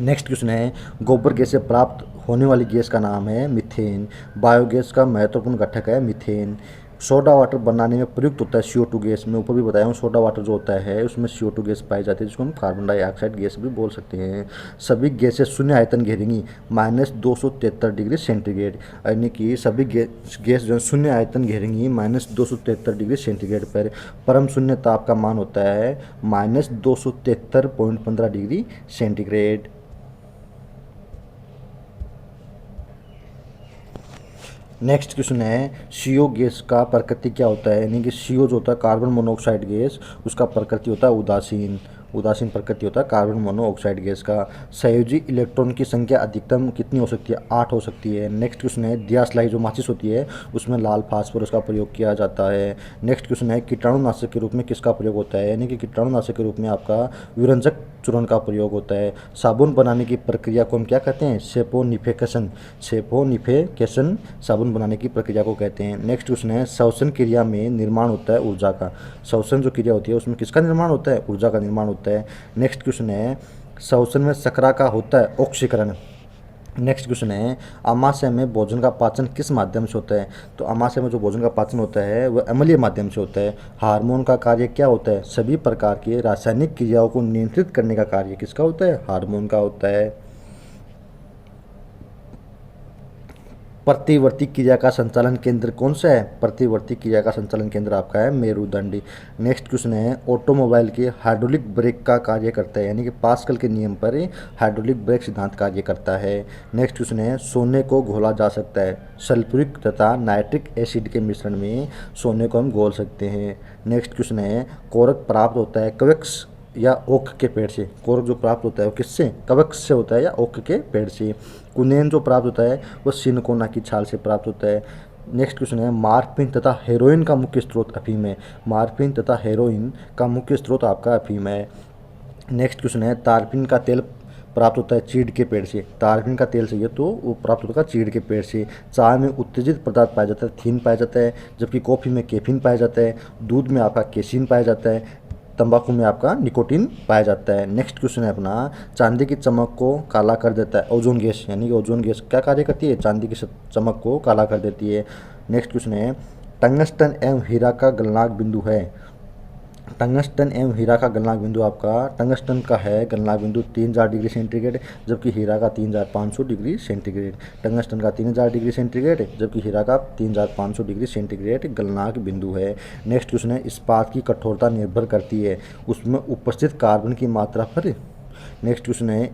नेक्स्ट क्वेश्चन है, गोबर गैस से प्राप्त होने वाली गैस का नाम है मीथेन। बायोगैस का महत्वपूर्ण घटक है मीथेन। सोडा वाटर बनाने में प्रयुक्त होता है CO2 गैस। मैं ऊपर भी बताया हूँ, सोडा वाटर जो होता है उसमें CO2 गैस पाई जाती है, जिसको हम कार्बन डाइऑक्साइड गैस भी बोल सकते हैं। सभी गैसें शून्य आयतन घेरेंगी -273 डिग्री सेंटीग्रेड, यानी कि सभी गैस जो है शून्य आयतन घेरेंगी -273 डिग्री सेंटीग्रेड पर। परम शून्य ताप का मान होता है -273.15 डिग्री सेंटीग्रेड। नेक्स्ट क्वेश्चन है, CO गैस का प्रकृति क्या होता है, यानी कि CO जो होता है कार्बन मोनोऑक्साइड गैस, उसका प्रकृति होता है उदासीन। उदासीन प्रकृति होता है कार्बन मोनोऑक्साइड गैस का। संयोजी इलेक्ट्रॉन की संख्या अधिकतम कितनी हो सकती है, 8 हो सकती है। नेक्स्ट क्वेश्चन है, दियासलाई जो माचिस होती है उसमें लाल फास्फोरस का प्रयोग किया जाता है। नेक्स्ट क्वेश्चन है, कीटाणुनाशक के रूप में किसका प्रयोग होता है, यानी कि कीटाणुनाशक के रूप में आपका विरंजक चूर्ण का प्रयोग होता है। साबुन बनाने की प्रक्रिया को हम क्या कहते हैं, सेपोनिफिकेशन। सेपोनिफिकेशन साबुन बनाने की प्रक्रिया को कहते हैं। नेक्स्ट क्वेश्चन है, श्वसन क्रिया में निर्माण होता है ऊर्जा का। श्वसन जो क्रिया होती है उसमें किसका निर्माण होता है, ऊर्जा का निर्माण होता है। नेक्स्ट क्वेश्चन है, श्वसन में शर्करा का होता है ऑक्सीकरण। नेक्स्ट क्वेश्चन है, आमाशय में भोजन का पाचन किस माध्यम से होता है, तो आमाशय में जो भोजन का पाचन होता है वह अम्लीय माध्यम से होता है। हार्मोन का कार्य क्या होता है, सभी प्रकार की रासायनिक क्रियाओं को नियंत्रित करने का कार्य किसका होता है, हार्मोन का होता है। प्रतिवर्ती क्रिया का संचालन केंद्र कौन सा है, प्रतिवर्ती क्रिया का संचालन केंद्र आपका है मेरुदंड। नेक्स्ट क्वेश्चन है, ऑटोमोबाइल के हाइड्रोलिक ब्रेक का कार्य करता है, यानी कि पास्कल के नियम पर हाइड्रोलिक ब्रेक सिद्धांत कार्य करता है। नेक्स्ट क्वेश्चन है, सोने को घोला जा सकता है, सल्फ्यूरिक तथा नाइट्रिक एसिड के मिश्रण में सोने को हम घोल सकते हैं। नेक्स्ट क्वेश्चन है, कोरक प्राप्त होता है कवक्ष या ओक के पेड़ से। कोरक जो प्राप्त होता है वो किससे, कवक से होता है या ओक के पेड़ से। कुनेन जो प्राप्त होता है वो सिनकोना की छाल से प्राप्त होता है। नेक्स्ट क्वेश्चन है, मार्फिन तथा हेरोइन का मुख्य स्रोत अफीम है। मार्फिन तथा हेरोइन का मुख्य स्रोत आपका अफीम है। नेक्स्ट क्वेश्चन है, तारपीन का तेल प्राप्त होता है चीड़ के पेड़ से। तारपीन का तेल चाहिए तो वो प्राप्त होता है चीड़ के पेड़ से। चाय में उत्तेजित पदार्थ पाया जाता है थीन पाया जाता है, जबकि कॉफ़ी में कैफीन पाया जाता है। दूध में आपका केसिन पाया जाता है। तंबाकू में आपका निकोटीन पाया जाता है। नेक्स्ट क्वेश्चन है अपना, चांदी की चमक को काला कर देता है ओजोन गैस, यानी कि ओजोन गैस क्या कार्य करती है, चांदी की चमक को काला कर देती है। नेक्स्ट क्वेश्चन है, टंगस्टन एवं हीरा का गलनांक बिंदु है। टंगस्टन एवं हीरा का गलनांक बिंदु आपका, टंगस्टन का है गलनांक बिंदु 3000 डिग्री सेंटीग्रेड, जबकि हीरा का 3500 डिग्री सेंटीग्रेड। टंगस्टन का 3000 डिग्री सेंटीग्रेड, जबकि हीरा का 3500 डिग्री सेंटीग्रेड गलनांक बिंदु है। नेक्स्ट क्वेश्चन है, इस्पात की कठोरता निर्भर करती है उसमें उपस्थित कार्बन की मात्रा पर। नेक्स्ट क्वेश्चन है,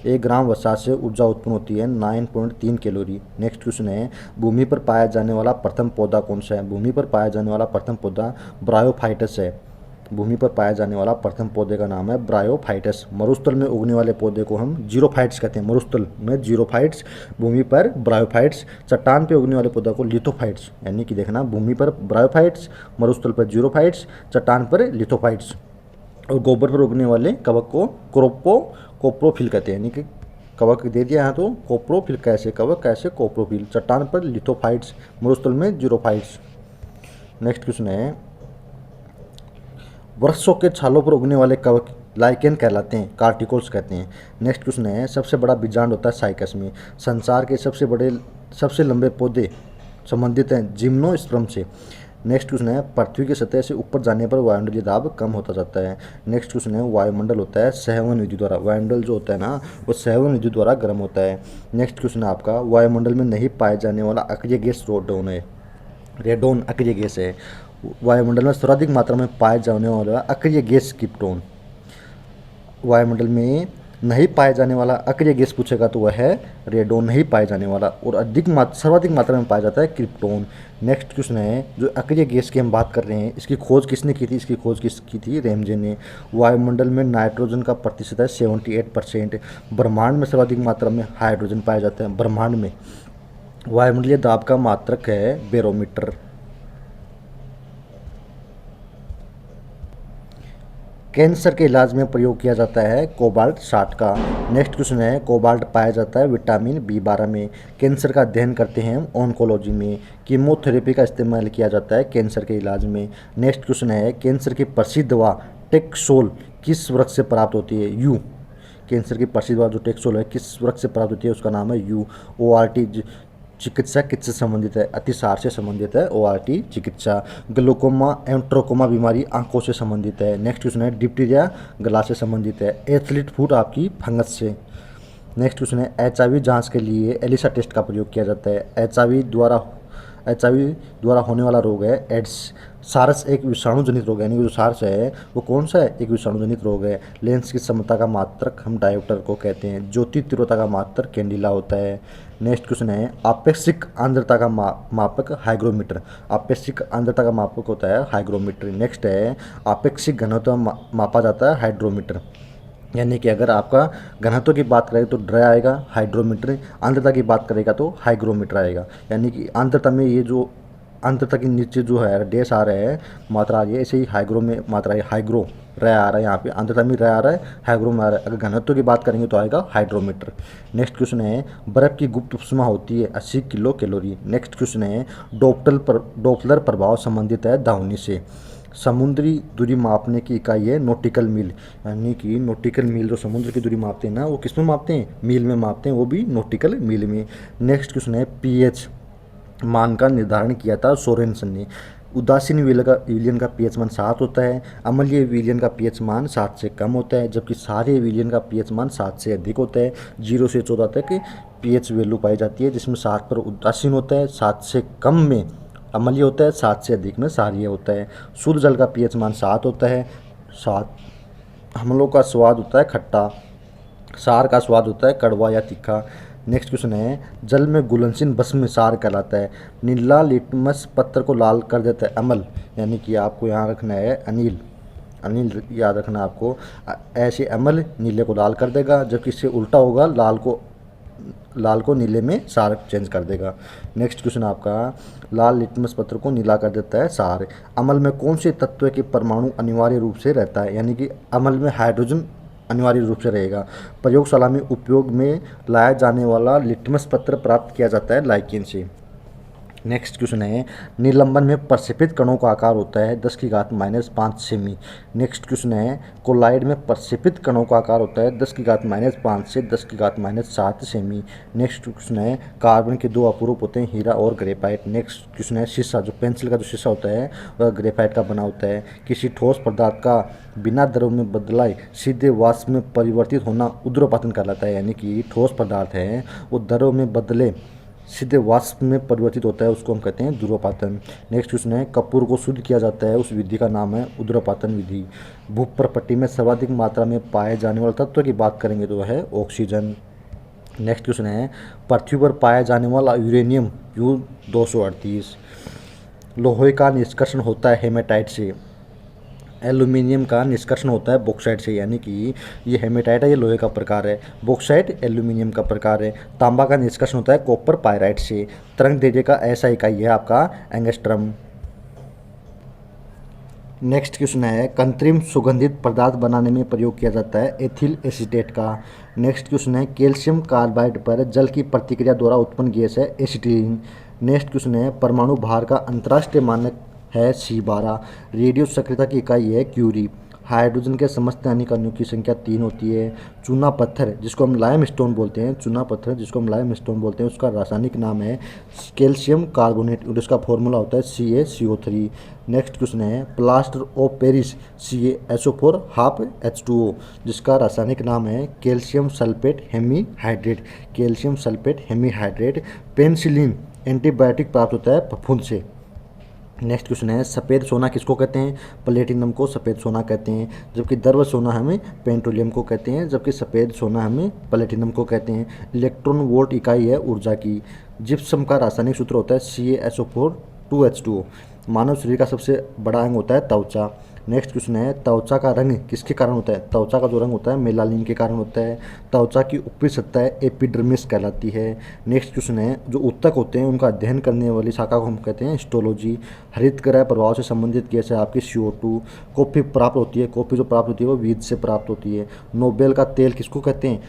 1 ग्राम वसा से ऊर्जा उत्पन्न होती है 9.3 कैलोरी। नेक्स्ट क्वेश्चन है, भूमि पर पाया जाने वाला प्रथम पौधा कौन सा है। भूमि पर पाया जाने वाला प्रथम पौधा ब्रायोफाइटस है। भूमि पर पाया जाने वाला प्रथम पौधे का नाम है ब्रायोफाइटस। मरुस्थल में उगने वाले पौधे को हम जीरोफाइट्स कहते हैं। मरुस्थल में जीरोफाइट्स, भूमि पर ब्रायोफाइट्स। चट्टान पे उगने वाले पौधे को लिथोफाइट्स, यानी कि देखना भूमि पर ब्रायोफाइट्स, मरुस्थल पर जीरोफाइट्स, चट्टान पर लिथोफाइट्स। और गोबर पर उगने वाले कवक को कोप्रोफिल कहते हैं, यानी कि कवक दे दिया है तो कोप्रोफिल, कैसे कवक कैसे कोप्रोफिल। चट्टान पर लिथोफाइट्स, मरुस्थल में जीरोफाइट्स। नेक्स्ट क्वेश्चन है, वृक्षों के छालों पर उगने वाले कवक लाइकेन कहलाते हैं, कार्टिकल्स कहते हैं। नेक्स्ट क्वेश्चन है, सबसे बड़ा बीजांड होता है साइकस में। संसार के सबसे लंबे पौधे संबंधित हैं जिम्नोस्पर्म से। नेक्स्ट क्वेश्चन है, पृथ्वी की सतह से ऊपर जाने पर वायुमंडलीय दाब कम होता जाता है। नेक्स्ट क्वेश्चन है, वायुमंडल होता है सहवन विधि द्वारा, वायुमंडल जो होता है ना वो सहवन विधि द्वारा गर्म होता है। नेक्स्ट क्वेश्चन है आपका, वायुमंडल में नहीं पाए जाने वाला अक्रिय गैस रेडोन है। रेडोन अक्रिय गैस है। वायुमंडल में सर्वाधिक मात्रा में पाए जाने वाला अक्रिय गैस क्रिप्टोन। वायुमंडल में नहीं पाए जाने वाला अक्रिय गैस पूछेगा तो वह है रेडोन, नहीं पाए जाने वाला। और सर्वाधिक मात्रा में पाया जाता है क्रिप्टोन। नेक्स्ट क्वेश्चन है, जो अक्रिय गैस की हम बात कर रहे हैं इसकी खोज किसने की थी, इसकी खोज की थी रैमजे ने। वायुमंडल में नाइट्रोजन का प्रतिशत है 78%। ब्रह्मांड में सर्वाधिक मात्रा में हाइड्रोजन पाया जाता है, ब्रह्मांड में। वायुमंडलीय दाब का मात्रक है बैरोमीटर। कैंसर के इलाज में प्रयोग किया जाता है कोबाल्ट 60 का। नेक्स्ट क्वेश्चन है, कोबाल्ट पाया जाता है विटामिन B12 में। कैंसर का अध्ययन करते हैं ऑन्कोलॉजी में। कीमोथेरेपी का इस्तेमाल किया जाता है कैंसर के इलाज में। नेक्स्ट क्वेश्चन है, कैंसर की प्रसिद्ध दवा टेक्सोल किस वृक्ष से प्राप्त होती है, यू। कैंसर की प्रसिद्ध दवा जो टेक्सोल है किस वृक्ष से प्राप्त होती है, उसका नाम है यू। ORT चिकित्सा किससे संबंधित है, अतिसार से संबंधित है ORT चिकित्सा। ग्लूकोमा एवं ट्रोकोमा बीमारी आंखों से संबंधित है। नेक्स्ट क्वेश्चन है, डिप्टीरिया गला से संबंधित है। एथलीट फूट आपकी फंगस से। नेक्स्ट क्वेश्चन है, HIV जांच के लिए एलिसा टेस्ट का प्रयोग किया जाता है। HIV द्वारा होने वाला रोग है एड्स। सारस एक विषाणु जनित रोग है, यानी जो सारस है वो कौन सा है, एक विषाणु जनित रोग है। लेंस की समता का मात्रक हम डायोप्टर को कहते हैं। ज्योति तीव्रता का मात्रक कैंडिला होता है। नेक्स्ट क्वेश्चन है, आपेक्षिक आर्द्रता का मापक हाइग्रोमीटर। आपेक्षिक आर्द्रता का मापक होता है हाइग्रोमीटर। नेक्स्ट है, आपेक्षिक घनत्व मापा जाता है हाइड्रोमीटर, यानी कि अगर आपका घनत्व की बात करें तो ड्राई आएगा हाइड्रोमीटर, आर्द्रता की बात करेगा तो हाइग्रोमीटर आएगा। यानी कि आर्द्रता में ये जो आर्द्रता के नीचे जो है डैश आ रहे हैं मात्रा आ रही है, ऐसे ही हाइग्रो में मात्रा है, हाइग्रो रह आ रहा है, यहाँ पे आर्द्रता में रह आ रहा है, हाइग्रो में आ रहा है। अगर घनत्व की बात करेंगे तो आएगा हाइड्रोमीटर। नेक्स्ट क्वेश्चन है, बर्फ की गुप्त उष्मा होती है 80 किलो कैलोरी। नेक्स्ट क्वेश्चन है, डोपलर प्रभाव संबंधित है धावनी से। समुद्री दूरी मापने की इकाई है नॉटिकल मील, यानी कि नॉटिकल मील जो समुद्र की दूरी मापते हैं ना वो किस में मापते हैं, मील में मापते हैं, वो भी नॉटिकल मील में। नेक्स्ट क्वेश्चन है, pH मान का निर्धारण किया था सोरेनसन ने। उदासीन विलियन का pH मान 7 होता है। अम्लीय विलियन का pH मान 7 से कम होता है, जबकि क्षारीय विलियन का pH मान 7 से अधिक होता है। 0 से 14 तक pH वैल्यू पाई जाती है, जिसमें 7 पर उदासीन होता है, 7 से कम में अम्लीय होता है, 7 से अधिक में क्षारीय होता है। शुद्ध जल का pH मान 7 होता है। 7 हमलों का स्वाद होता है खट्टा, सार का स्वाद होता है कड़वा या तीखा। नेक्स्ट क्वेश्चन है, जल में घुलनशील भस्म सार कहलाता है। नीला लिटमस पत्र को लाल कर देता है अम्ल, यानी कि आपको यहाँ रखना है अनिल याद रखना आपको। ऐसे अम्ल नीले को लाल कर देगा, जबकि इससे उल्टा होगा, लाल को नीले में सार चेंज कर देगा। नेक्स्ट क्वेश्चन आपका, लाल लिटमस पत्र को नीला कर देता है सार। अम्ल में कौन से तत्व के परमाणु अनिवार्य रूप से रहता है, यानी कि अम्ल में हाइड्रोजन अनिवार्य रूप से रहेगा। प्रयोगशाला में उपयोग में लाया जाने वाला लिटमस पत्र प्राप्त किया जाता है लाइकेन से। नेक्स्ट क्वेश्चन है, निलंबन में प्रक्षेपित कणों का आकार होता है 10⁻⁵ सेमी। नेक्स्ट क्वेश्चन है, कोलाइड में प्रक्षेपित कणों का आकार होता है 10⁻⁵ से 10⁻⁷ सेमी। नेक्स्ट क्वेश्चन है, कार्बन के दो अपरूप होते हैं, हीरा और ग्रेफाइट। नेक्स्ट क्वेश्चन है, शीशा, जो पेंसिल का जो शीशा होता है वह ग्रेफाइट का बना होता है। किसी ठोस पदार्थ का बिना द्रव में बदलाए सीधे वाष्प में परिवर्तित होना ऊर्ध्वपातन कहलाता है। यानी कि ठोस पदार्थ है वो द्रव में बदले सीधे वाष्प में परिवर्तित होता है, उसको हम कहते हैं ध्रुवपातन। नेक्स्ट क्वेश्चन है, कपूर को शुद्ध किया जाता है, उस विधि का नाम है ऊर्ध्वपातन विधि। भूप्रपट्टी में सर्वाधिक मात्रा में पाए जाने वाले तत्व की बात करेंगे तो है ऑक्सीजन। नेक्स्ट क्वेश्चन है, पृथ्वी पर पाया जाने वाला यूरेनियम U-238। लोहे का निष्कर्षण होता है हेमेटाइट से। एल्यूमिनियम का निष्कर्षण होता है बॉक्साइट से। यानी कि ये हेमेटाइट है, ये लोहे का प्रकार है, बॉक्साइट एल्यूमिनियम का प्रकार है। तांबा का निष्कर्षण होता है कॉपर पायराइट से। तरंग दैर्ध्य का ऐसा इकाई है आपका एंगस्ट्रम। नेक्स्ट क्वेश्चन है, कृत्रिम सुगंधित पदार्थ बनाने में प्रयोग किया जाता है एथिल एसीटेट का। नेक्स्ट क्वेश्चन है, कैल्शियम कार्बाइड पर जल की प्रतिक्रिया द्वारा उत्पन्न गैस है एसिटिलीन। नेक्स्ट क्वेश्चन है, परमाणु भार का अंतर्राष्ट्रीय मानक है C12। रेडियो सक्रियता की इकाई है क्यूरी। हाइड्रोजन के समस्त आण्विक अणुओं की संख्या 3 होती है। चूना पत्थर जिसको हम लाइम स्टोन बोलते हैं, चूना पत्थर जिसको हम लाइम स्टोन बोलते हैं, उसका रासायनिक नाम है कैल्शियम कार्बोनेट और उसका फॉर्मूला होता है CaCO3। नेक्स्ट क्वेश्चन है, plaster of Paris CaSO4 half H2O जिसका रासायनिक नाम है calcium sulphate hemihydrate, calcium sulphate hemihydrate. Penicillin antibiotic प्राप्त होता है फफूंद से। नेक्स्ट क्वेश्चन है, सफ़ेद सोना किसको कहते हैं? प्लेटिनम को सफ़ेद सोना कहते हैं, जबकि द्रव्य सोना हमें पेट्रोलियम को कहते हैं, जबकि सफ़ेद सोना हमें प्लेटिनम को कहते हैं। इलेक्ट्रॉन वोल्ट इकाई है ऊर्जा की। जिप्सम का रासायनिक सूत्र होता है CaSO4 2H2O। मानव शरीर का सबसे बड़ा अंग होता है त्वचा। नेक्स्ट क्वेश्चन है, त्वचा का रंग किसके कारण होता है? त्वचा का जो रंग होता है मेलानिन के कारण होता है। त्वचा की ऊपरी सतह एपिडर्मिस कहलाती है। नेक्स्ट क्वेश्चन है, जो ऊतक होते हैं उनका अध्ययन करने वाली शाखा को हम कहते हैं हिस्टोलॉजी। हरित ग्रह प्रभाव से संबंधित गैस है आपकी CO2। कॉफ़ी प्राप्त होती है, कॉफ़ी जो प्राप्त होती है वो वीज से प्राप्त होती है। नोबेल का तेल किसको कहते हैं?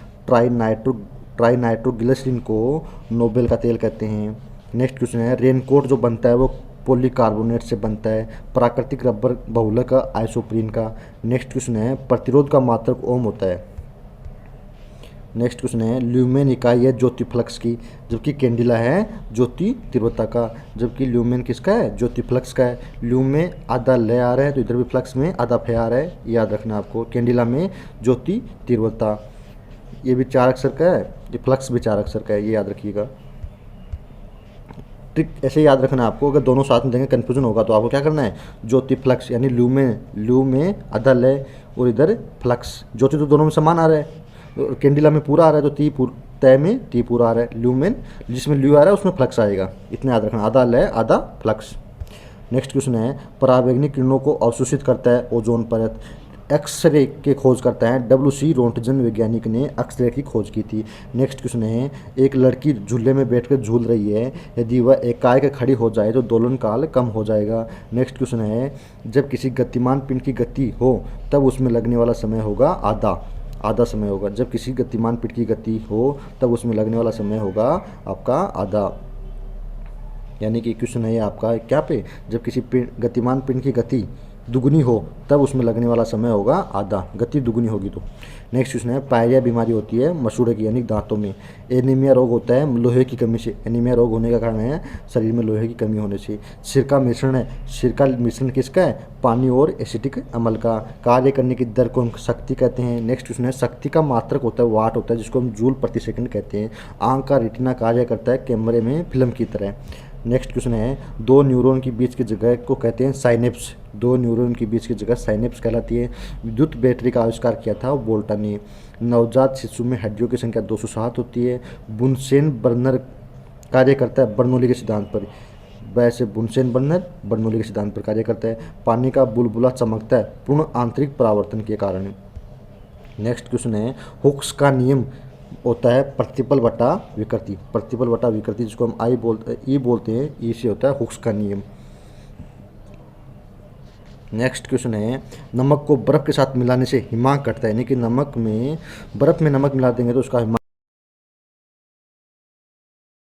ट्राइनाइट्रोग्लिसरीन को नोबेल का तेल कहते हैं। नेक्स्ट क्वेश्चन है, रेनकोट जो बनता है वो पॉलीकार्बोनेट से बनता है। प्राकृतिक रबर बहुलक आइसोप्रीन का। नेक्स्ट क्वेश्चन है, प्रतिरोध का मात्रक ओम होता है। नेक्स्ट क्वेश्चन है, ल्यूमेन इकाई है ज्योति फ्लक्स की, जबकि कैंडिला है ज्योति तीव्रता का। जबकि ल्यूमेन किसका है? ज्योति फ्लक्स का है। ल्यू में आधा ले आ रहा है तो इधर भी फ्लक्स में आधा फे आ रहा है, याद रखना आपको। कैंडिला में ज्योति तीव्रता, ये भी 4 अक्षर का है, ये फ्लक्स भी 4 अक्षर का है, ये याद रखिएगा। ट्रिक ऐसे याद रखना है आपको, अगर दोनों साथ में देंगे कन्फ्यूजन होगा तो आपको क्या करना है, ज्योति फ्लक्स यानी ल्यू में आधा लय और इधर फ्लक्स। ज्योति तो दोनों में समान आ रहा है, कैंडिला में पूरा आ रहा है तो तय में टी पूरा आ रहा है। ल्यू में जिसमें ल्यू आ रहा है उसमें फ्लक्स आएगा, इतना याद रखना, आधा लय आधा फ्लक्स। नेक्स्ट क्वेश्चन है, परावैंगनिक किरणों को अवशोषित करता है ओजोन परत। एक्सरे के खोज करता है WC रोंटगन वैज्ञानिक ने एक्सरे की खोज की थी। नेक्स्ट क्वेश्चन है, एक लड़की झूले में बैठकर झूल रही है, यदि वह एकाएक खड़ी हो जाए तो दोलन काल कम हो जाएगा। नेक्स्ट क्वेश्चन है, जब किसी गतिमान पिंड की गति हो तब उसमें लगने वाला समय होगा आधा समय होगा। जब किसी गतिमान पिंड की गति हो तब उसमें लगने वाला समय होगा आपका आधा। यानी कि क्वेश्चन है ये आपका क्या पे, जब किसी गतिमान पिंड की गति दुगनी हो तब उसमें लगने वाला समय होगा आधा, गति दुगनी होगी तो। नेक्स्ट क्वेश्चन है, पायरिया बीमारी होती है मसूड़े की यानी दांतों में। एनीमिया रोग होता है लोहे की कमी से, एनीमिया रोग होने का कारण है शरीर में लोहे की कमी होने से। सिरका मिश्रण है, सिरका मिश्रण किसका है? पानी और एसिटिक अम्ल का। कार्य करने की दर को हम शक्ति कहते हैं। नेक्स्ट क्वेश्चन है, शक्ति का मात्रक होता है वाट होता है जिसको हम जूल प्रति सेकंड कहते हैं। आंख का रेटिना कार्य करता है कैमरे में फिल्म की तरह। नेक्स्ट क्वेश्चन है, दो न्यूरॉन के बीच की जगह को कहते हैं साइनेप्स, दो न्यूरॉन के बीच की जगह साइनेप्स कहलाती है। विद्युत बैटरी का आविष्कार किया था बोल्टा ने। नवजात शिशु में हड्डियों की संख्या 207 होती है। बुनसेन बर्नर कार्य करता है बर्नौली के सिद्धांत पर, वैसे बुनसेन बर्नर बर्नौली के सिद्धांत पर कार्य करता है। पानी का बुलबुला चमकता है पूर्ण आंतरिक परावर्तन के कारण। नेक्स्ट क्वेश्चन है, हुक्स का नियम होता है प्रतिपल बटा विकृति, प्रतिपल बटा विकृति जिसको हम ई बोलते हैं, ई से होता है हुक्स का नियम। नेक्स्ट क्वेश्चन है, नमक को बर्फ़ के साथ मिलाने से हिमांक कटता है, यानी कि नमक में बर्फ़ में नमक मिला देंगे तो उसका हिमांक